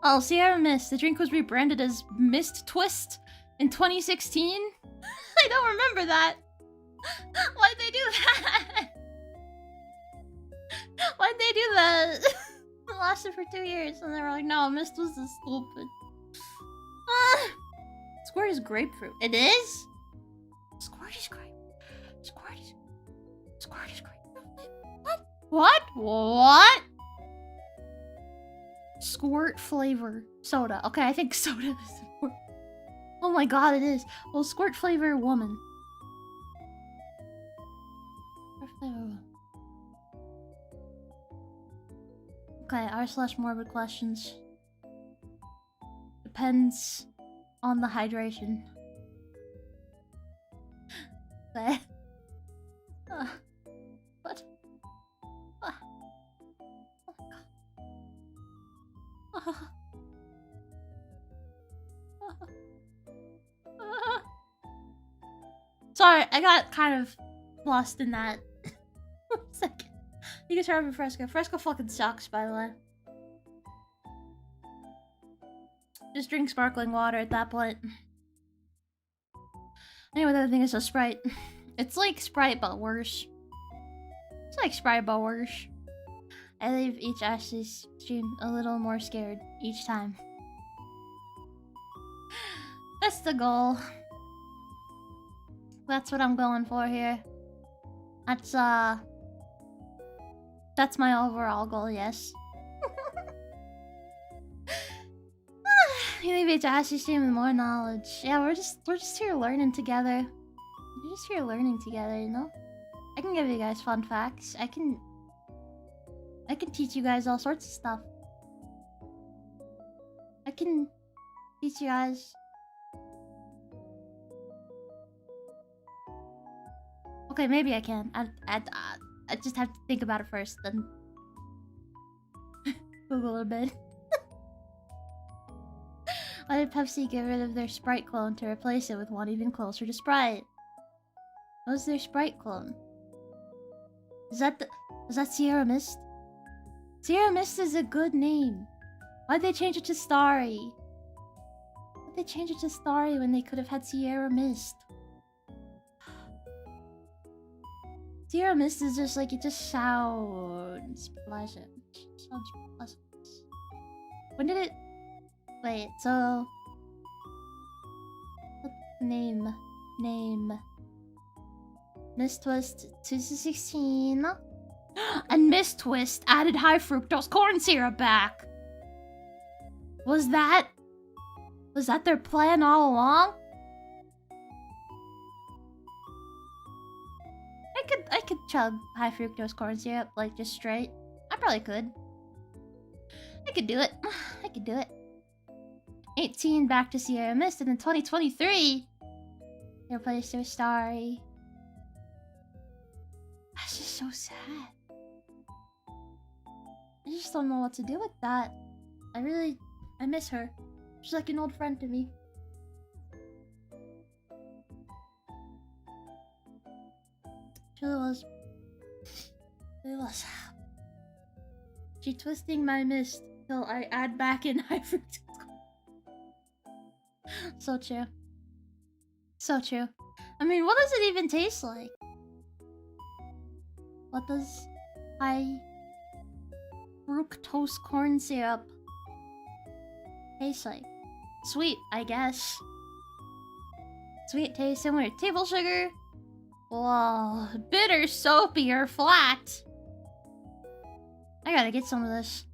Oh, Sierra Mist. The drink was rebranded as Mist Twist in 2016? I don't remember that. Why'd they do that? Why'd they do that? It lasted for 2 years and they were like, no, Mist was so stupid. Squirt is grapefruit. It is? Squirt is grapefruit. Squirt is grapefruit. What? What? Squirt flavor soda. Okay, I think soda is important. Oh my god, it is. Well, squirt flavor woman. Squirt flavor woman. Okay, r/morbid questions. Depends on the hydration. Okay. What? Sorry, I got kind of lost in that. 1 second. You can try over Fresco. Fresco fucking sucks, by the way. Just drink sparkling water at that point. Anyway, the other thing is a Sprite. It's like Sprite, but worse. It's like Sprite, but worse. I leave each Ashie stream a little more scared each time. That's the goal. That's what I'm going for here. That's my overall goal, yes. You leave each Ashie stream with more knowledge. Yeah, we're just here learning together. We're just here learning together, you know? I can give you guys fun facts. I can teach you guys all sorts of stuff. I can teach you guys. Okay, maybe I can. I just have to think about it first, then Google a bit. Why did Pepsi get rid of their Sprite clone to replace it with one even closer to Sprite? What was their Sprite clone? Was that Sierra Mist? Sierra Mist is a good name. Why'd they change it to Starry? Why'd they change it to Starry when they could have had Sierra Mist? Sierra Mist is just like, it just sounds pleasant. Sounds pleasant. When did it... Wait, so... What name? Mist Twist 2016. And Miss Twist added high fructose corn syrup back. Was that their plan all along? I could chug high fructose corn syrup, like, just straight. I probably could. I could do it. I could do it. 18 back to Sierra Mist, and in 2023, everybody's so sorry. That's just so sad. I just don't know what to do with that. I miss her. She's like an old friend to me. She really was. It was. She twisting my mist till I add back in high fructose. So true. So true. I mean, what does it even taste like? What does high fructose corn syrup taste like? Sweet, I guess. Sweet taste similar to table sugar. Whoa, bitter, soapy, or flat. I gotta get some of this.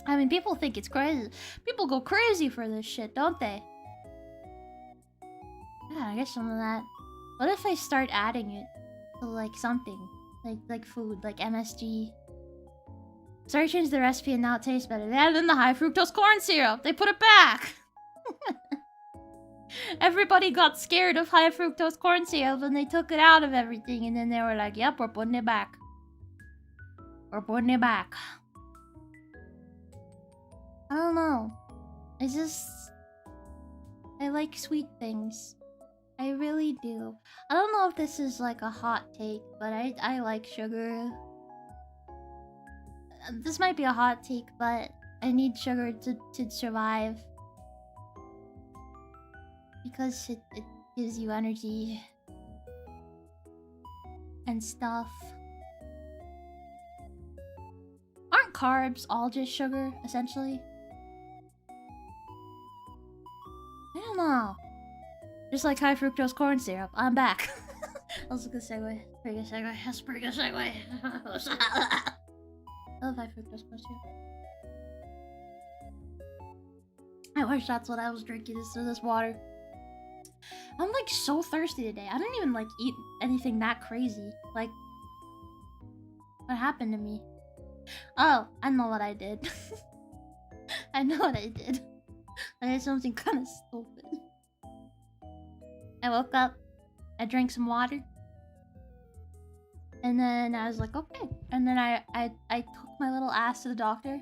I mean, people think it's crazy. People go crazy for this shit, don't they? I gotta get some of that. What if I start adding it to, like, something? Like food, like MSG. Sorry, changed the recipe and now it tastes better. They added in the high fructose corn syrup. They put it back. Everybody got scared of high fructose corn syrup and they took it out of everything. And then they were like, yep, we're putting it back. We're putting it back. I don't know. I like sweet things. I really do. I don't know if this is like a hot take, but I like sugar. This might be a hot take, but I need sugar to survive. Because it gives you energy. And stuff. Aren't carbs all just sugar, essentially? I don't know. Just like high fructose corn syrup. I'm back. That was a good segue. Pretty good segue. That's a pretty good segue. I love high fructose corn syrup. I wish that's what I was drinking instead of this water. I'm like so thirsty today. I didn't even like eat anything that crazy. Like, what happened to me? Oh, I know what I did. I know what I did. I did something kind of stupid. I woke up, I drank some water, and then I was like, okay. And then I took my little ass to the doctor.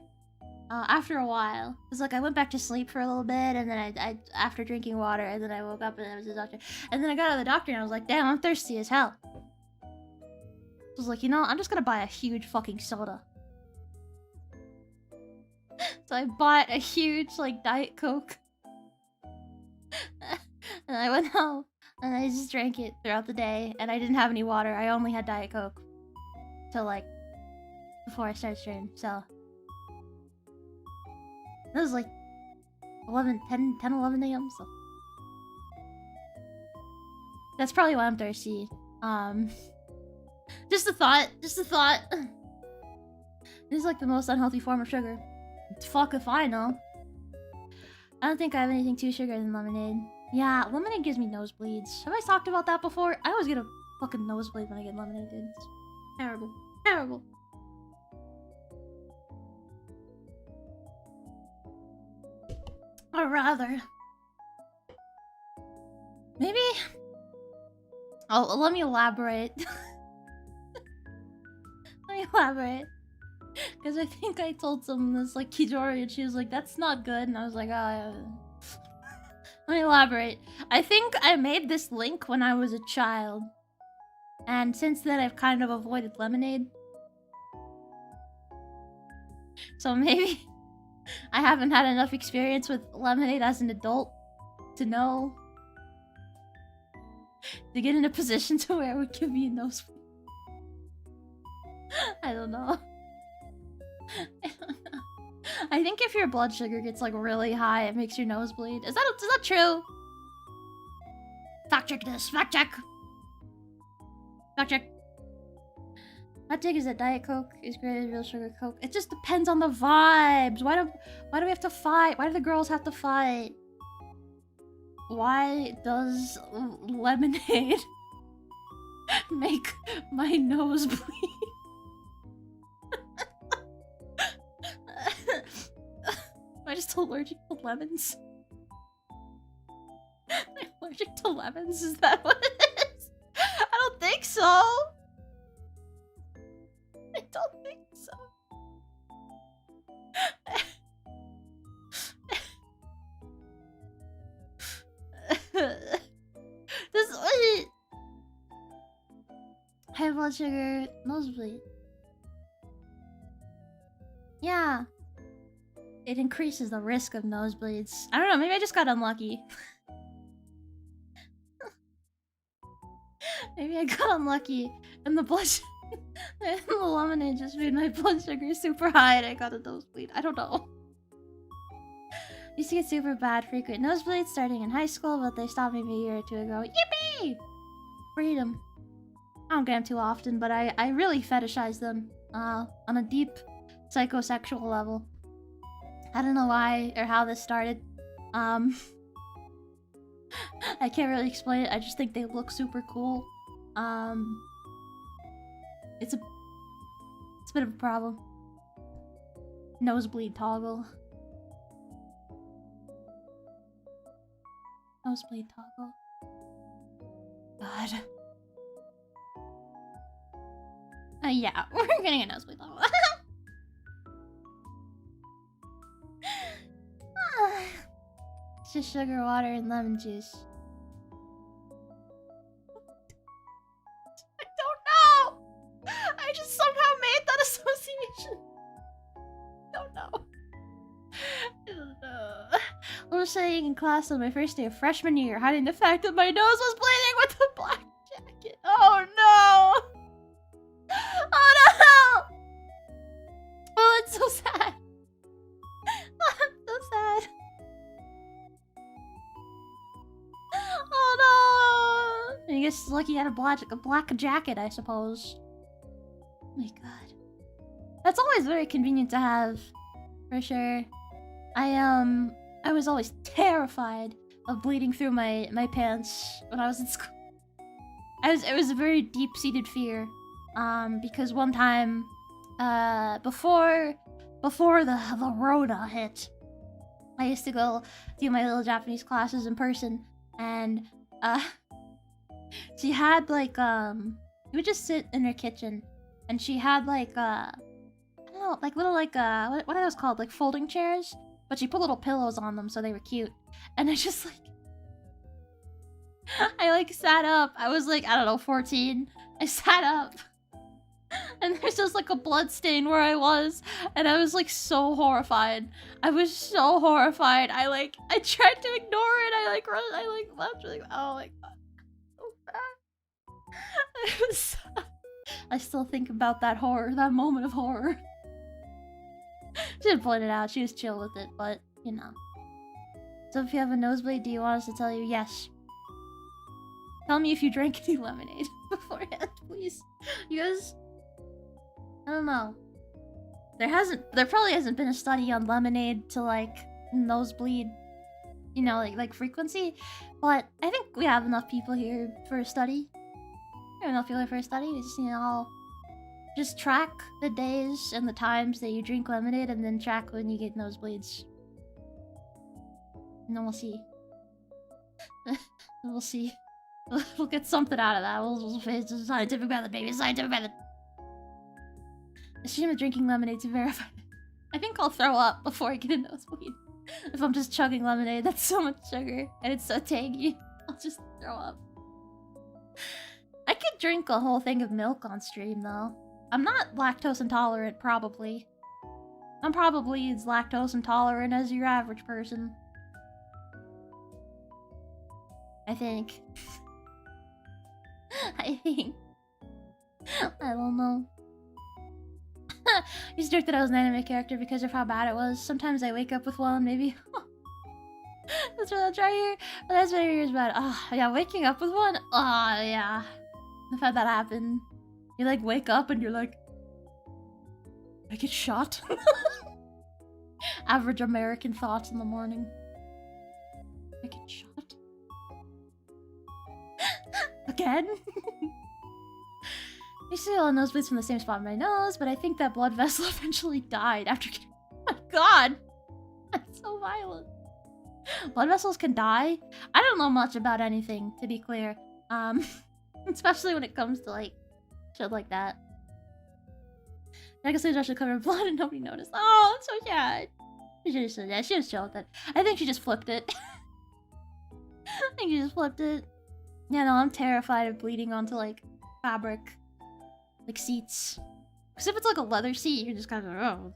After a while, cause like I went back to sleep for a little bit, and then I after drinking water, and then I woke up and I was the doctor, and then I got out of the doctor and I was like, damn, I'm thirsty as hell. I was like, you know, I'm just gonna buy a huge fucking soda. So I bought a huge like Diet Coke, and I went home and I just drank it throughout the day, and I didn't have any water. I only had Diet Coke till like before I started stream, so. It was like 11 a.m. So that's probably why I'm thirsty. Just a thought. This is like the most unhealthy form of sugar. Fuck if I know. I don't think I have anything too sugary than lemonade. Yeah, lemonade gives me nosebleeds. Have I talked about that before? I always get a fucking nosebleed when I get lemonade, dude. It's terrible. Terrible. Or rather, maybe. Oh, let me elaborate. Let me elaborate. Because I think I told someone this, like Kijori, and she was like, that's not good. And I was like, oh, let me elaborate. I think I made this link when I was a child. And since then, I've kind of avoided lemonade. So maybe I haven't had enough experience with lemonade as an adult to know. To get in a position to where it would give me a nosebleed. I don't know. I think if your blood sugar gets like really high, it makes your nose bleed. Is that true? Fact check this. Fact check. Fact check. Hot take is that Diet Coke is greater than real sugar Coke. It just depends on the vibes. Why do we have to fight? Why do the girls have to fight? Why does lemonade make my nose bleed? Am I just allergic to lemons? Am I allergic to lemons? Is that what it is? I don't think so. I don't think so. This high blood sugar, nosebleed. Yeah. It increases the risk of nosebleeds. I don't know, maybe I just got unlucky. Maybe I got unlucky and the blood and the lemonade just made my blood sugar super high and I got a nosebleed. I don't know. Used to get super bad frequent nosebleeds starting in high school, but they stopped maybe a year or two ago. Yippee! Freedom. I don't get them too often, but I really fetishize them on a deep psychosexual level. I don't know why or how this started. I can't really explain it. I just think they look super cool. It's a bit of a problem. Nosebleed toggle. Nosebleed toggle. God. Yeah, we're getting a nosebleed toggle. It's just sugar, water, and lemon juice. I don't know! I just somehow made that association. I don't know. I was saying in class on my first day of freshman year, hiding the fact that my nose was bleeding with a black jacket. Oh no! Oh no! Oh, it's so sad. I'm so sad. Oh no! I guess lucky I had a black jacket, I suppose. Oh my god. That's always very convenient to have, for sure. I was always terrified of bleeding through my pants when I was in school. It was a very deep-seated fear. Because one time, before the Rona hit, I used to go do my little Japanese classes in person, and she had like we would just sit in her kitchen, and she had like I don't know, like little like what are those called, like folding chairs, but she put little pillows on them so they were cute, and I just like I like sat up. I was like, I don't know, 14. I sat up. And there's just like a blood stain where I was, and I was like so horrified. I was so horrified. I tried to ignore it. I left. Like, oh my god, so bad. I still think about that horror, that moment of horror. She didn't point it out. She was chill with it, but you know. So if you have a nosebleed, do you want us to tell you? Yes. Tell me if you drank any lemonade beforehand, please. You guys. I don't know. There probably hasn't been a study on lemonade to like nosebleed, you know, like frequency, but I think we have enough people here for a study. We have enough people here for a study. We just need to all just track the days and the times that you drink lemonade, and then track when you get nosebleeds. And then we'll see. We'll see. We'll get something out of that. We'll face the scientific method, baby. Scientific method. Shame of drinking lemonade to verify. I think I'll throw up before I get a nosebleed. If I'm just chugging lemonade, that's so much sugar and it's so tangy. I'll just throw up. I could drink a whole thing of milk on stream though. I'm not lactose intolerant, probably. I'm probably as lactose intolerant as your average person. I think. I think. I don't know. I used to joke that I was an anime character because of how bad it was. Sometimes I wake up with one, maybe. That's what I'll try here. But that's what I hear is bad. Oh, yeah, waking up with one? Oh, yeah. I've had that happen. You like wake up and you're like, I get shot. Average American thoughts in the morning. I get shot. Again? I see all the nosebleeds from the same spot in my nose, but I think that blood vessel eventually died after getting... Oh my god! That's so violent. Blood vessels can die? I don't know much about anything, to be clear. Especially when it comes to, like, shit like that. I guess I should cover in blood and nobody noticed. Oh, that's so sad. She should have said that. She was chill with it. I think she just flipped it. I think she just flipped it. Yeah, no, I'm terrified of bleeding onto, like, fabric. Like, seats. Because if it's, like, a leather seat, you can just kind of,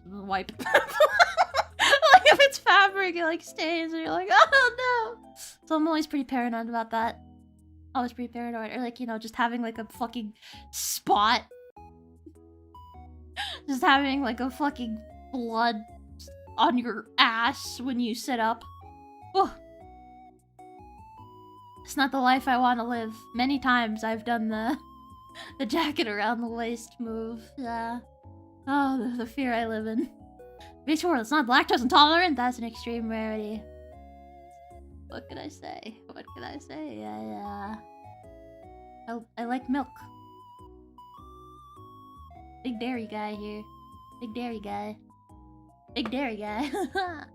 wipe. Like, if it's fabric, it, like, stains, and you're like, oh, no! So I'm always pretty paranoid about that. Always pretty paranoid. Or, like, you know, just having, like, a fucking spot. Just having, like, a fucking blood on your ass when you sit up. Oh. It's not the life I want to live. Many times I've done the jacket around the waist move. Yeah. Oh, the fear I live in. Be sure it's not lactose intolerant. That's an extreme rarity. What can I say? What can I say? Yeah. I like milk. Big dairy guy here. Big dairy guy. Big dairy guy. Well,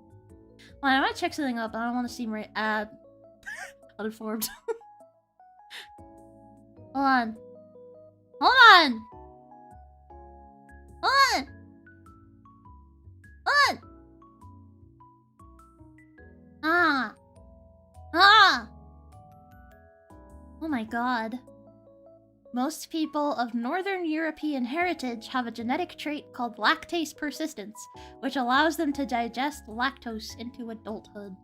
I might check something up. I don't want to seem uninformed. Hold on. Hold on! Hold on! Hold on! Oh my god. Most people of Northern European heritage have a genetic trait called lactase persistence, which allows them to digest lactose into adulthood.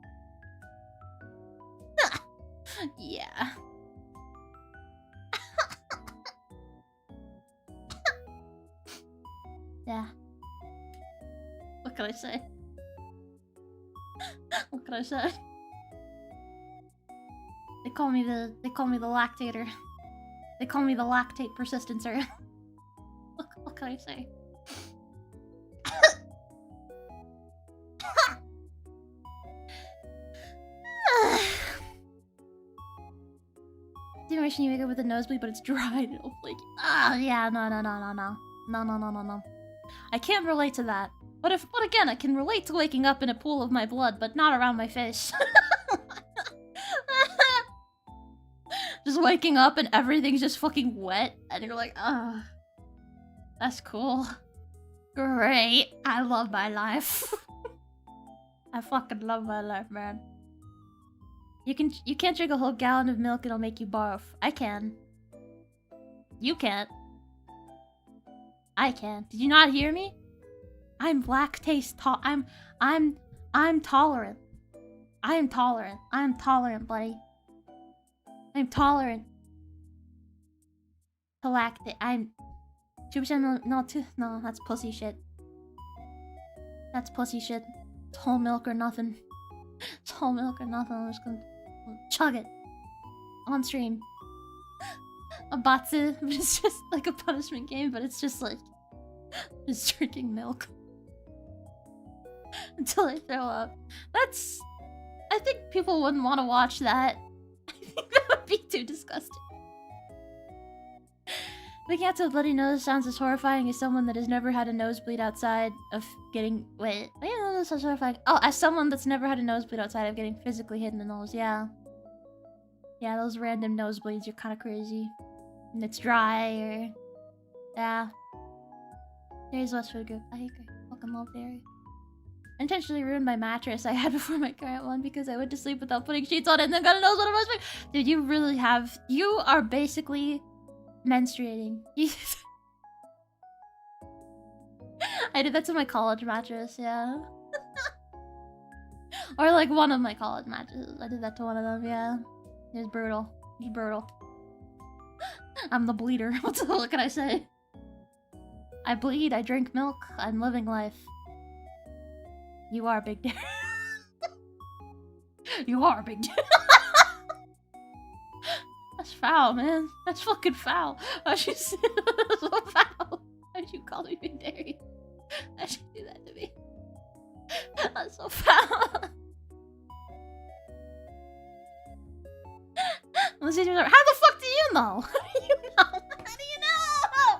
Yeah. Yeah. What can I say? What can I say? They call me the lactator. They call me the lactate persistencer. What can I say? Generation you wake up with a nosebleed, but it's dry and it'll flake. Yeah, no. I can't relate to that. But again, I can relate to waking up in a pool of my blood, but not around my face. Just waking up and everything's just fucking wet, and you're like, ah, that's cool. Great. I love my life. I fucking love my life, man. You can't drink a whole gallon of milk, it'll make you barf. I can. You can't. I can. Did you not hear me? I'm lactase I'm tolerant. I am tolerant. I'm tolerant, buddy. I'm tolerant to lactate. I'm 2% no, that's pussy shit. That's pussy shit. It's whole milk or nothing. It's whole milk or nothing. I'm just gonna chug it on stream. A Batsu, but it's just like a punishment game, but it's just like just drinking milk until I throw up. I think people wouldn't want to watch that. I think that would be too disgusting. Waking up to a bloody nose sounds as horrifying as someone that has never had a nosebleed outside of getting... Wait, that sounds horrifying. Oh, as someone that's never had a nosebleed outside of getting physically hit in the nose, yeah. Yeah, those random nosebleeds are kind of crazy. And it's dry, or... Yeah. There's Westwood Group. I agree. Fucking love dairy. I intentionally ruined my mattress I had before my current one because I went to sleep without putting sheets on it and then got a nose on my nose. Dude, you really have... You are basically... menstruating. I did that to my college mattress, yeah. Or like one of my college mattresses. I did that to one of them, yeah. It was brutal. It was brutal. I'm the bleeder. What can I say? I bleed, I drink milk, I'm living life. You are Big Dairy. You are Big Dairy. That's foul, man. That's fucking foul. Why'd you say that? So foul? Why'd you call me Big Dairy? Why'd you do that to me? That's so foul. How the fuck do you know? How do you know? How do you know? How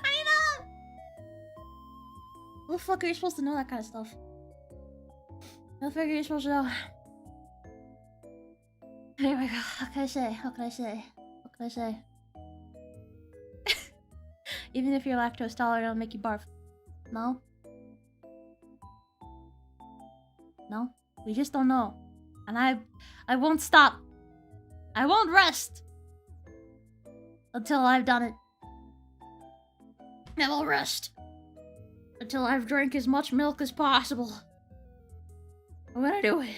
do you know? How the fuck are you supposed to know that kind of stuff? How the fuck are you supposed to know? Anyway, what can I say? What can I say? What can I say? Even if you're lactose tolerant, it'll make you barf. No? No? We just don't know. And I won't stop. I won't rest until I've done it. I won't rest until I've drank as much milk as possible. I'm gonna do it.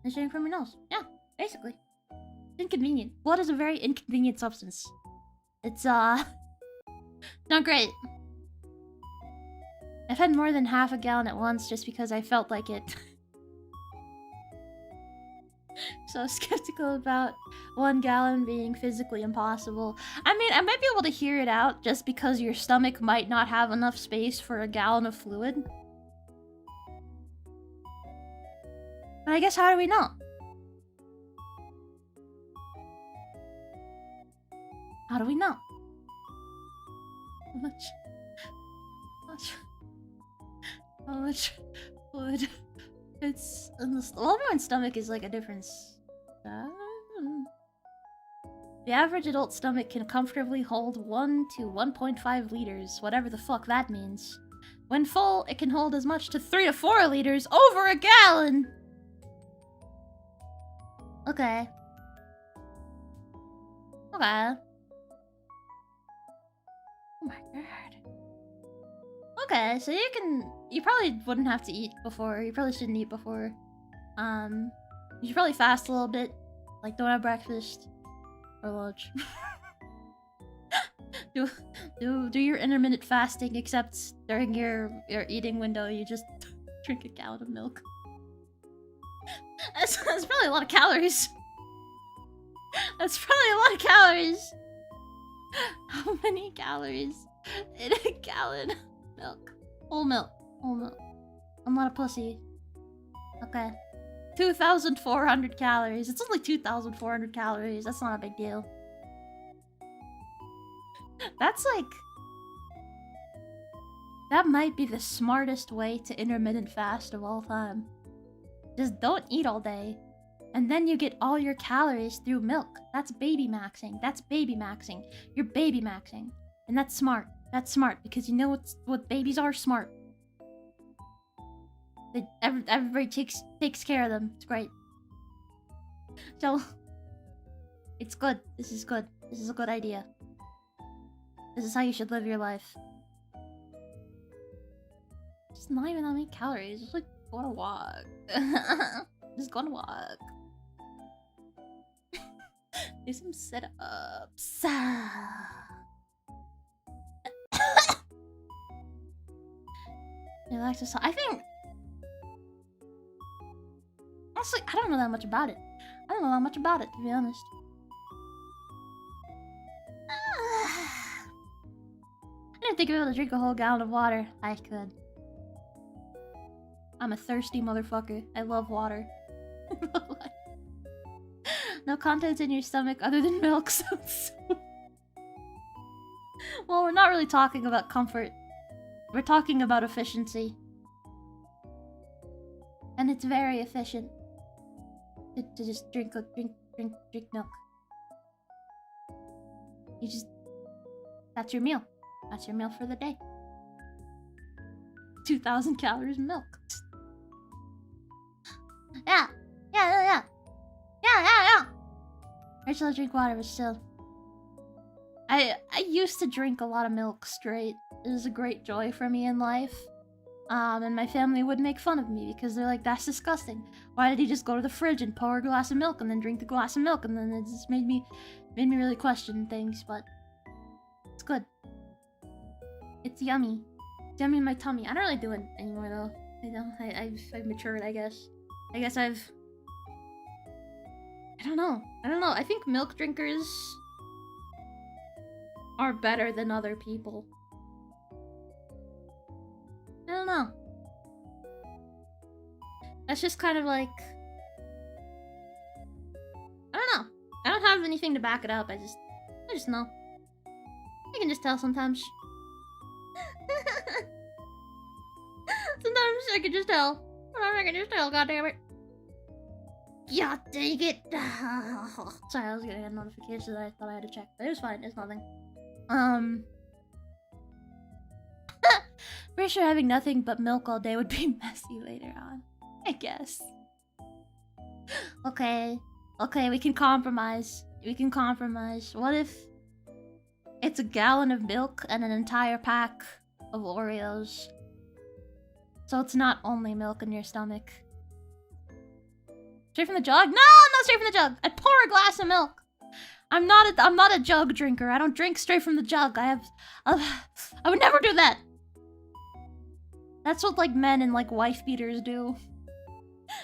It's shooting from your nose. Yeah, basically. It's inconvenient. Blood is a very inconvenient substance. It's not great. I've had more than half a gallon at once just because I felt like it. So skeptical about 1 gallon being physically impossible. I mean, I might be able to hear it out just because your stomach might not have enough space for a gallon of fluid. But I guess how do we know? How do we know? How much fluid? It's in the well, everyone's stomach is like a difference. The average adult stomach can comfortably hold 1 to 1.5 liters, whatever the fuck that means. When full, it can hold as much to 3 to 4 liters, over a gallon! Okay. Okay. Oh my god. Okay, so you probably wouldn't have to eat before. You probably shouldn't eat before. You should probably fast a little bit. Like, don't have breakfast or lunch. do your intermittent fasting, except during your eating window, you just drink a gallon of milk. That's probably a lot of calories. That's probably a lot of calories. How many calories in a gallon of milk? Whole milk. Whole milk. I'm not a pussy. Okay. 2,400 calories. It's only 2,400 calories. That's not a big deal. That's like... That might be the smartest way to intermittent fast of all time. Just don't eat all day. And then you get all your calories through milk. That's baby maxing. That's baby maxing. You're baby maxing. And that's smart. That's smart because you know what babies are smart. Everybody takes care of them. It's great. So it's good. This is good. This is a good idea. This is how you should live your life. Just not even that many calories. Just like go on a walk. Just go on a walk. Do some sit-ups. Lactose. I think honestly, I don't know that much about it. I don't know that much about it, to be honest. I didn't think I'd be able to drink a whole gallon of water. I could. I'm a thirsty motherfucker. I love water. No contents in your stomach other than milk. Well, we're not really talking about comfort. We're talking about efficiency. And it's very efficient to just drink milk. You just... That's your meal. That's your meal for the day. 2,000 calories of milk. Yeah. I still drink water, but still. I used to drink a lot of milk straight. It was a great joy for me in life. And my family would make fun of me because they're like, that's disgusting. Why did he just go to the fridge and pour a glass of milk and then drink the glass of milk? And then it just made me really question things, but it's good. It's yummy. It's yummy in my tummy. I don't really do it anymore though. I've matured, I guess. I don't know. I don't know. I think milk drinkers are better than other people. I don't know. That's just kind of like... I don't know. I don't have anything to back it up. I just know. I can just tell sometimes. Sometimes I can just tell. Sometimes I can just tell, goddammit. Yeah, dang it. Sorry, I was getting a notification that I thought I had to check, but it was fine. It's nothing. Pretty sure having nothing but milk all day would be messy later on. I guess. Okay. Okay, we can compromise. We can compromise. What if it's a gallon of milk and an entire pack of Oreos? So it's not only milk in your stomach. Straight from the jug? No, not straight from the jug. I'd pour a glass of milk. I'm not a jug drinker. I don't drink straight from the jug. I would never do that. That's what like men in like wife beaters do.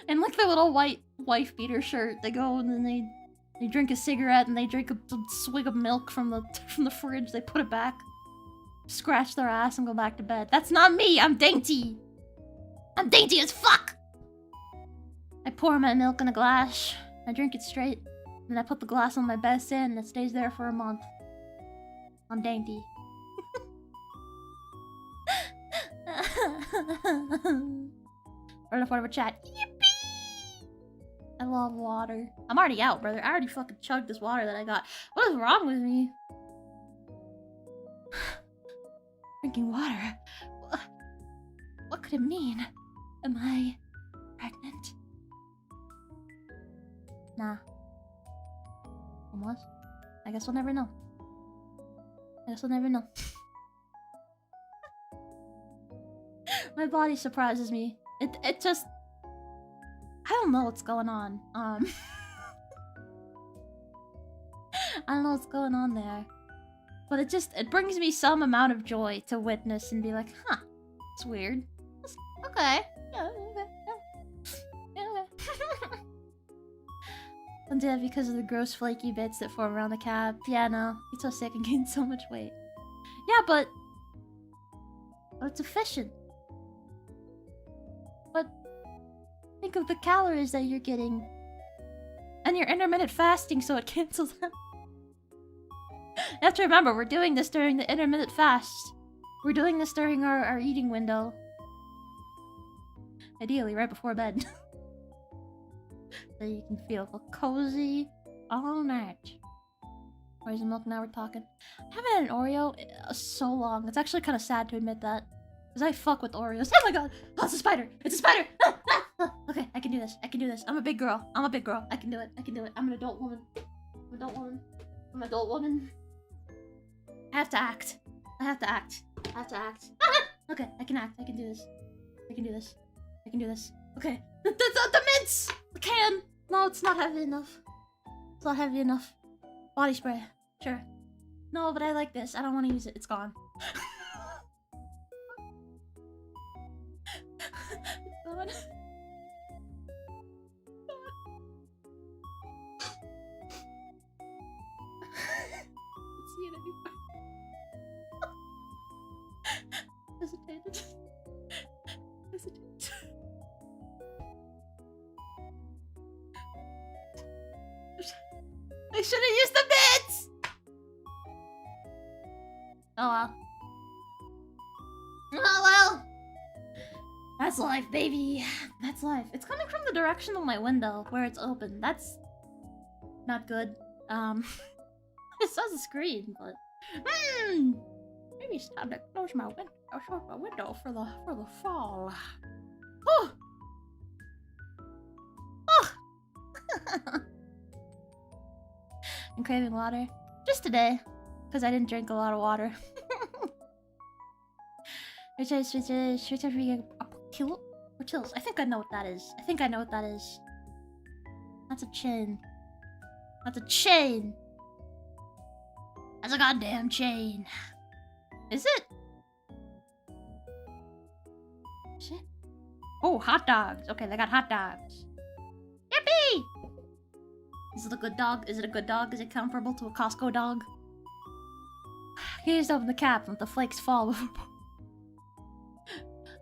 And like the little white wife beater shirt, they go and then they drink a cigarette and they drink a swig of milk from the fridge. They put it back, scratch their ass, and go back to bed. That's not me. I'm dainty. I'm dainty as fuck. I pour my milk in a glass. I drink it straight, and I put the glass on my bed stand, and it stays there for a month. I'm dainty. Right before we chat. Yippee! I love water. I'm already out, brother. I already fucking chugged this water that I got. What is wrong with me? Drinking water. What could it mean? Am I pregnant? Nah. Almost. I guess we'll never know. I guess we'll never know. My body surprises me. It just... I don't know what's going on. I don't know what's going on there. But it brings me some amount of joy to witness and be like, huh, it's weird. It's, okay. Yeah, okay. Yeah, okay. Don't do that because of the gross flaky bits that form around the cap. Yeah, no. It's so sick and gain so much weight. Yeah, but it's efficient. But think of the calories that you're getting. And you're intermittent fasting, so it cancels out. You have to remember, we're doing this during the intermittent fast. We're doing this during our eating window. Ideally, right before bed. So you can feel cozy all night. Where's the milk now we're talking? I haven't had an Oreo in so long. It's actually kind of sad to admit that. Because I fuck with Oreos. Oh my god! Oh, it's a spider! It's a spider! Ah, ah, ah. Okay, I can do this. I can do this. I'm a big girl. I'm a big girl. I can do it. I can do it. I'm an adult woman. I'm an adult woman. I'm an adult woman. I have to act. I have to act. I have to act. Ah! Okay, I can act. I can do this. I can do this. I can do this. Okay. The mints! The can! No, it's not heavy enough. It's not heavy enough. Body spray. Sure. No, but I like this. I don't want to use it. It's gone. It's gone. Let's see it anymore. Hesitated. Hesitated. I should have used the bits! Oh well. Oh well. That's life, baby. That's life. It's coming from the direction of my window, where it's open. That's not good. It says the screen, but maybe it's time to close my window. I'll close my window for the fall. Oh. Oh. I'm craving water. Just today. Because I didn't drink a lot of water. Or chills. I think I know what that is. I think I know what that is. That's a chain. That's a chain. That's a goddamn chain. Is it? Shit. Oh, hot dogs. Okay, they got hot dogs. Yippee! Is it a good dog? Is it a good dog? Is it comparable to a Costco dog? He used to open the cap and let the flakes fall before...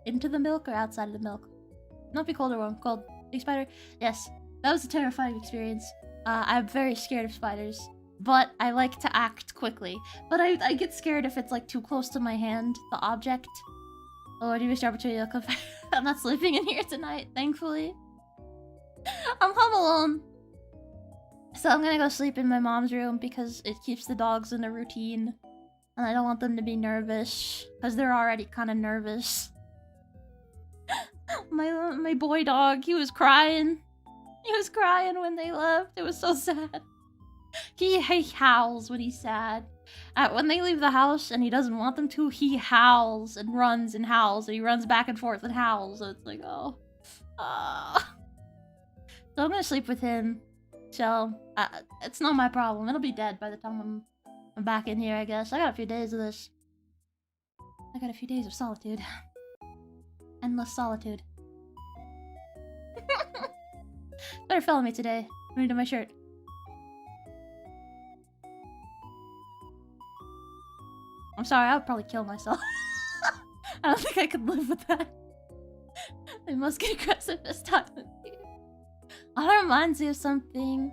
Into the milk or outside of the milk? Not be cold or warm. Cold. Big spider? Yes. That was a terrifying experience. I'm very scared of spiders. But I like to act quickly. But I get scared if it's like too close to my hand, the object. Oh, do you wish the opportunity to come? I'm not sleeping in here tonight, thankfully. I'm home alone. So I'm gonna go sleep in my mom's room because it keeps the dogs in a routine. And I don't want them to be nervous. Because they're already kind of nervous. My boy dog, he was crying. He was crying when they left. It was so sad. He howls when he's sad. When they leave the house and he doesn't want them to, he howls and runs and howls. And he runs back and forth and howls. So it's like, oh. So I'm gonna sleep with him. So, it's not my problem. It'll be dead by the time I'm back in here, I guess. I got a few days of this. I got a few days of solitude. Endless solitude. Better follow me today. I'm into my shirt. I'm sorry, I would probably kill myself. I don't think I could live with that. I must get aggressive this time. Oh, that reminds me of something.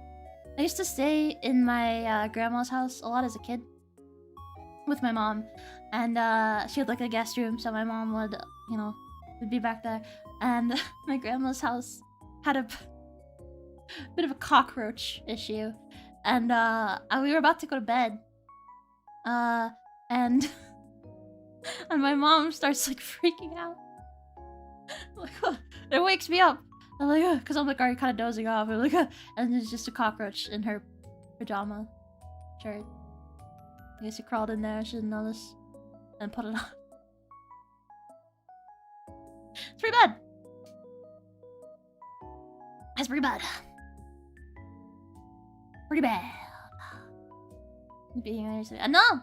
I used to stay in my grandma's house a lot as a kid. With my mom. And she had like a guest room, so my mom would, you know, would be back there. And my grandma's house had a bit of a cockroach issue. And we were about to go to bed. And my mom starts like freaking out. Like, it wakes me up. I'm like, because I'm like already kind of dozing off. I'm like, and there's just a cockroach in her pajama shirt. I guess it crawled in there. She didn't notice, and put it on. It's pretty bad. That's pretty bad. Pretty bad. Being nice. No.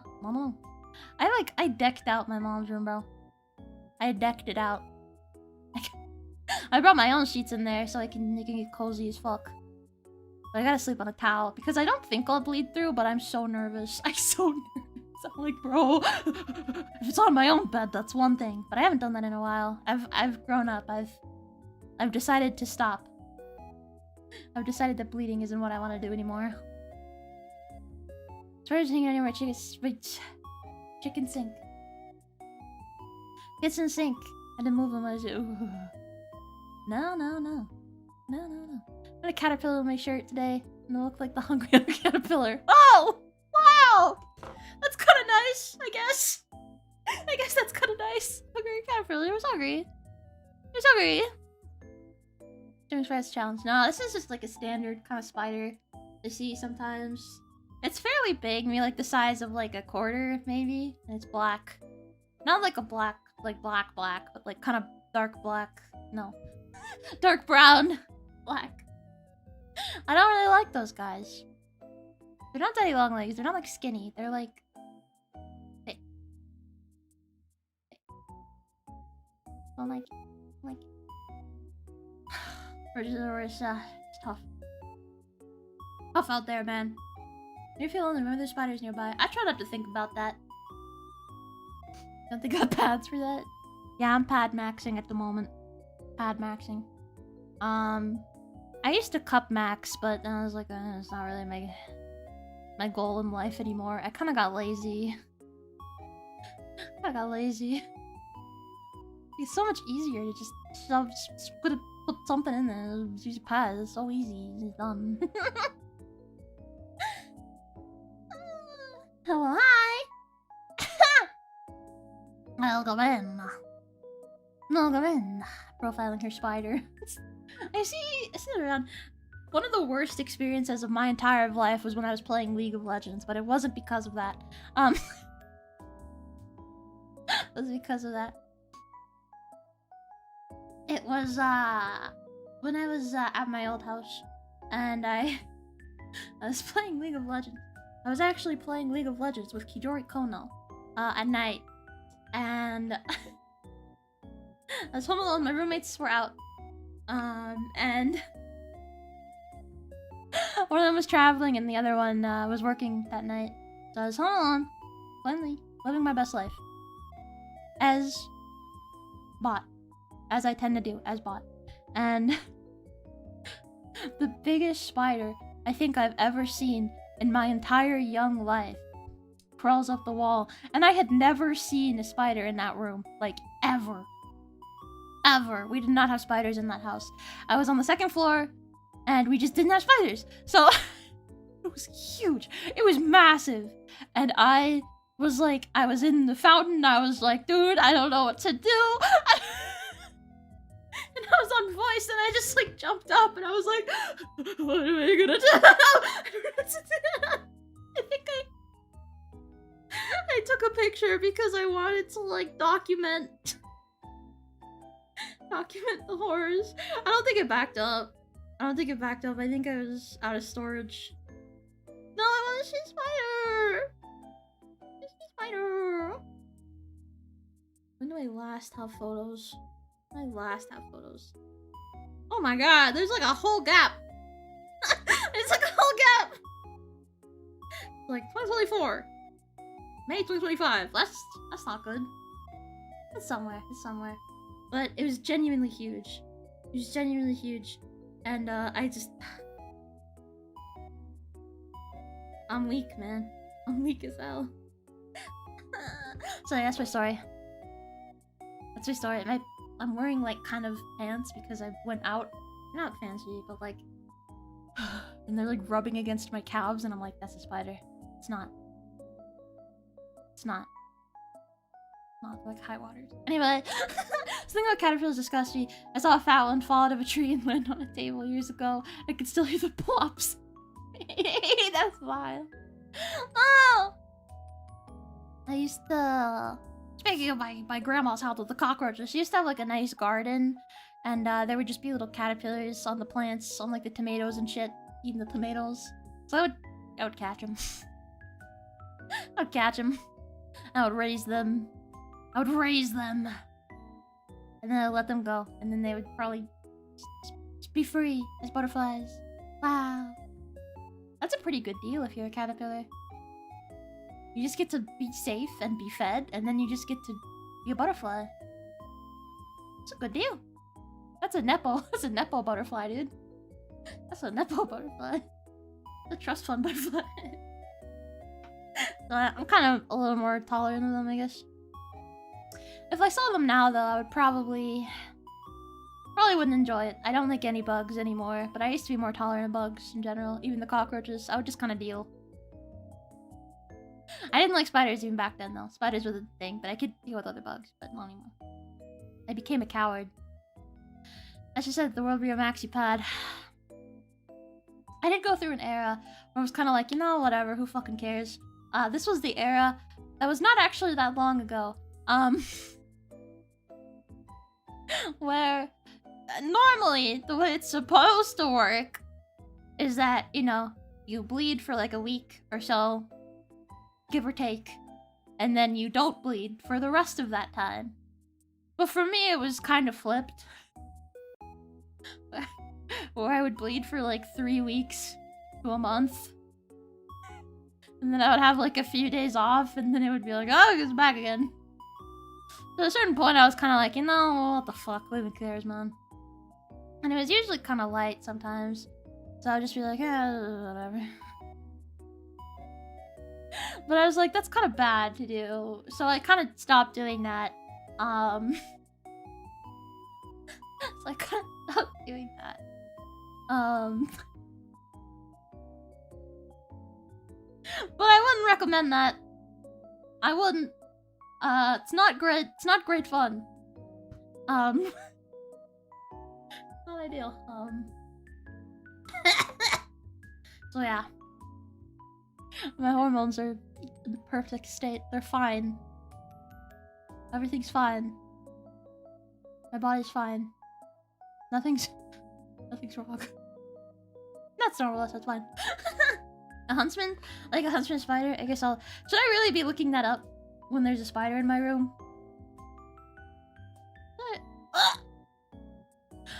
I decked out my mom's room, bro. I decked it out. I brought my own sheets in there so I can get cozy as fuck. But I gotta sleep on a towel because I don't think I'll bleed through, but I'm so nervous. I'm so nervous. I'm like, bro, if it's on my own bed, that's one thing. But I haven't done that in a while. I've grown up. I've decided to stop. I've decided that bleeding isn't what I want to do anymore. Spiders hanging anywhere. Chicken sink. Kitchen sink. I didn't move them. I just, No. I'm gonna caterpillar my shirt today. And I look like the hungry caterpillar. Oh! Wow! That's kinda nice, I guess. I guess that's kinda nice. Hungry caterpillar was hungry. He was hungry. James Fry's challenge. No, this is just like a standard kind of spider I see sometimes. It's fairly big, maybe like the size of like a quarter, maybe. And it's black. Not like a black, like black, but like kind of dark black. No. Dark brown. Black. I don't really like those guys. They're not daddy long legs. They're not like skinny. They're like... Hey. Don't like it. It's tough. Tough out there, man. You feel lonely, remember there's spiders nearby. I try not to think about that. Don't think I got pads for that. Yeah, I'm pad maxing at the moment. Pad maxing. I used to cup max, but then I was like, it's not really my goal in life anymore. I kind of got lazy. It's so much easier to just put something in there. Just use a pad. It's so easy. It's done. Hello, hi. Welcome in. Profiling her spider. I see it around. One of the worst experiences of my entire life was when I was playing League of Legends, but it wasn't because of that. It was because of that. It was, when I was, at my old house, and I was playing League of Legends. I was actually playing League of Legends with Kijori Kono, at night, and I was home alone, my roommates were out, and One of them was traveling and the other one was working that night. So I was home alone, plainly living my best life. As bot. As I tend to do, as bot. And the biggest spider I think I've ever seen in my entire young life crawls up the wall. And I had never seen a spider in that room. Like, ever. Ever. We did not have spiders in that house. I was on the second floor, and we just didn't have spiders. So, it was huge. It was massive. And I was like, I was in the fountain, I was like, dude, I don't know what to do. And I was on voice, and I just, like, jumped up, and I was like, what am I gonna do? I don't know what to do. I think I took a picture because I wanted to, like, document the horrors. I don't think it backed up. I think I was out of storage. No, I want to see spider! Spider! When do I last have photos? Oh my god, there's like a whole gap! It's like a whole gap! Like, 2024. May 2025. That's not good. It's somewhere. But it was genuinely huge. And, I just... I'm weak, man. I'm weak as hell. So that's my story. I'm wearing, like, kind of pants because I went out. Not fancy, but, like... and they're, like, rubbing against my calves, and I'm like, that's a spider. It's not. Not like high waters. Anyway, something about caterpillars disgusts me. I saw a fat one fall out of a tree and land on a table years ago. I could still hear the plops. That's wild. Oh! I used to... Speaking of my grandma's house with the cockroaches, she used to have like a nice garden. And there would just be little caterpillars on the plants, on like the tomatoes and shit, eating the tomatoes. So I would catch them. I'd catch them. I would raise them. And then I'd let them go. And then they would probably just be free as butterflies. Wow. That's a pretty good deal if you're a caterpillar. You just get to be safe and be fed, and then you just get to be a butterfly. It's a good deal. That's a Nepo butterfly, dude. That's a Nepo butterfly. The trust fund butterfly. So I'm kind of a little more tolerant of them, I guess. If I saw them now, though, I would probably wouldn't enjoy it. I don't like any bugs anymore, but I used to be more tolerant of bugs in general. Even the cockroaches, I would just kind of deal. I didn't like spiders even back then, though. Spiders were the thing, but I could deal with other bugs, but not anymore. I became a coward. As you said, the world be a maxi pad. I did go through an era where I was kind of like, you know, whatever, who fucking cares? This was the era that was not actually that long ago. Where normally the way it's supposed to work is that, you know, you bleed for like a week or so, give or take, and then you don't bleed for the rest of that time. But for me, it was kind of flipped. Where I would bleed for like 3 weeks to a month. And then I would have like a few days off, and then it would be like, oh, it's back again. So at a certain point, I was kind of like, you know, what the fuck, who even cares, man? And it was usually kind of light sometimes. So I would just be like, whatever. But I was like, that's kind of bad to do. So I kind of stopped doing that. So I kind of stopped doing that. But I wouldn't recommend that. I wouldn't. It's not great. It's not great fun. Not ideal. So yeah. My hormones are in the perfect state. They're fine. Everything's fine. My body's fine. Nothing's wrong. That's normal, that's fine. A huntsman? Like a huntsman spider? I guess I'll... Should I really be looking that up when there's a spider in my room? I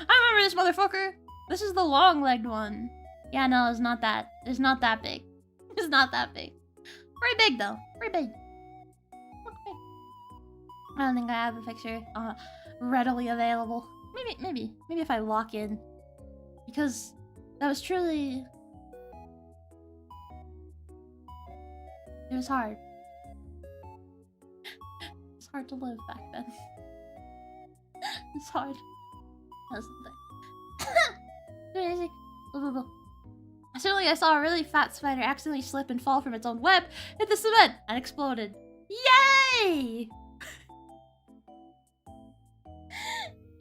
remember this motherfucker! This is the long-legged one. Yeah, no, it's not that. It's not that big. It's not that big. Pretty big though. Pretty big. Okay. I don't think I have a picture readily available. Maybe if I lock in, because that was truly. It was hard. It's hard to live back then. It's hard. That's the thing. Crazy. Suddenly I saw a really fat spider accidentally slip and fall from its own web, hit the cement, and exploded. Yay!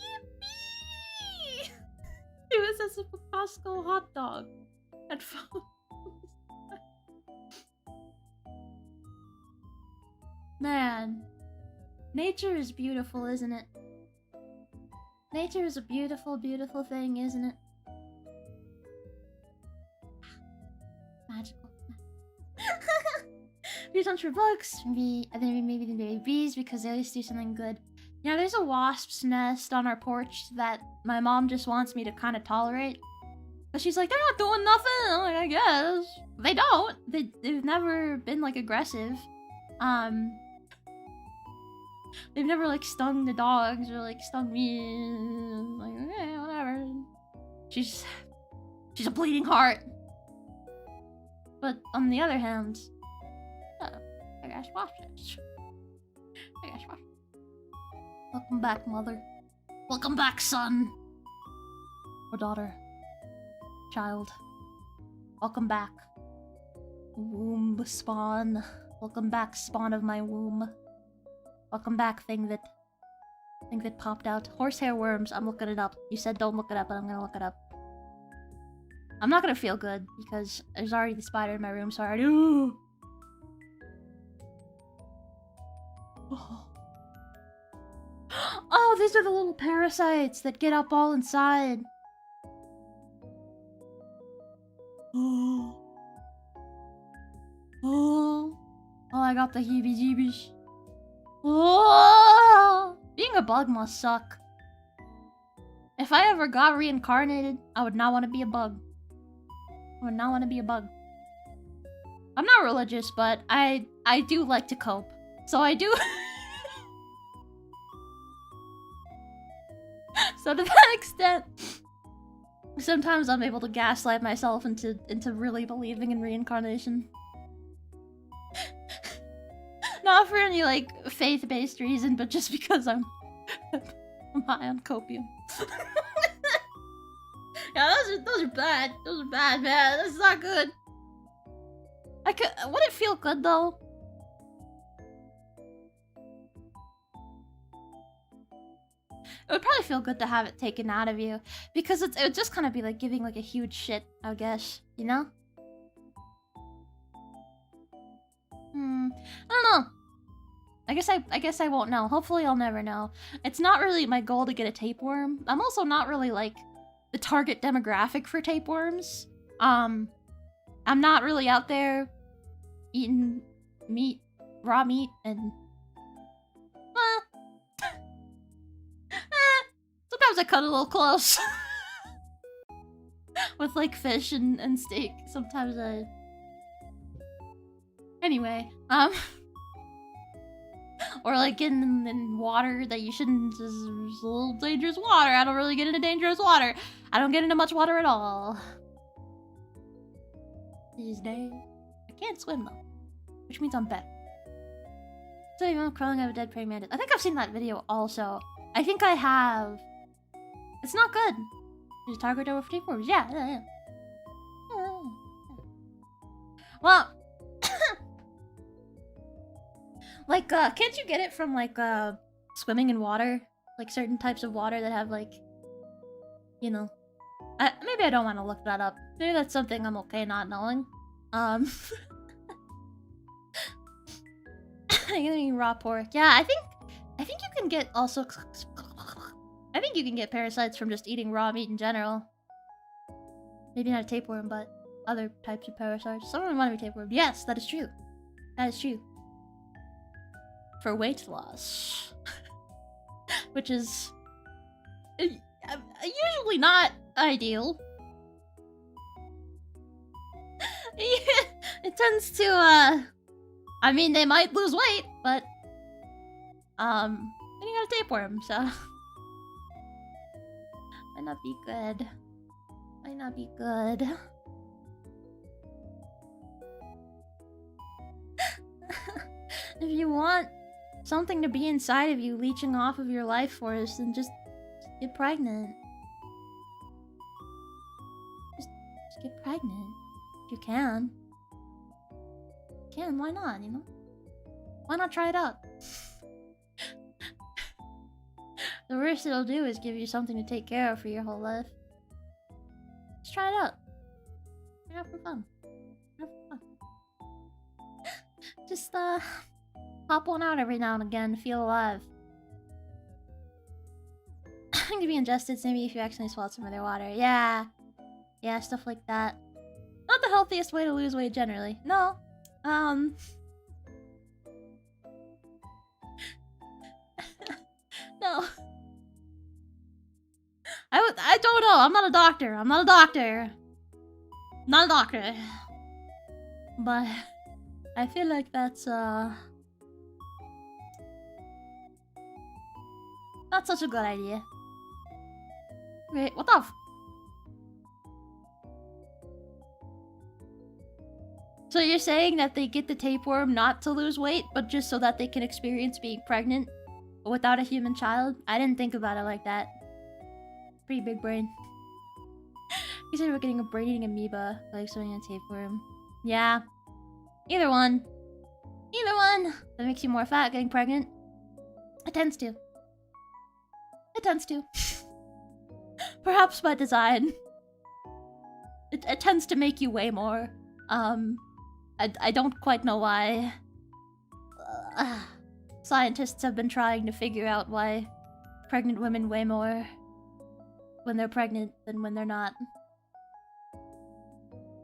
Yippee! It was as if a Costco hot dog had fallen. Man, nature is beautiful, isn't it? Nature is a beautiful, beautiful thing, isn't it? Magical. Use on for books, maybe the bees because they always do something good. Yeah, there's a wasp's nest on our porch that my mom just wants me to kind of tolerate. But she's like, they're not doing nothing. I'm like, I guess. They don't. They've never been like aggressive. They've never like stung the dogs or like stung me. I'm like, okay, whatever. She's a bleeding heart. But on the other hand, I gotta watch it. I gotta watch it. Welcome back, mother. Welcome back, son. Or daughter. Child. Welcome back. Womb spawn. Welcome back, spawn of my womb. Welcome back, thing that popped out. Horsehair worms, I'm looking it up. You said don't look it up, but I'm gonna look it up. I'm not gonna feel good because there's already the spider in my room, so I already. Ooh. Oh, these are the little parasites that get up all inside. Oh, I got the heebie-jeebies. Oh, being a bug must suck. If I ever got reincarnated, I would not want to be a bug. I would not want to be a bug. I'm not religious, but I do like to cope. So I do. So to that extent, sometimes I'm able to gaslight myself into really believing in reincarnation. Not for any like faith-based reason, but just because I'm high on copium. Yeah, those are bad. Those are bad, man. That's not good. Would it feel good though? It would probably feel good to have it taken out of you, because it would just kind of be like giving like a huge shit, I guess, you know? I don't know. I guess I won't know. Hopefully I'll never know. It's not really my goal to get a tapeworm. I'm also not really like the target demographic for tapeworms. I'm not really out there eating meat, raw meat, and sometimes I cut a little close. With like fish and steak. Sometimes I... Anyway, or like in water that you shouldn't, just a little dangerous water. I don't really get into dangerous water. I don't get into much water at all these days. I can't swim though, which means I'm better. So I'm crawling out of a dead praying mantis. I think I've seen that video also. I think I have. It's not good. There's a target over 54. Yeah. Well, like, can't you get it from, like, swimming in water? Like, certain types of water that have, like, you know... maybe I don't want to look that up. Maybe that's something I'm okay not knowing. I'm gonna eat raw pork. Yeah, I think you can get also... I think you can get parasites from just eating raw meat in general. Maybe not a tapeworm, but other types of parasites. Someone want to be tapeworm. Yes, that is true. That is true. For weight loss. Which is... usually not ideal. It tends to, I mean, they might lose weight, but, then you got a tapeworm, so... Might not be good. Might not be good. If you want something to be inside of you leeching off of your life force, then just get pregnant. Just get pregnant. If you can. Why not, you know? Why not try it out? The worst it'll do is give you something to take care of for your whole life. Just try it out. Try it out for fun. Have fun. Just, pop one out every now and again to feel alive. It can be ingested, maybe if you accidentally swallowed some of their water. Yeah. Yeah, stuff like that. Not the healthiest way to lose weight generally. No. No. I don't know. I'm not a doctor. Not a doctor. But I feel like that's not such a good idea. Wait, what the f- So you're saying that they get the tapeworm not to lose weight, but just so that they can experience being pregnant without a human child? I didn't think about it like that. Pretty big brain. You said we're getting a brain-eating amoeba, like swimming a tapeworm. Yeah. Either one. Either one! That makes you more fat, getting pregnant. It tends to. It tends to. Perhaps by design. It tends to make you weigh more. I don't quite know why. Scientists have been trying to figure out why pregnant women weigh more when they're pregnant than when they're not.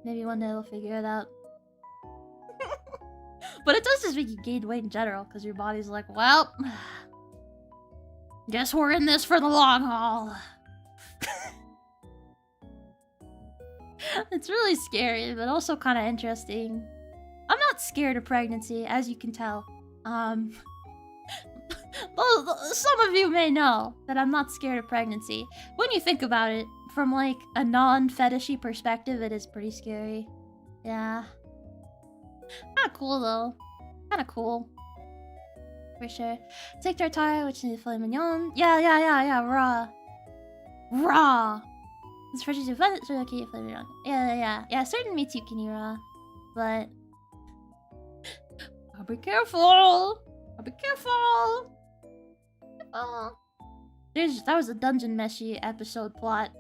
Maybe one day they'll figure it out. But it does just make you gain weight in general, because your body's like, well, guess we're in this for the long haul. It's really scary, but also kind of interesting. I'm not scared of pregnancy, as you can tell. Some of you may know that I'm not scared of pregnancy. When you think about it, from like a non-fetishy perspective, it is pretty scary. Yeah. Kinda cool though. Kinda cool. For sure. Take tartare, which is filet mignon. Yeah, raw. It's fresh to fun, so okay, filet mignon. Yeah, certain meats you can eat raw. But I'll be careful. That was a Dungeon Meshi episode plot.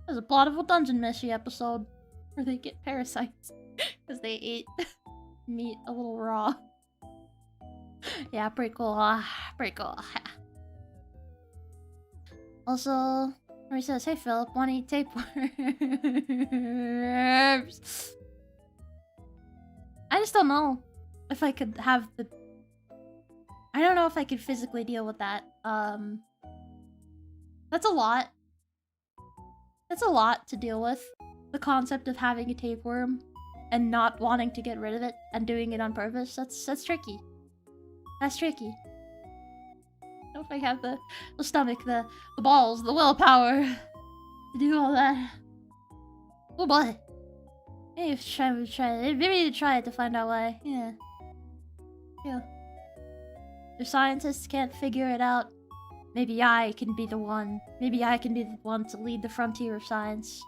That was a plot of a Dungeon Meshi episode where they get parasites because they ate meat a little raw. Yeah, pretty cool. Pretty cool. Also, where he says, "Hey Philip, wanna eat tapeworms?" I just don't know if I could have the. I don't know if I could physically deal with that. That's a lot. That's a lot to deal with. The concept of having a tapeworm and not wanting to get rid of it and doing it on purpose. That's tricky. That's tricky. I don't know if I have the stomach, the balls, the willpower to do all that. Oh boy. Maybe try it. Maybe to try it to find out why. Yeah. The scientists can't figure it out. Maybe I can be the one. Maybe I can be the one to lead the frontier of science.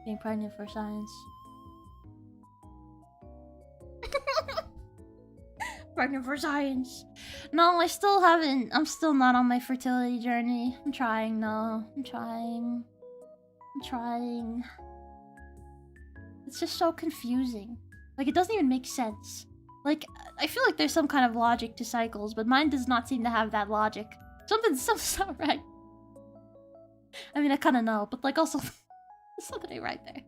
Being pregnant for science. Pregnant for science. No, I still haven't. I'm still not on my fertility journey. I'm trying though. I'm trying. It's just so confusing. Like, it doesn't even make sense. Like, I feel like there's some kind of logic to cycles, but mine does not seem to have that logic. Something's not right. I mean, I kind of know, but like also, there's something ain't right there.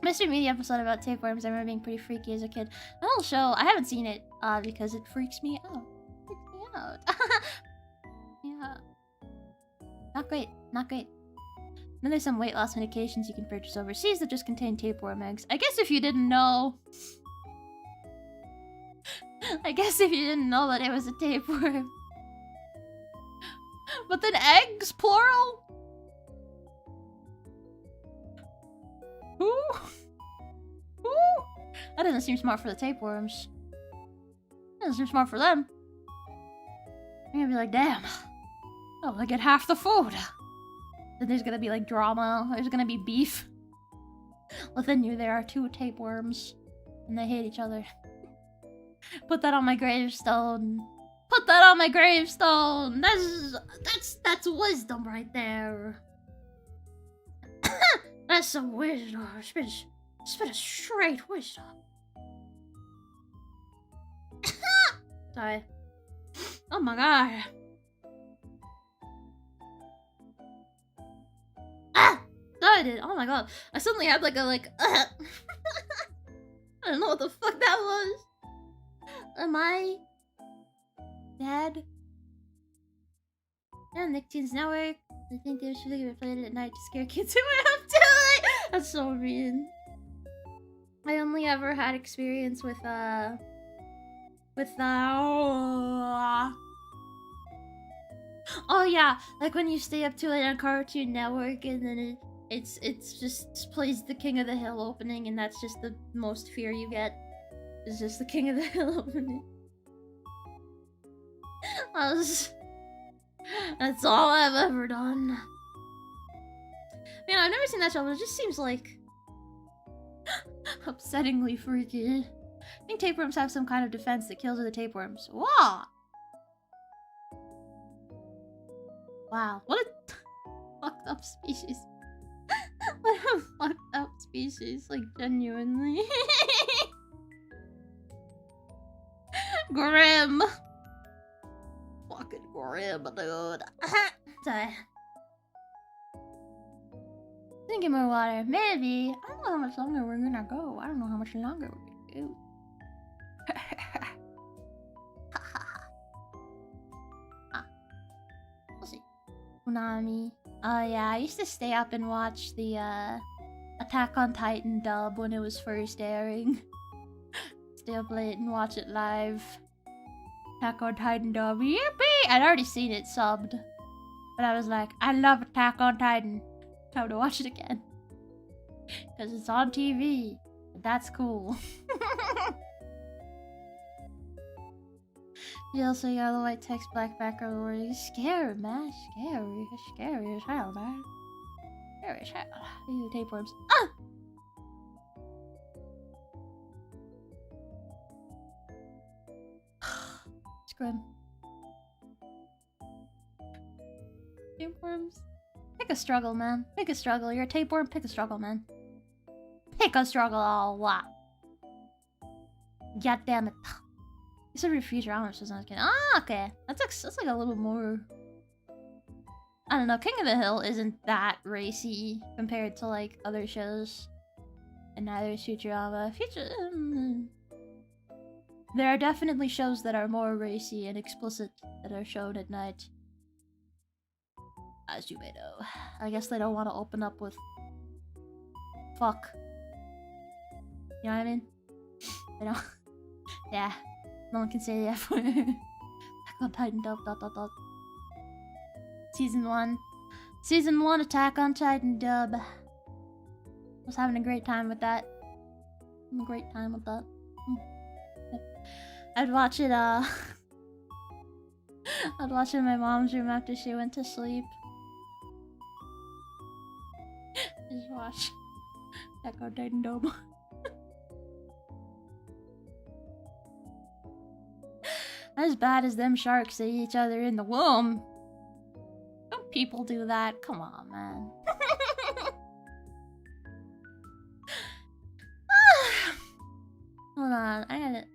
Mr. Media episode about tapeworms. I remember being pretty freaky as a kid. The whole show, I haven't seen it because it freaks me out. Yeah. Not great. Then there's some weight loss medications you can purchase overseas that just contain tapeworm eggs. I guess if you didn't know... I guess if you didn't know that it was a tapeworm. But then eggs, plural? Ooh. Ooh. That doesn't seem smart for the tapeworms. That doesn't seem smart for them. They're gonna be like, damn. Oh, I get half the food. Then there's gonna be like drama. There's gonna be beef. Within you there are two tapeworms. And they hate each other. Put that on my gravestone. Put that on my gravestone. That's wisdom right there. That's some wisdom. Spit a straight wisdom. Sorry. Oh my god. Ah! I did. Oh my god. I suddenly had like a I don't know what the fuck that was. Am I bad? Yeah, Nicktoons Network. I think they should have played it at night to scare kids who went up to it. That's so mean. I only ever had experience with oh yeah, like when you stay up too late on Cartoon Network and then it's just plays the King of the Hill opening, and that's just the most fear you get. It's just the King of the Hill opening. That's all I've ever done. Man, I've never seen that show, but it just seems like upsettingly freaky. I think tapeworms have some kind of defense that kills other tapeworms. Wow! Wow, what a fucked up species. What a fucked up species, like genuinely. Grim. Fucking grim, dude. Sorry. Drinking more water. Maybe. I don't know how much longer we're gonna go. I don't know how much longer we're gonna go. We'll see. Konami. Oh yeah, I used to stay up and watch the Attack on Titan dub when it was first airing. Stay up late and watch it live. Attack on Titan dub. Yippee! I'd already seen it subbed. But I was like, I love Attack on Titan. Time to watch it again. Because it's on TV. That's cool. You also got the white text, black background wording. Scary, man. Scary. Scary as hell, man. Scary as hell. Ew, tapeworms. Ah! Scrim. Tapeworms. Pick a struggle, man. Pick a struggle. You're a tapeworm. Pick a struggle, man. Pick a struggle. Oh, wow. God damn it. You said future hours was not kidding. Ah, okay. That's like a little more. I don't know. King of the Hill isn't that racy compared to like other shows. And neither is Futurama. There are definitely shows that are more racy and explicit that are shown at night. As you may know. I guess they don't want to open up with fuck. You know what I mean? They don't. Yeah. No one can say the F word. Attack on Titan dub. Season 1. Season 1 Attack on Titan dub. Was having a great time with that. Having a great time with that. I'd watch it, I'd watch it in my mom's room after she went to sleep. Just watch Attack on Titan dub. As bad as them sharks that eat each other in the womb. Don't people do that? Come on, man. Hold on, I gotta...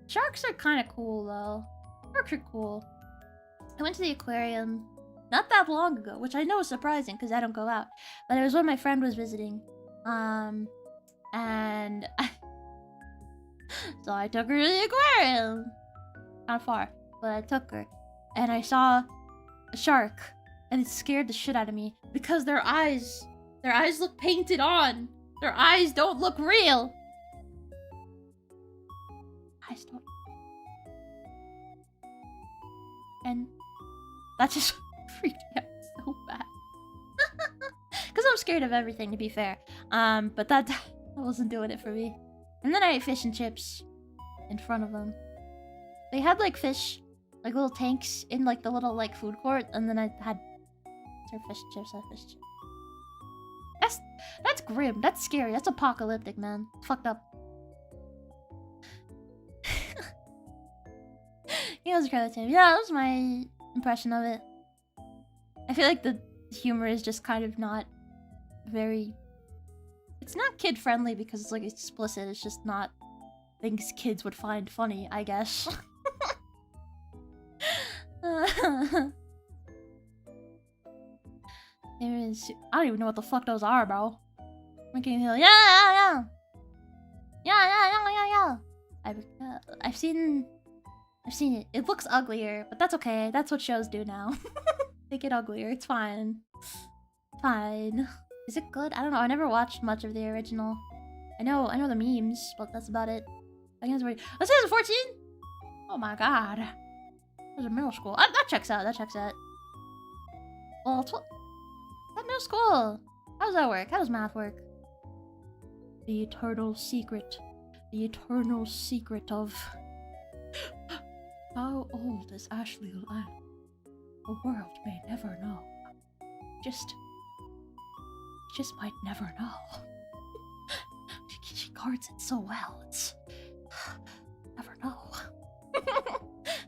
Sharks are kind of cool, though. Sharks are cool. I went to the aquarium not that long ago, which I know is surprising because I don't go out. But it was when my friend was visiting. And so I took her to the aquarium. Not far, but I took her. And I saw a shark. And it scared the shit out of me because their eyes Their eyes look painted on. Their eyes don't look real. Eyes don't. And that just freaked me out so bad. Because I'm scared of everything, to be fair. But that wasn't doing it for me. And then I ate fish and chips in front of them. They had like fish, like little tanks in like the little like food court, and then I had served fish and chips. I had fish and chips. That's grim. That's scary. That's apocalyptic, man. Fucked up. He was credit to him. Yeah, that was my impression of it. I feel like the humor is just kind of not very... It's not kid-friendly because it's like explicit. It's just not things kids would find funny, I guess. I don't even know what the fuck those are, bro. Yeah. I've seen it. It looks uglier, but that's okay. That's what shows do now. They get uglier. It's fine. Fine. Is it good? I don't know. I never watched much of the original. I know the memes, but that's about it. I guess we're... Oh, this is 14? Oh my god. There's a middle school. That checks out. That checks out. Well, that middle school. How does that work? How does math work? The eternal secret. The eternal secret of... How old is Ashliel Ailove? The world may never know. Just might never know. She guards it so well. It's... never know.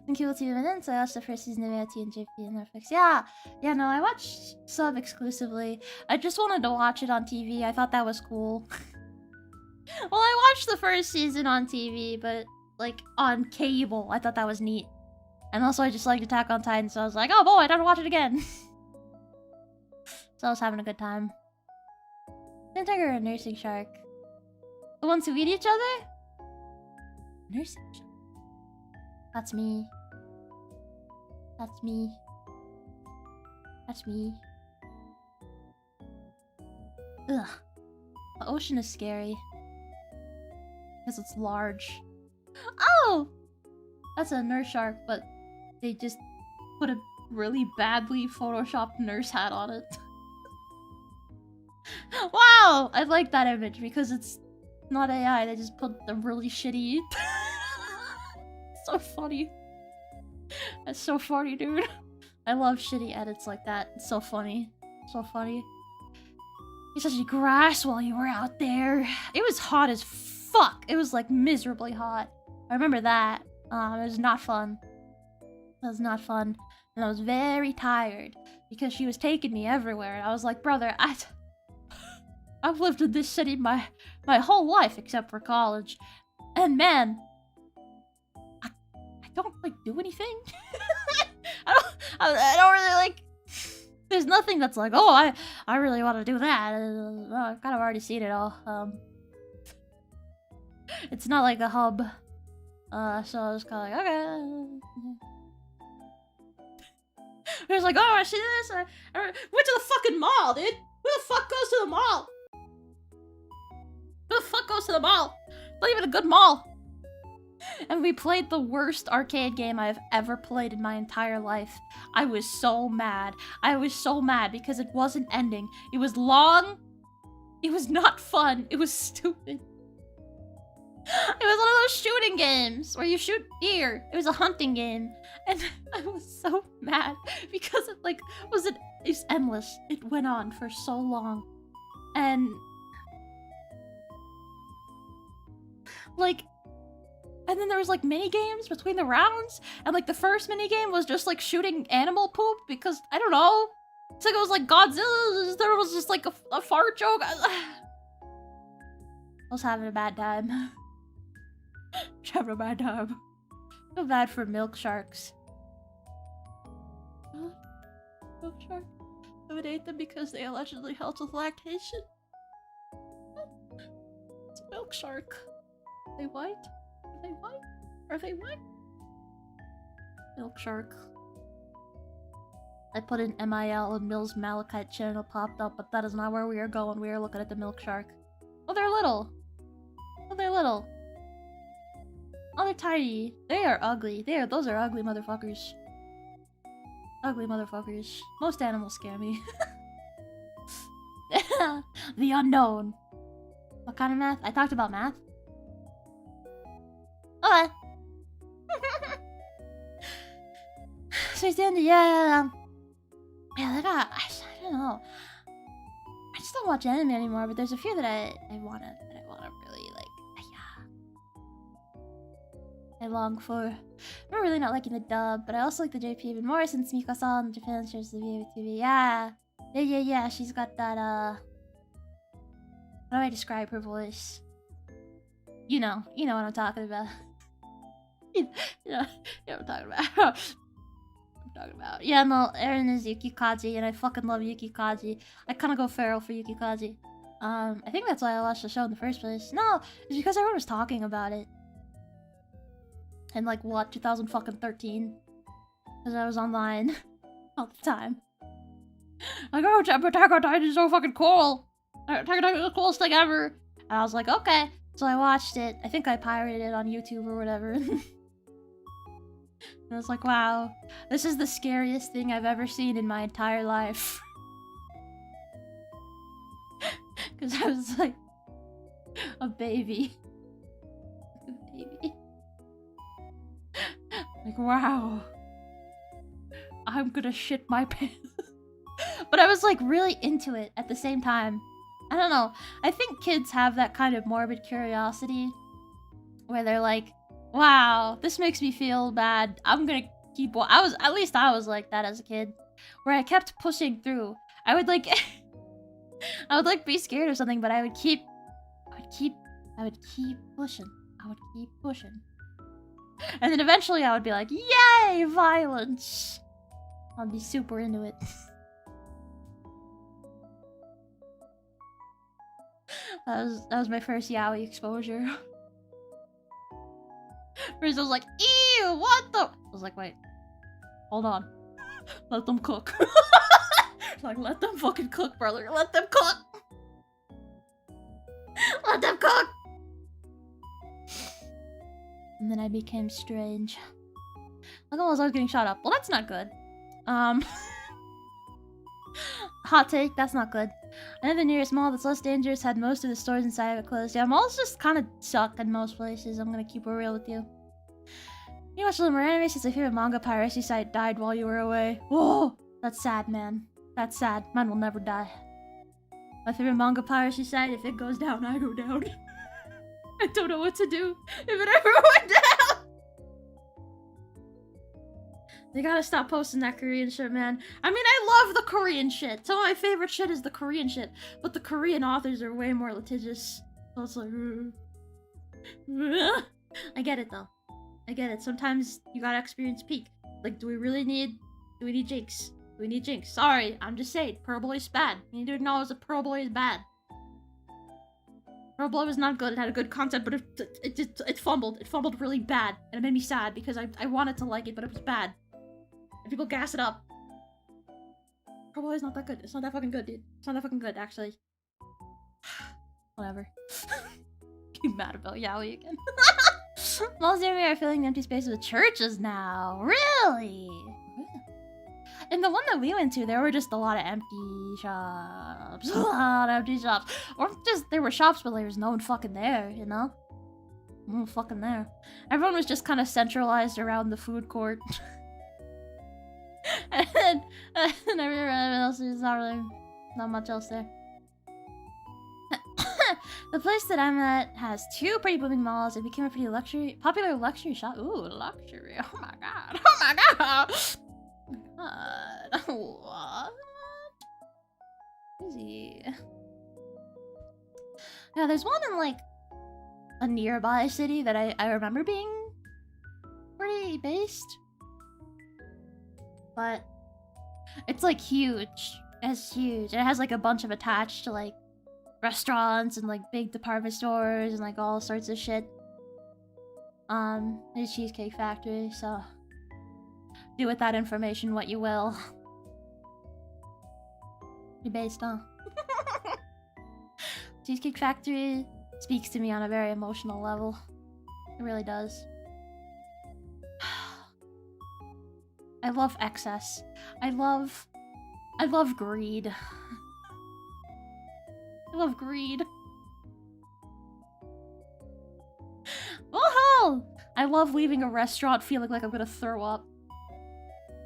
Thank you for 2 minutes. I watched the first season of V2V and Netflix. Yeah, no, I watched sub exclusively. I just wanted to watch it on TV. I thought that was cool. Well, I watched the first season on TV, but like on cable. I thought that was neat. And also I just liked Attack on Titan, so I was like, oh boy, I don't watch it again. So I was having a good time. Banter tiger or a nursing shark? The ones who eat each other? Nursing shark. That's me. That's me. That's me. Ugh. The ocean is scary. Because it's large. Oh! That's a nurse shark, but they just put a really badly photoshopped nurse hat on it. Wow! I like that image because it's not AI, they just put the really shitty... So funny. That's so funny, dude. I love shitty edits like that. It's so funny. So funny. You touched grass while you were out there. It was hot as fuck. It was like miserably hot. I remember that. It was not fun. It was not fun. And I was very tired because she was taking me everywhere. And I was like, brother, I've lived in this city my whole life except for college. And man, I don't like do anything. I don't really like. There's nothing that's like, oh, I really want to do that. I've kind of already seen it all. It's not like a hub. So I was kind of like, okay. It was like, oh, I see this. I went to the fucking mall, dude. Who the fuck goes to the mall? Who the fuck goes to the mall? Not even a good mall. And we played the worst arcade game I've ever played in my entire life. I was so mad. I was so mad because it wasn't ending. It was long. It was not fun. It was stupid. It was one of those shooting games where you shoot deer. It was a hunting game. And I was so mad because it it's endless. It went on for so long. And and then there was like mini games between the rounds, and like the first mini game was just like shooting animal poop because I don't know. It's like it was like Godzilla. There was just like a fart joke. I was having a bad time. Having a bad time. Feel bad for milk sharks. Milk shark? I would hate them because they allegedly helped with lactation. It's a milk shark. Are they white? Are they white? Are they white? Milk shark. I put in MIL and Mill's Malachite channel popped up, but that is not where we are going. We are looking at the milk shark. Oh, they're little. Oh, they're little. Oh, they're tiny. They are ugly. Those are ugly motherfuckers. Ugly motherfuckers. Most animals scare me. The unknown. What kind of math? I talked about math. Okay. So it's the end. Yeah, they got. I don't know. I just don't watch anime anymore, but there's a few that I wanna really like. Yeah. I long for. I'm really not liking the dub, but I also like the JP even more since Mika-san Japan shares the V2V. Yeah. She's got that. How do I describe her voice? You know what I'm talking about. you know what I'm talking about. Yeah, no, Eren is Yuki Kaji, and I fucking love Yuki Kaji. I kind of go feral for Yuki Kaji. I think that's why I watched the show in the first place. No, it's because everyone was talking about it. In like, what, 2013? Because I was online all the time. Like, oh, Attack on Titan is so fucking cool! Attack on Titan is the coolest thing ever! And I was like, okay. So I watched it. I think I pirated it on YouTube or whatever. And I was like, wow, this is the scariest thing I've ever seen in my entire life. Because I was like, a baby. Like, wow. I'm gonna shit my pants. But I was like really into it at the same time. I don't know. I think kids have that kind of morbid curiosity where they're like, wow, this makes me feel bad. I'm gonna keep. At least I was like that as a kid, where I kept pushing through. I would like, I would like be scared of something, but I would keep pushing. And then eventually I would be like, yay, violence! I'd be super into it. That was my first yaoi exposure. First I was like, ew, what the? I was like, wait, hold on. Let them cook. Like, let them fucking cook, brother. Let them cook! Let them cook! And then I became strange. Like, I was always getting shot up. Well, that's not good. Hot take, that's not good. I know the nearest mall that's less dangerous had most of the stores inside of it closed. Yeah, malls just kind of suck in most places. I'm gonna keep it real with you. You watched a little more anime since my favorite manga piracy site died while you were away. Whoa! That's sad, man. That's sad. Mine will never die. My favorite manga piracy site, if it goes down, I go down. I don't know what to do if it ever went down! They gotta stop posting that Korean shit, man. I mean, I love the Korean shit. Some of my favorite shit is the Korean shit. But the Korean authors are way more litigious. So it's like... I get it, though. I get it. Sometimes you gotta experience peak. Like, do we need Jinx? Do we need Jinx? Sorry, I'm just saying. Pearl Boy's bad. You need to acknowledge that Pearl Boy is bad. Pearl Boy was not good. It had a good concept, but it fumbled. It fumbled really bad. And it made me sad because I wanted to like it, but it was bad. And people gas it up. Pearl Boy is not that good. It's not that fucking good, dude. It's not that fucking good, actually. Whatever. Be mad about yaoi again. Malls near me are filling empty spaces with churches now. Really? In the one that we went to, there were just a lot of empty shops. A lot of empty shops. Or just, there were shops, but there was no one fucking there, you know? No one fucking there. Everyone was just kind of centralized around the food court. and everywhere else, there's not much else there. The place that I'm at has 2 pretty booming malls. It became a pretty popular luxury shop. Ooh, luxury. Oh my god. Oh my god. What? Easy. Yeah, there's one in like a nearby city that I remember being pretty based. But it's like huge. It's huge. It has like a bunch of attached to like restaurants and like big department stores and like all sorts of shit. There's a Cheesecake Factory, so do with that information what you will. You're based, huh? Cheesecake Factory speaks to me on a very emotional level. It really does. I love excess. I love greed. I love greed. Oh! I love leaving a restaurant feeling like I'm gonna throw up.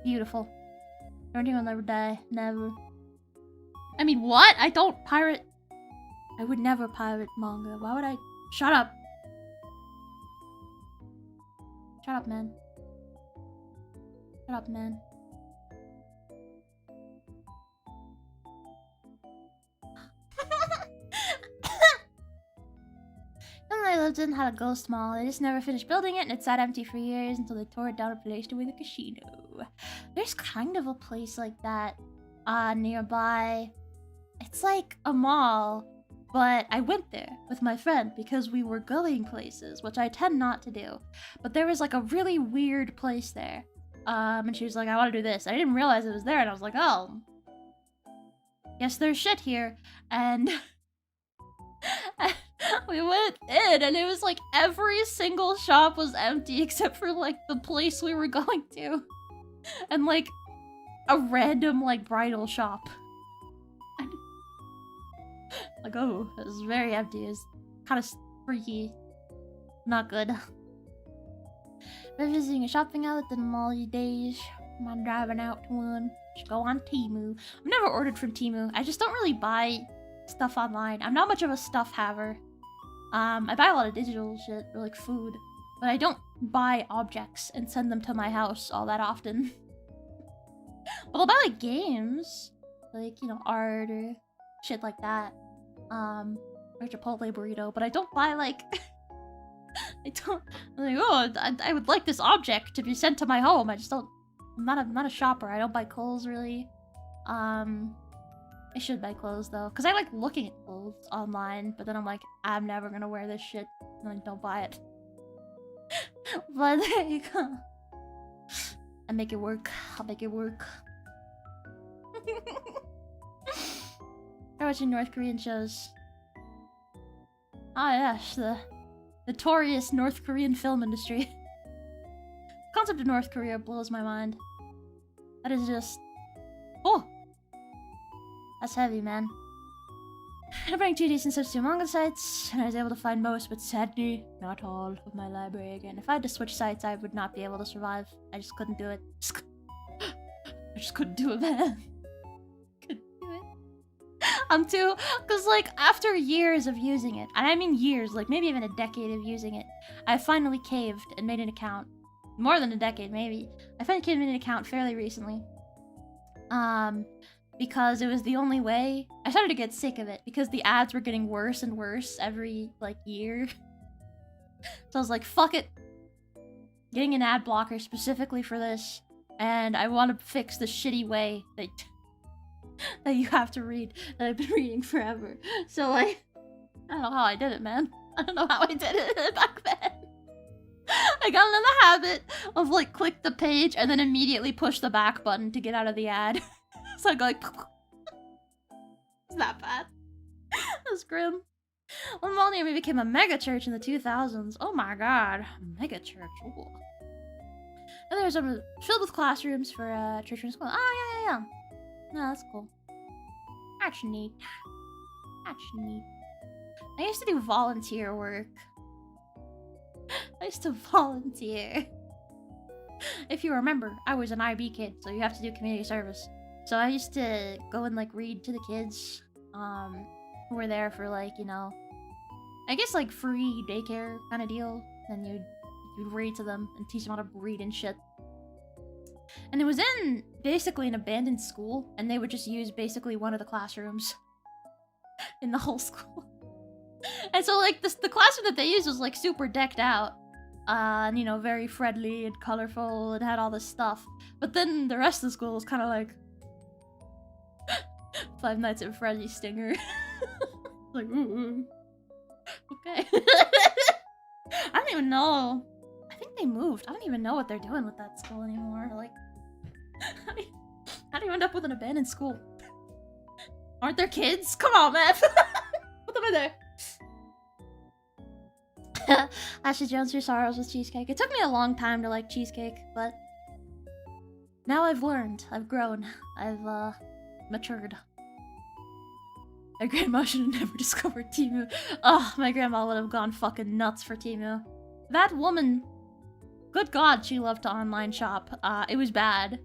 Beautiful. Don't even ever die. Never. I mean, what? I don't pirate. I would never pirate manga. Why would I? Shut up. Shut up, man. Shut up, man. I lived in had a ghost mall. They just never finished building it, and it sat empty for years until they tore it down and replaced it with a casino. There's kind of a place like that nearby. It's like a mall, but I went there with my friend because we were going places, which I tend not to do. But there was like a really weird place there. And she was like, I want to do this. I didn't realize it was there, and I was like, oh. Guess there's shit here. And we went in, and it was like every single shop was empty except for like the place we were going to. And like a random like bridal shop. And, like, oh, it was very empty. It was kind of freaky. Not good. Been visiting a shopping outlet in the mall these days. I'm driving out to one. Just go on Temu. I've never ordered from Temu. I just don't really buy stuff online. I'm not much of a stuff haver. I buy a lot of digital shit, or like food, but I don't buy objects and send them to my house all that often. But I'll buy like games, like, you know, art or shit like that. Or Chipotle burrito, but I don't buy like I'm like, oh, I would like this object to be sent to my home. I just don't. I'm not a shopper. I don't buy clothes really. I should buy clothes though, because I like looking at clothes online, but then I'm like, I'm never gonna wear this shit, and I don't buy it. But there you go. I make it work. I'll make it work. I'm watching North Korean shows. Ah yes, the notorious North Korean film industry. The concept of North Korea blows my mind. That is just... oh! That's heavy, man. I bring 2 decent subs to manga sites, and I was able to find most, but sadly, not all of my library again. If I had to switch sites, I would not be able to survive. I just couldn't do it. I just couldn't do it, man. Couldn't do it. I'm too... because, like, after years of using it, and I mean years, like, maybe even a decade of using it, I finally caved and made an account. More than a decade, maybe. I finally caved and made an account fairly recently. Because it was the only way. I started to get sick of it because the ads were getting worse and worse every, like, year. So I was like, fuck it. Getting an ad blocker specifically for this. And I want to fix the shitty way that you have to read, that I've been reading forever. So, like, I don't know how I did it, man. I don't know how I did it back then. I got into the habit of, like, click the page and then immediately push the back button to get out of the ad. So I go like... it's that bad. That's grim. Well, mall near me became a mega church in the 2000s. Oh my god. Mega church. Ooh. And there's filled with classrooms for church and school. Oh, yeah. No, that's cool. That's neat. That's neat. I used to do volunteer work. I used to volunteer. If you remember, I was an IB kid, so you have to do community service. So I used to go and, like, read to the kids, who were there for, like, you know, I guess, like, free daycare kind of deal. Then you'd read to them and teach them how to read and shit. And it was in, basically, an abandoned school, and they would just use basically one of the classrooms in the whole school. And so, like, the classroom that they used was, like, super decked out. And, you know, very friendly and colorful and had all this stuff. But then the rest of the school was kind of like... Five Nights at Freddy's stinger. Like, ooh. Okay. I don't even know. I think they moved. I don't even know what they're doing with that school anymore. Like, how do you end up with an abandoned school? Aren't there kids? Come on, man. Put them in there. Ashley Jones, your sorrows with cheesecake. It took me a long time to like cheesecake, but now I've learned. I've grown. I've matured. My grandma should have never discovered Temu. Oh, my grandma would have gone fucking nuts for Temu. That woman, good God, she loved to online shop. It was bad.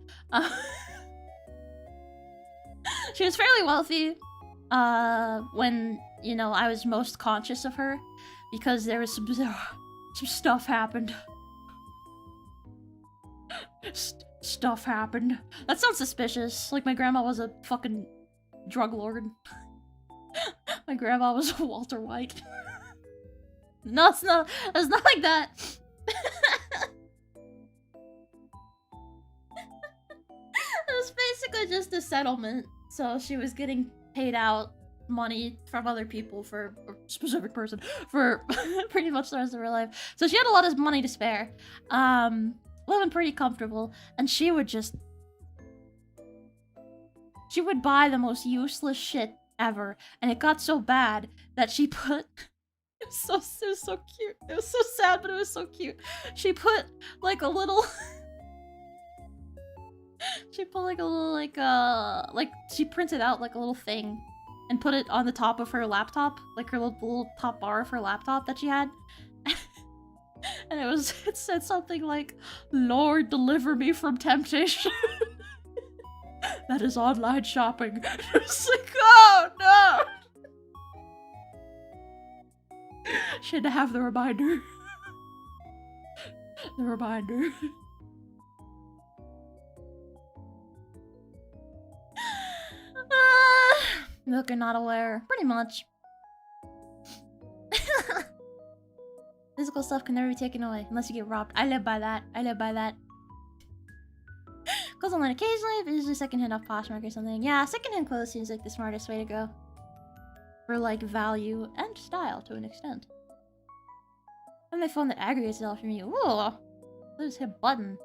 She was fairly wealthy when, you know, I was most conscious of her, because there was some stuff happened. Stuff happened. That sounds suspicious. Like my grandma was a fucking drug lord. My grandma was Walter White. No, it's not like that. It was basically just a settlement. So she was getting paid out money from other people for a specific person for pretty much the rest of her life. So she had a lot of money to spare. Living pretty comfortable. And she would buy the most useless shit ever. And it got so bad that she put... It was so cute. It was so sad, but it was so cute. She put like a little... She put like a little like she printed out like a little thing and put it on the top of her laptop, like her little top bar of her laptop that she had. And it said something like, "Lord, deliver me from temptation." That is online shopping. It's like, oh no. She had to have the reminder. The reminder. Look, you're not aware. Pretty much. Physical stuff can never be taken away unless you get robbed. I live by that. I live by that. Goes online occasionally, but usually secondhand off Poshmark or something. Yeah, secondhand clothes seems like the smartest way to go. For like value and style to an extent. And my phone that aggregates it all from you. Ooh. Let's hit button.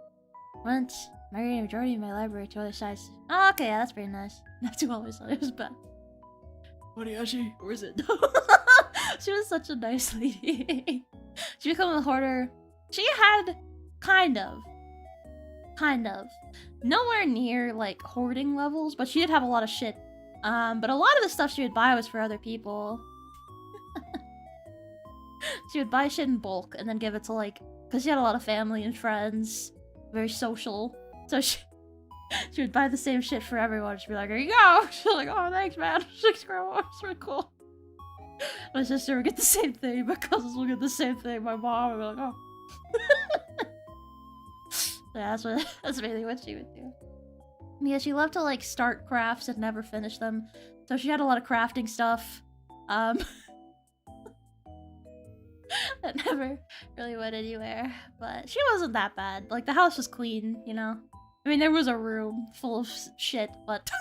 Went migrating a majority of my library to other sites. Oh, okay, yeah, that's pretty nice. Not too always thought it was bad. What is she? Or is it? She was such a nice lady. She became a hoarder. She had kind of. Nowhere near like hoarding levels, but she did have a lot of shit. But a lot of the stuff she would buy was for other people. She would buy shit in bulk and then give it to like, because she had a lot of family and friends, very social. So she would buy the same shit for everyone. She'd be like, "Here you go." She's like, "Oh, thanks, man." Thanks, grandma. It's really cool. My sister would get the same thing. My cousins would get the same thing. My mom would be like, "Oh." Yeah, that's really what she would do. Yeah, she loved to like start crafts and never finish them. So she had a lot of crafting stuff. That never really went anywhere. But she wasn't that bad. Like the house was clean, you know? I mean, there was a room full of shit, but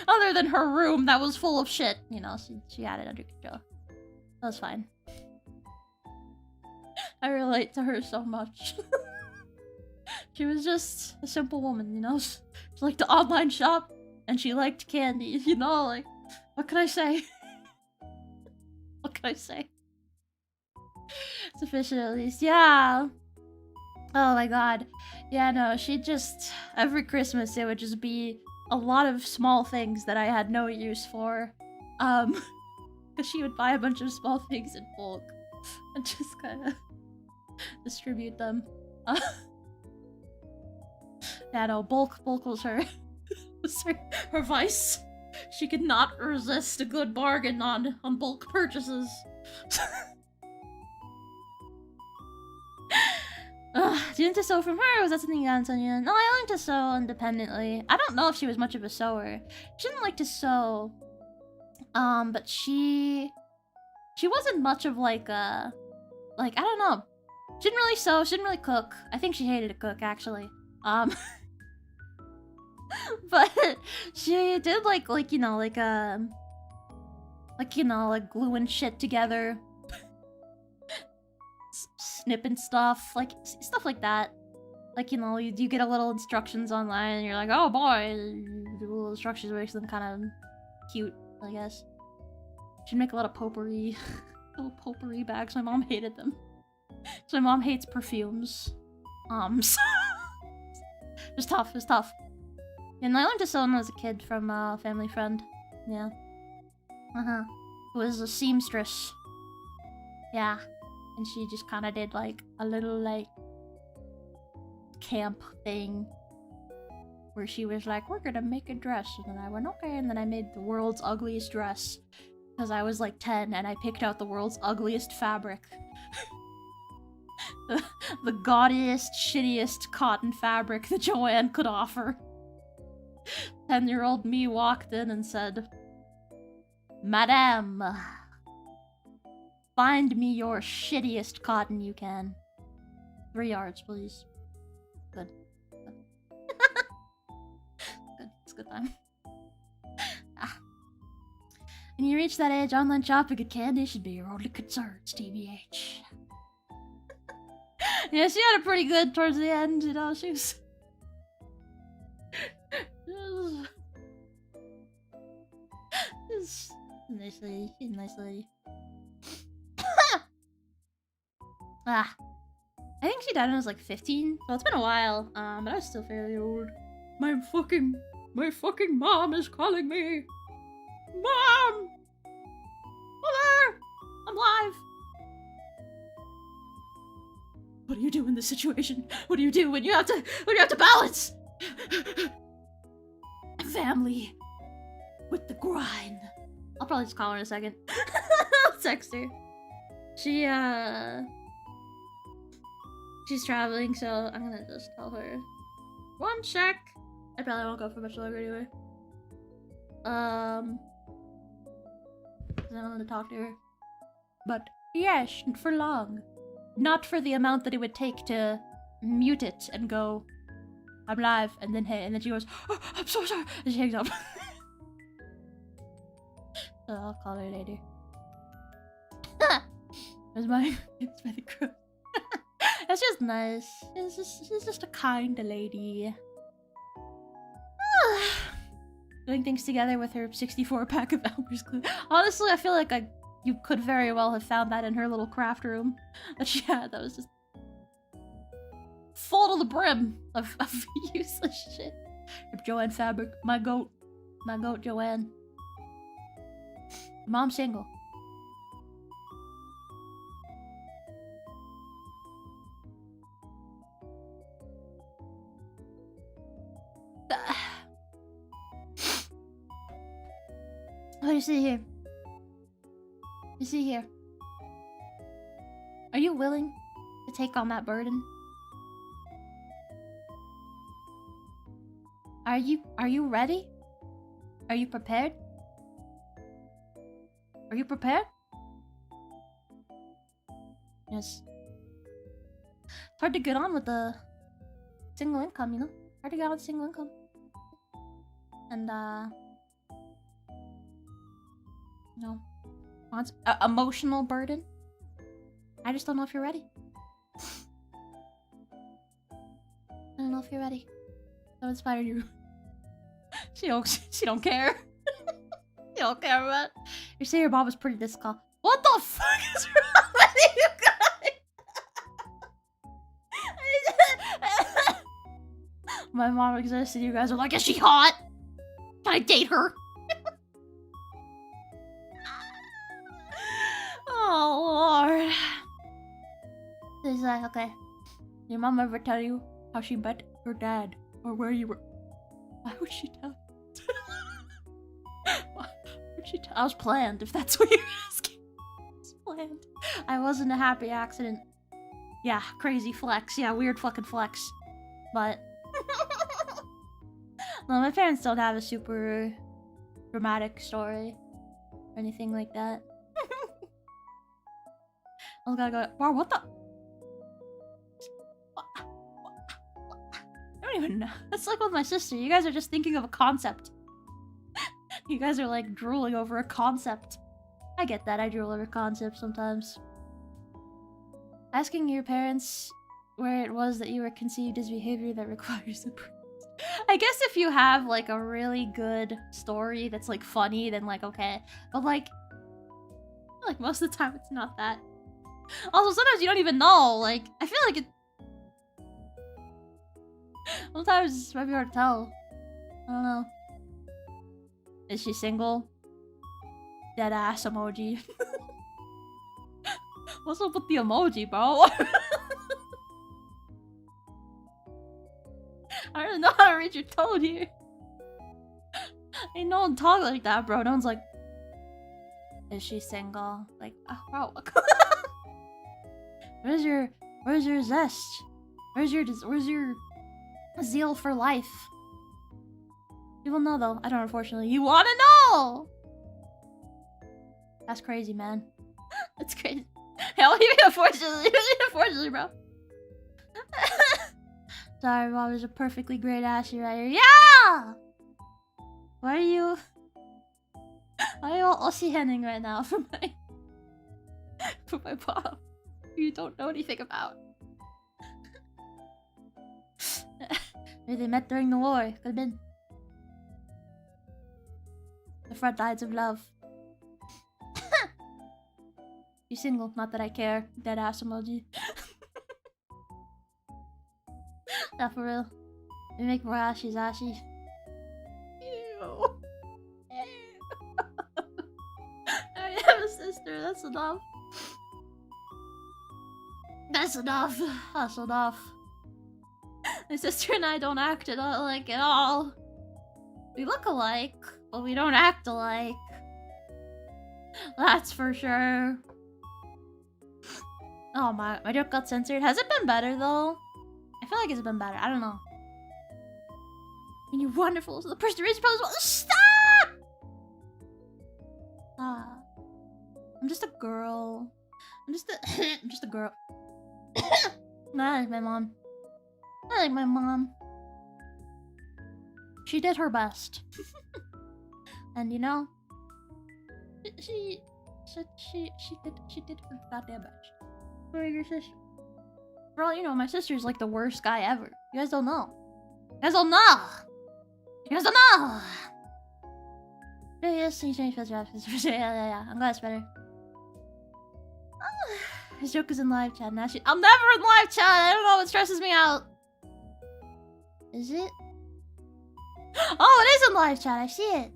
other than her room that was full of shit, you know, she had it under control. That was fine. I relate to her so much. She was just a simple woman, you know? She liked to online shop, and she liked candy, you know? Like, what can I say? What can I say? Sufficient at least, yeah. Oh my god. Yeah, no, she just... Every Christmas, it would just be a lot of small things that I had no use for. Because she would buy a bunch of small things in bulk and just kind of distribute them. Yeah, no, bulk was her... was her vice. She could not resist a good bargain on bulk purchases. Did you learn to sew from her, or was that something you got on Sonia? No, I learned to sew independently. I don't know if she was much of a sewer. She didn't like to sew. But she wasn't much of like a... Like, I don't know. She didn't really sew, she didn't really cook. I think she hated to cook, actually. But she did like, you know, like gluing shit together. Snipping stuff, like, stuff like that. Like, you know, you get a little instructions online and you're like, oh boy, the little instructions makes them kind of cute, I guess. She'd make a lot of potpourri. Little potpourri bags. My mom hated them. So my mom hates perfumes. So it's tough, it's tough. And I learned to sew when I was a kid from a family friend. Yeah. Who was a seamstress. Yeah. And she just kind of did like a little like camp thing where she was like, we're gonna make a dress. And then I went, okay. And then I made the world's ugliest dress because I was like 10 and I picked out the world's ugliest fabric. the gaudiest, shittiest cotton fabric that Joanne could offer. 10-year-old me walked in and said, Madame, find me your shittiest cotton you can. 3 yards, please. Good. Good. It's a good time. When you reach that age, online shopping and candy should be your only concerns, TBH. Yeah, she had it pretty good towards the end, you know, she was... She's a nice lady, she's a nice lady. I think she died when I was like 15, so it's been a while, but I was still fairly old. My fucking mom is calling me! Mom! Mother! I'm live! What do you do in this situation? What do you do when you have to balance? Family with the grind. I'll probably just call her in a second. I'll text her. She's traveling, so I'm gonna just tell her. 1 sec. I probably won't go for much longer anyway. Cause I don't want to talk to her. But yes, for long. Not for the amount that it would take to mute it and go, I'm live, and then hey, and then she goes, oh, I'm so sorry, and she hangs up. So I'll call her later. It's by the crew. It's just nice. She's just a kind lady. Doing things together with her 64-pack of Elmer's glue. Honestly, I feel like you could very well have found that in her little craft room that she had. That was just full to the brim of useless shit. Joanne fabric. My goat Joanne. Mom's single. Oh, you see here. You see here. Are you willing to take on that burden? Are you ready? Are you prepared? Are you prepared? Yes. It's hard to get on with the single income, you know? Hard to get on with single income. And, you know, emotional burden. I just don't know if you're ready. I don't know if you're ready. That inspired you. She don't care. She don't care about it. You say your mom was pretty this call. What the fuck is wrong with you guys? My mom exists and you guys are like, is she hot? Can I date her? Oh lord. She's like, okay. Your mom ever tell you how she met your dad or where you were? Why would she tell? Why would she tell? I was planned, if that's what you're asking. I was planned. I wasn't a happy accident. Yeah, crazy flex. Yeah, weird fucking flex. But well, my parents don't have a super dramatic story or anything like that. I was gonna go, wow, what the? I don't even know. That's like with my sister. You guys are just thinking of a concept. You guys are like drooling over a concept. I get that. I drool over concepts sometimes. Asking your parents where it was that you were conceived is behavior that requires the priest. I guess if you have like a really good story that's like funny, then like okay. But like most of the time it's not that. Also, sometimes you don't even know. Like I feel like it. Sometimes it might be hard to tell. I don't know. Is she single? Dead ass emoji. What's up with the emoji, bro? I don't know how to read your tone here. Ain't no one talk like that, bro. No one's like, is she single? Like, oh, bro. Where's your zest? Where's your zeal for life? You will know though. I don't, unfortunately. You wanna know? That's crazy, man. That's crazy. Hell, even unfortunately, bro. Sorry, Bob. There's a perfectly great Ashie right here. Yeah! Why are you all Aussie henning right now for my Bob? You don't know anything about. Maybe they met during the war. Could've been. The front lines of love. You single? Not that I care. Dead ass emoji. Not for real. We make more Ashies, Ashie. Ew. I have a sister. That's enough. That's enough. That's enough. My sister and I don't act alike at all. We look alike, but we don't act alike. That's for sure. Oh my joke got censored. Has it been better though? I feel like it's been better. I don't know. And you're wonderful. So the person raised probably stop! I'm just a girl. I'm just a girl. I like my mom. I like my mom. She did her best. And you know, she did her goddamn best. For your sister. Bro, you know, my sister's like the worst guy ever. You guys don't know. You guys don't know! You guys don't know! Yes, he changed his draft. Yeah. I'm glad it's better. His joke is in live chat. Now I'm never in live chat! I don't know what stresses me out. Is it? Oh, it is in live chat. I see it.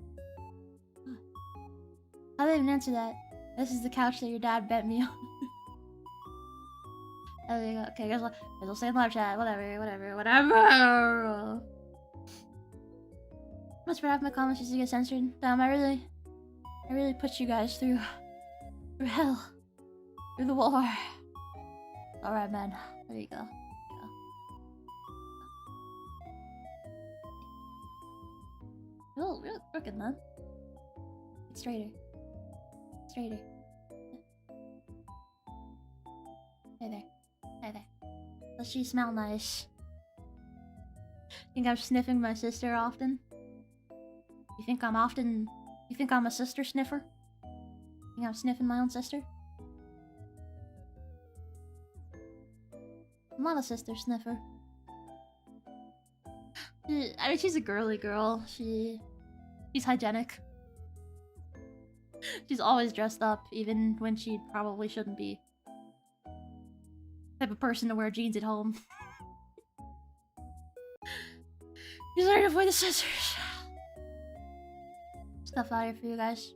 I didn't even answer that. This is the couch that your dad bet me on. There you go. Okay, guys will stay in live chat. Whatever. Much for having my comments just to get censored. Damn, I really put you guys through hell. Through the war. Alright, man. There you go. Real crooked, man. It's straighter. Straighter. Hey there. Does she smell nice? Think I'm sniffing my sister often? You think I'm a sister sniffer? Think I'm sniffing my own sister? I'm not a sister sniffer. I mean, she's a girly girl. She's hygienic. She's always dressed up, even when she probably shouldn't be. Type of person to wear jeans at home. She's trying to avoid the scissors. Stuff out here for you guys.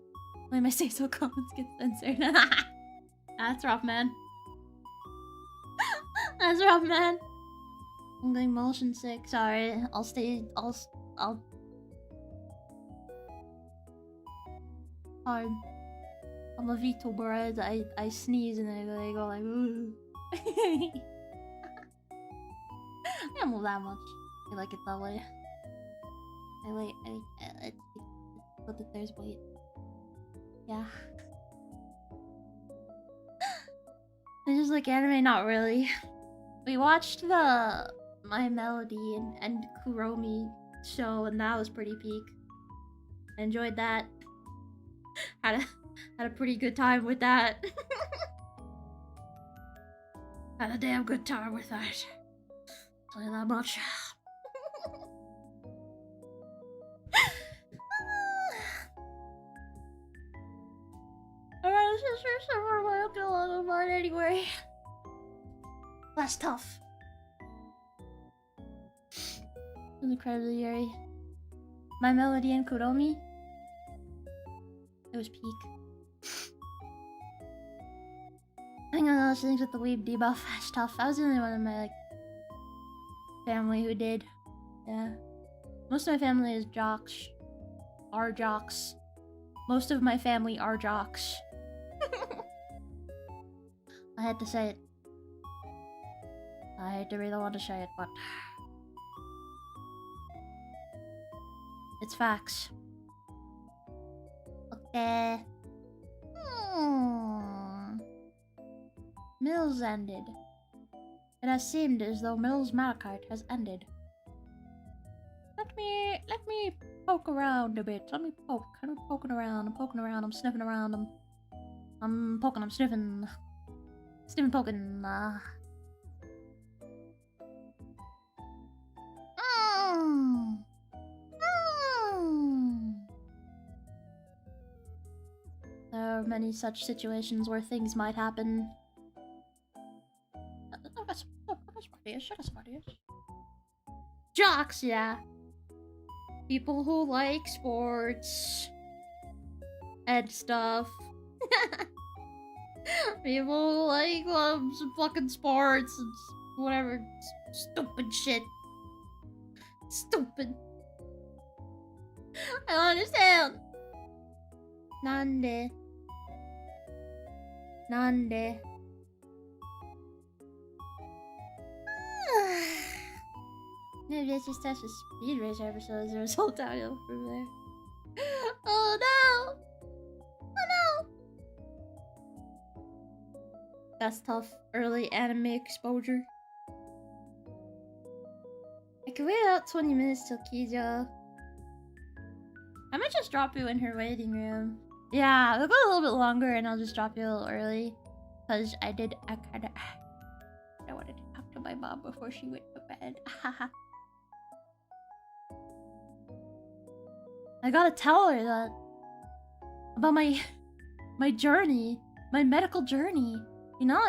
Let my say so comments get censored. That's rough, man. That's rough, man. I'm getting motion sick. Sorry. I'll. I'm a V2V. I sneeze and then they go like, ooh. I don't move that much. I like it that way. But that there's weight. Yeah. It's just like anime, not really. We watched the My Melody and Kuromi show, and that was pretty peak. I enjoyed that. Had a pretty good time with that. Had a damn good time with that. Tell you that much. sisters, so far I don't get along with mine anyway. That's tough. It was incredibly eerie. My Melody and Kuromi. It was peak. I think I was things with the weeb debuff. That's tough. I was the only one in my family who did. Yeah. Most of my family is jocks. Are jocks. Most of my family are jocks. I had to say it. I really want to say it, but it's facts. Okay. Mills ended. It has seemed as though Mills' Malachite has ended. Let me poke around a bit. Let me poke. I'm poking around. I'm sniffing around. I'm poking. I'm sniffing. Sniffing, poking. There are many such situations where things might happen. I got some ideas. Jocks, yeah. People who like sports and stuff. People who like some fucking sports and whatever stupid shit. Stupid. I don't understand. Nande. Maybe it's just such a speed race episode as a result downhill from there. Oh no! Oh no! That's tough. Early anime exposure. I can wait out 20 minutes till Kijo. I might just drop you in her waiting room. Yeah, it'll go a little bit longer and I'll just drop you a little early. Because I wanted to talk to my mom before she went to bed. I gotta tell her that about my journey, my medical journey. You know,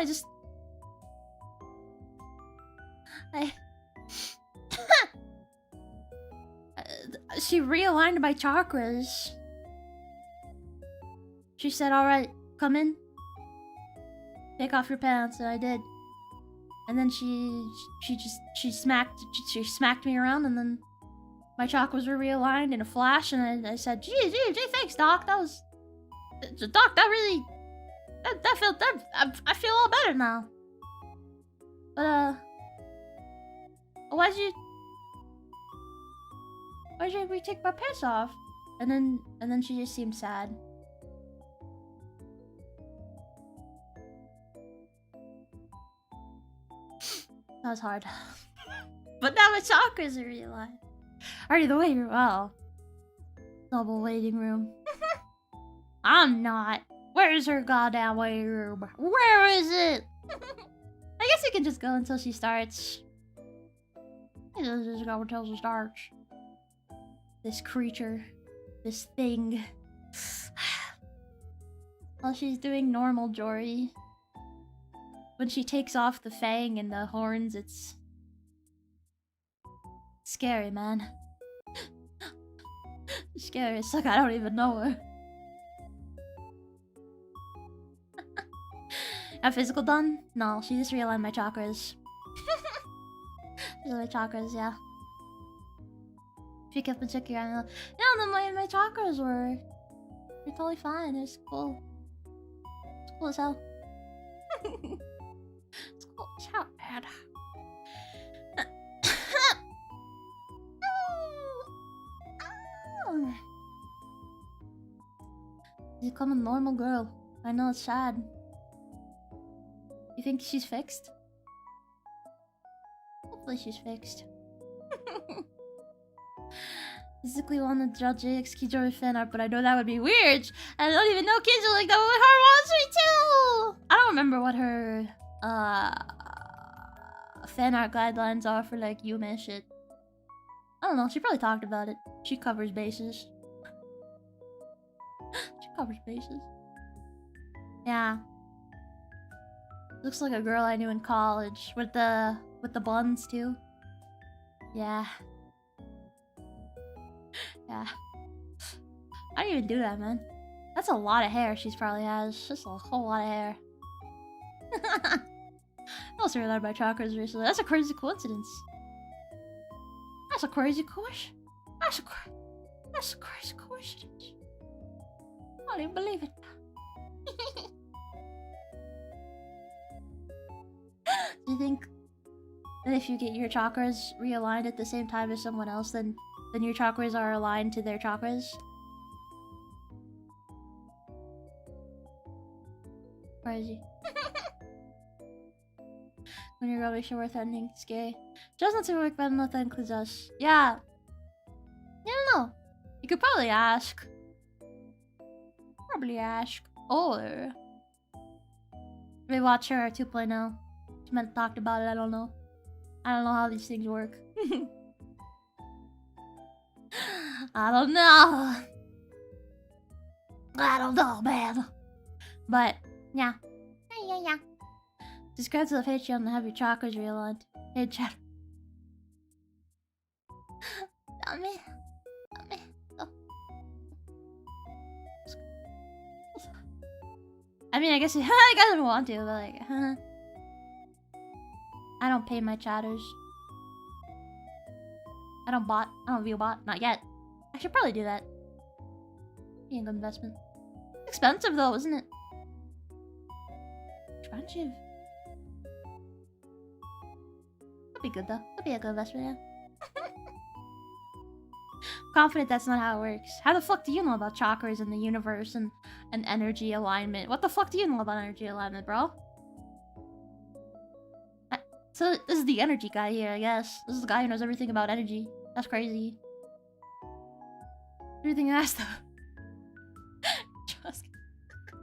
she realigned my chakras. She said, "All right, come in. Take off your pants," and I did. And then she smacked me around, and then my chakras were realigned in a flash, and I said, gee, thanks, Doc. That really, I feel a lot better now. But, why'd you have me take my pants off? And then she just seemed sad. That was hard. But now my chakras are realigned. Already the waiting room. Oh. Double waiting room. I'm not. Where's her goddamn waiting room? Where is it? I guess you can just go until she starts. You just go until she starts. This creature. This thing. While she's doing normal Jory. When she takes off the fang and the horns, it's scary, man. Scary. It's like I don't even know her. Got physical done? No, she just realigned my chakras. My chakras, yeah. Pick up and check your eye. Yeah, no, my chakras were totally fine. It's cool. It's cool as hell. It's cool as hell, man. You become a normal girl. I know it's sad. You think she's fixed? Hopefully she's fixed. Physically want to draw JX Kijori fan art, but I know that would be weird. I don't even know kids are like that, but my heart wants me too! I don't remember what her fan art guidelines are for like Yume shit. I don't know, she probably talked about it. She covers bases. She covers bases. Yeah. Looks like a girl I knew in college with the buns too. Yeah. Yeah. I didn't even do that, man. That's a lot of hair she's probably has. Just a whole lot of hair. I also realized my chakras recently. That's a crazy coincidence. That's a crazy coincidence. That's a crazy coincidence. I don't even believe it. Do you think that if you get your chakras realigned at the same time as someone else, then your chakras are aligned to their chakras? Crazy. When you're rubbish or worth ending, it's gay. Just not to work, but nothing includes us. Yeah. I don't know. You could probably ask. Or maybe watch her 2.0. She meant talked about it, I don't know. I don't know how these things work. I don't know. I don't know, man. But, yeah. Yeah. Subscribe to the Patreon to have your chakras realigned. Hey, chat. Dame. Oh. I mean, I guess you guys don't want to, but like, I don't pay my chatters. I don't view bot. Not yet. I should probably do that. Be a good investment. Expensive though, isn't it? Expensive. That'd be good though. That'd be a good investment, yeah. Confident that's not how it works. How the fuck do you know about chakras and the universe and energy alignment? What the fuck do you know about energy alignment, bro? So this is the energy guy here, I guess. This is the guy who knows everything about energy. That's crazy. Everything I asked though.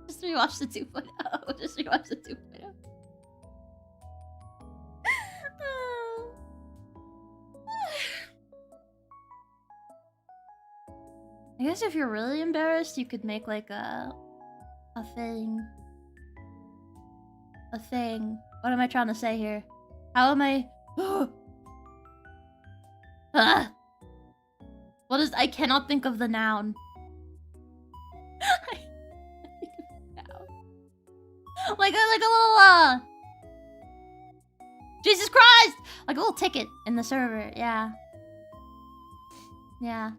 Just rewatch the 2.0. Just rewatch the 2.0. I guess if you're really embarrassed, you could make like a thing. A thing. What am I trying to say here? How am I? What is? I cannot think of the noun. Like a little Jesus Christ! Like a little ticket in the server. Yeah. Yeah.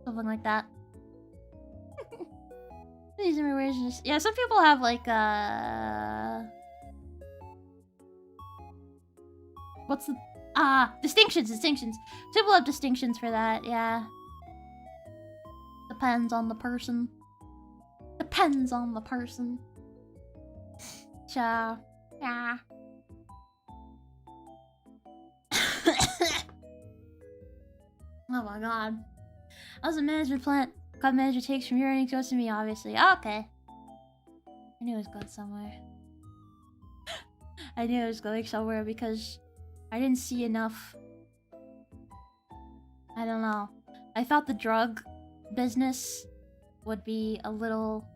Something like that. These are ways just... Yeah, some people have like what's the... distinctions. People have distinctions for that, yeah. Depends on the person. So, yeah. Oh my god. How's the management plan? Club manager takes from your earnings goes to me, obviously. Okay. I knew it was going somewhere. I knew it was going somewhere because I didn't see enough. I don't know. I thought the drug business would be a little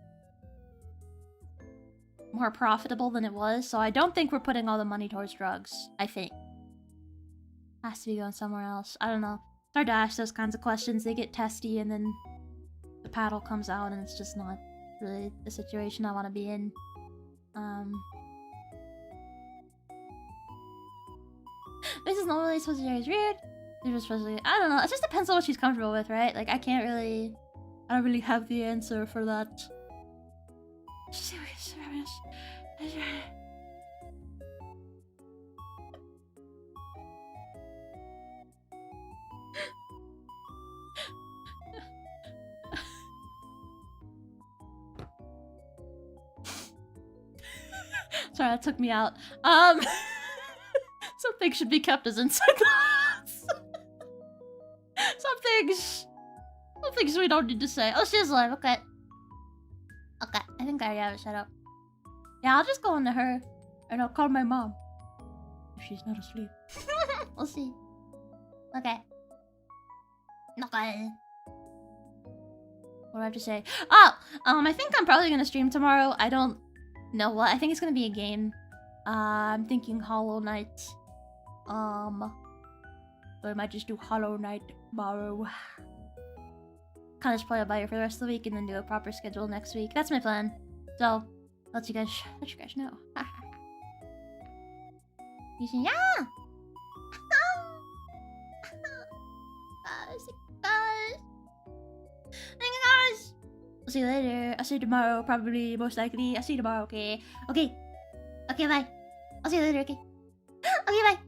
more profitable than it was, so I don't think we're putting all the money towards drugs. I think. Has to be going somewhere else. I don't know. It's hard to ask those kinds of questions. They get testy and then the paddle comes out and it's just not really the situation I want to be in. This is not really supposed to be weird. They're just supposed to be, I don't know. It just depends on what she's comfortable with, right? Like, I don't really have the answer for that. Sorry, that took me out. Some things should be kept as inside thoughts. Some things we don't need to say. Oh, she's alive. Okay. Okay, I think I already have it set up. Yeah, I'll just go into her, and I'll call my mom if she's not asleep. We'll see. Okay. Okay. What do I have to say? Oh, I think I'm probably gonna stream tomorrow. I don't know what. I think it's gonna be a game. I'm thinking Hollow Knight. Or I might just do Hollow Knight tomorrow. Kind of just play it by ear for the rest of the week and then do a proper schedule next week. That's my plan. So, let you guys know. Yeah. Guys. Thank you guys. I'll see you later. I'll see you tomorrow, probably, most likely. I'll see you tomorrow, okay? Okay, bye. I'll see you later, okay? Okay, bye.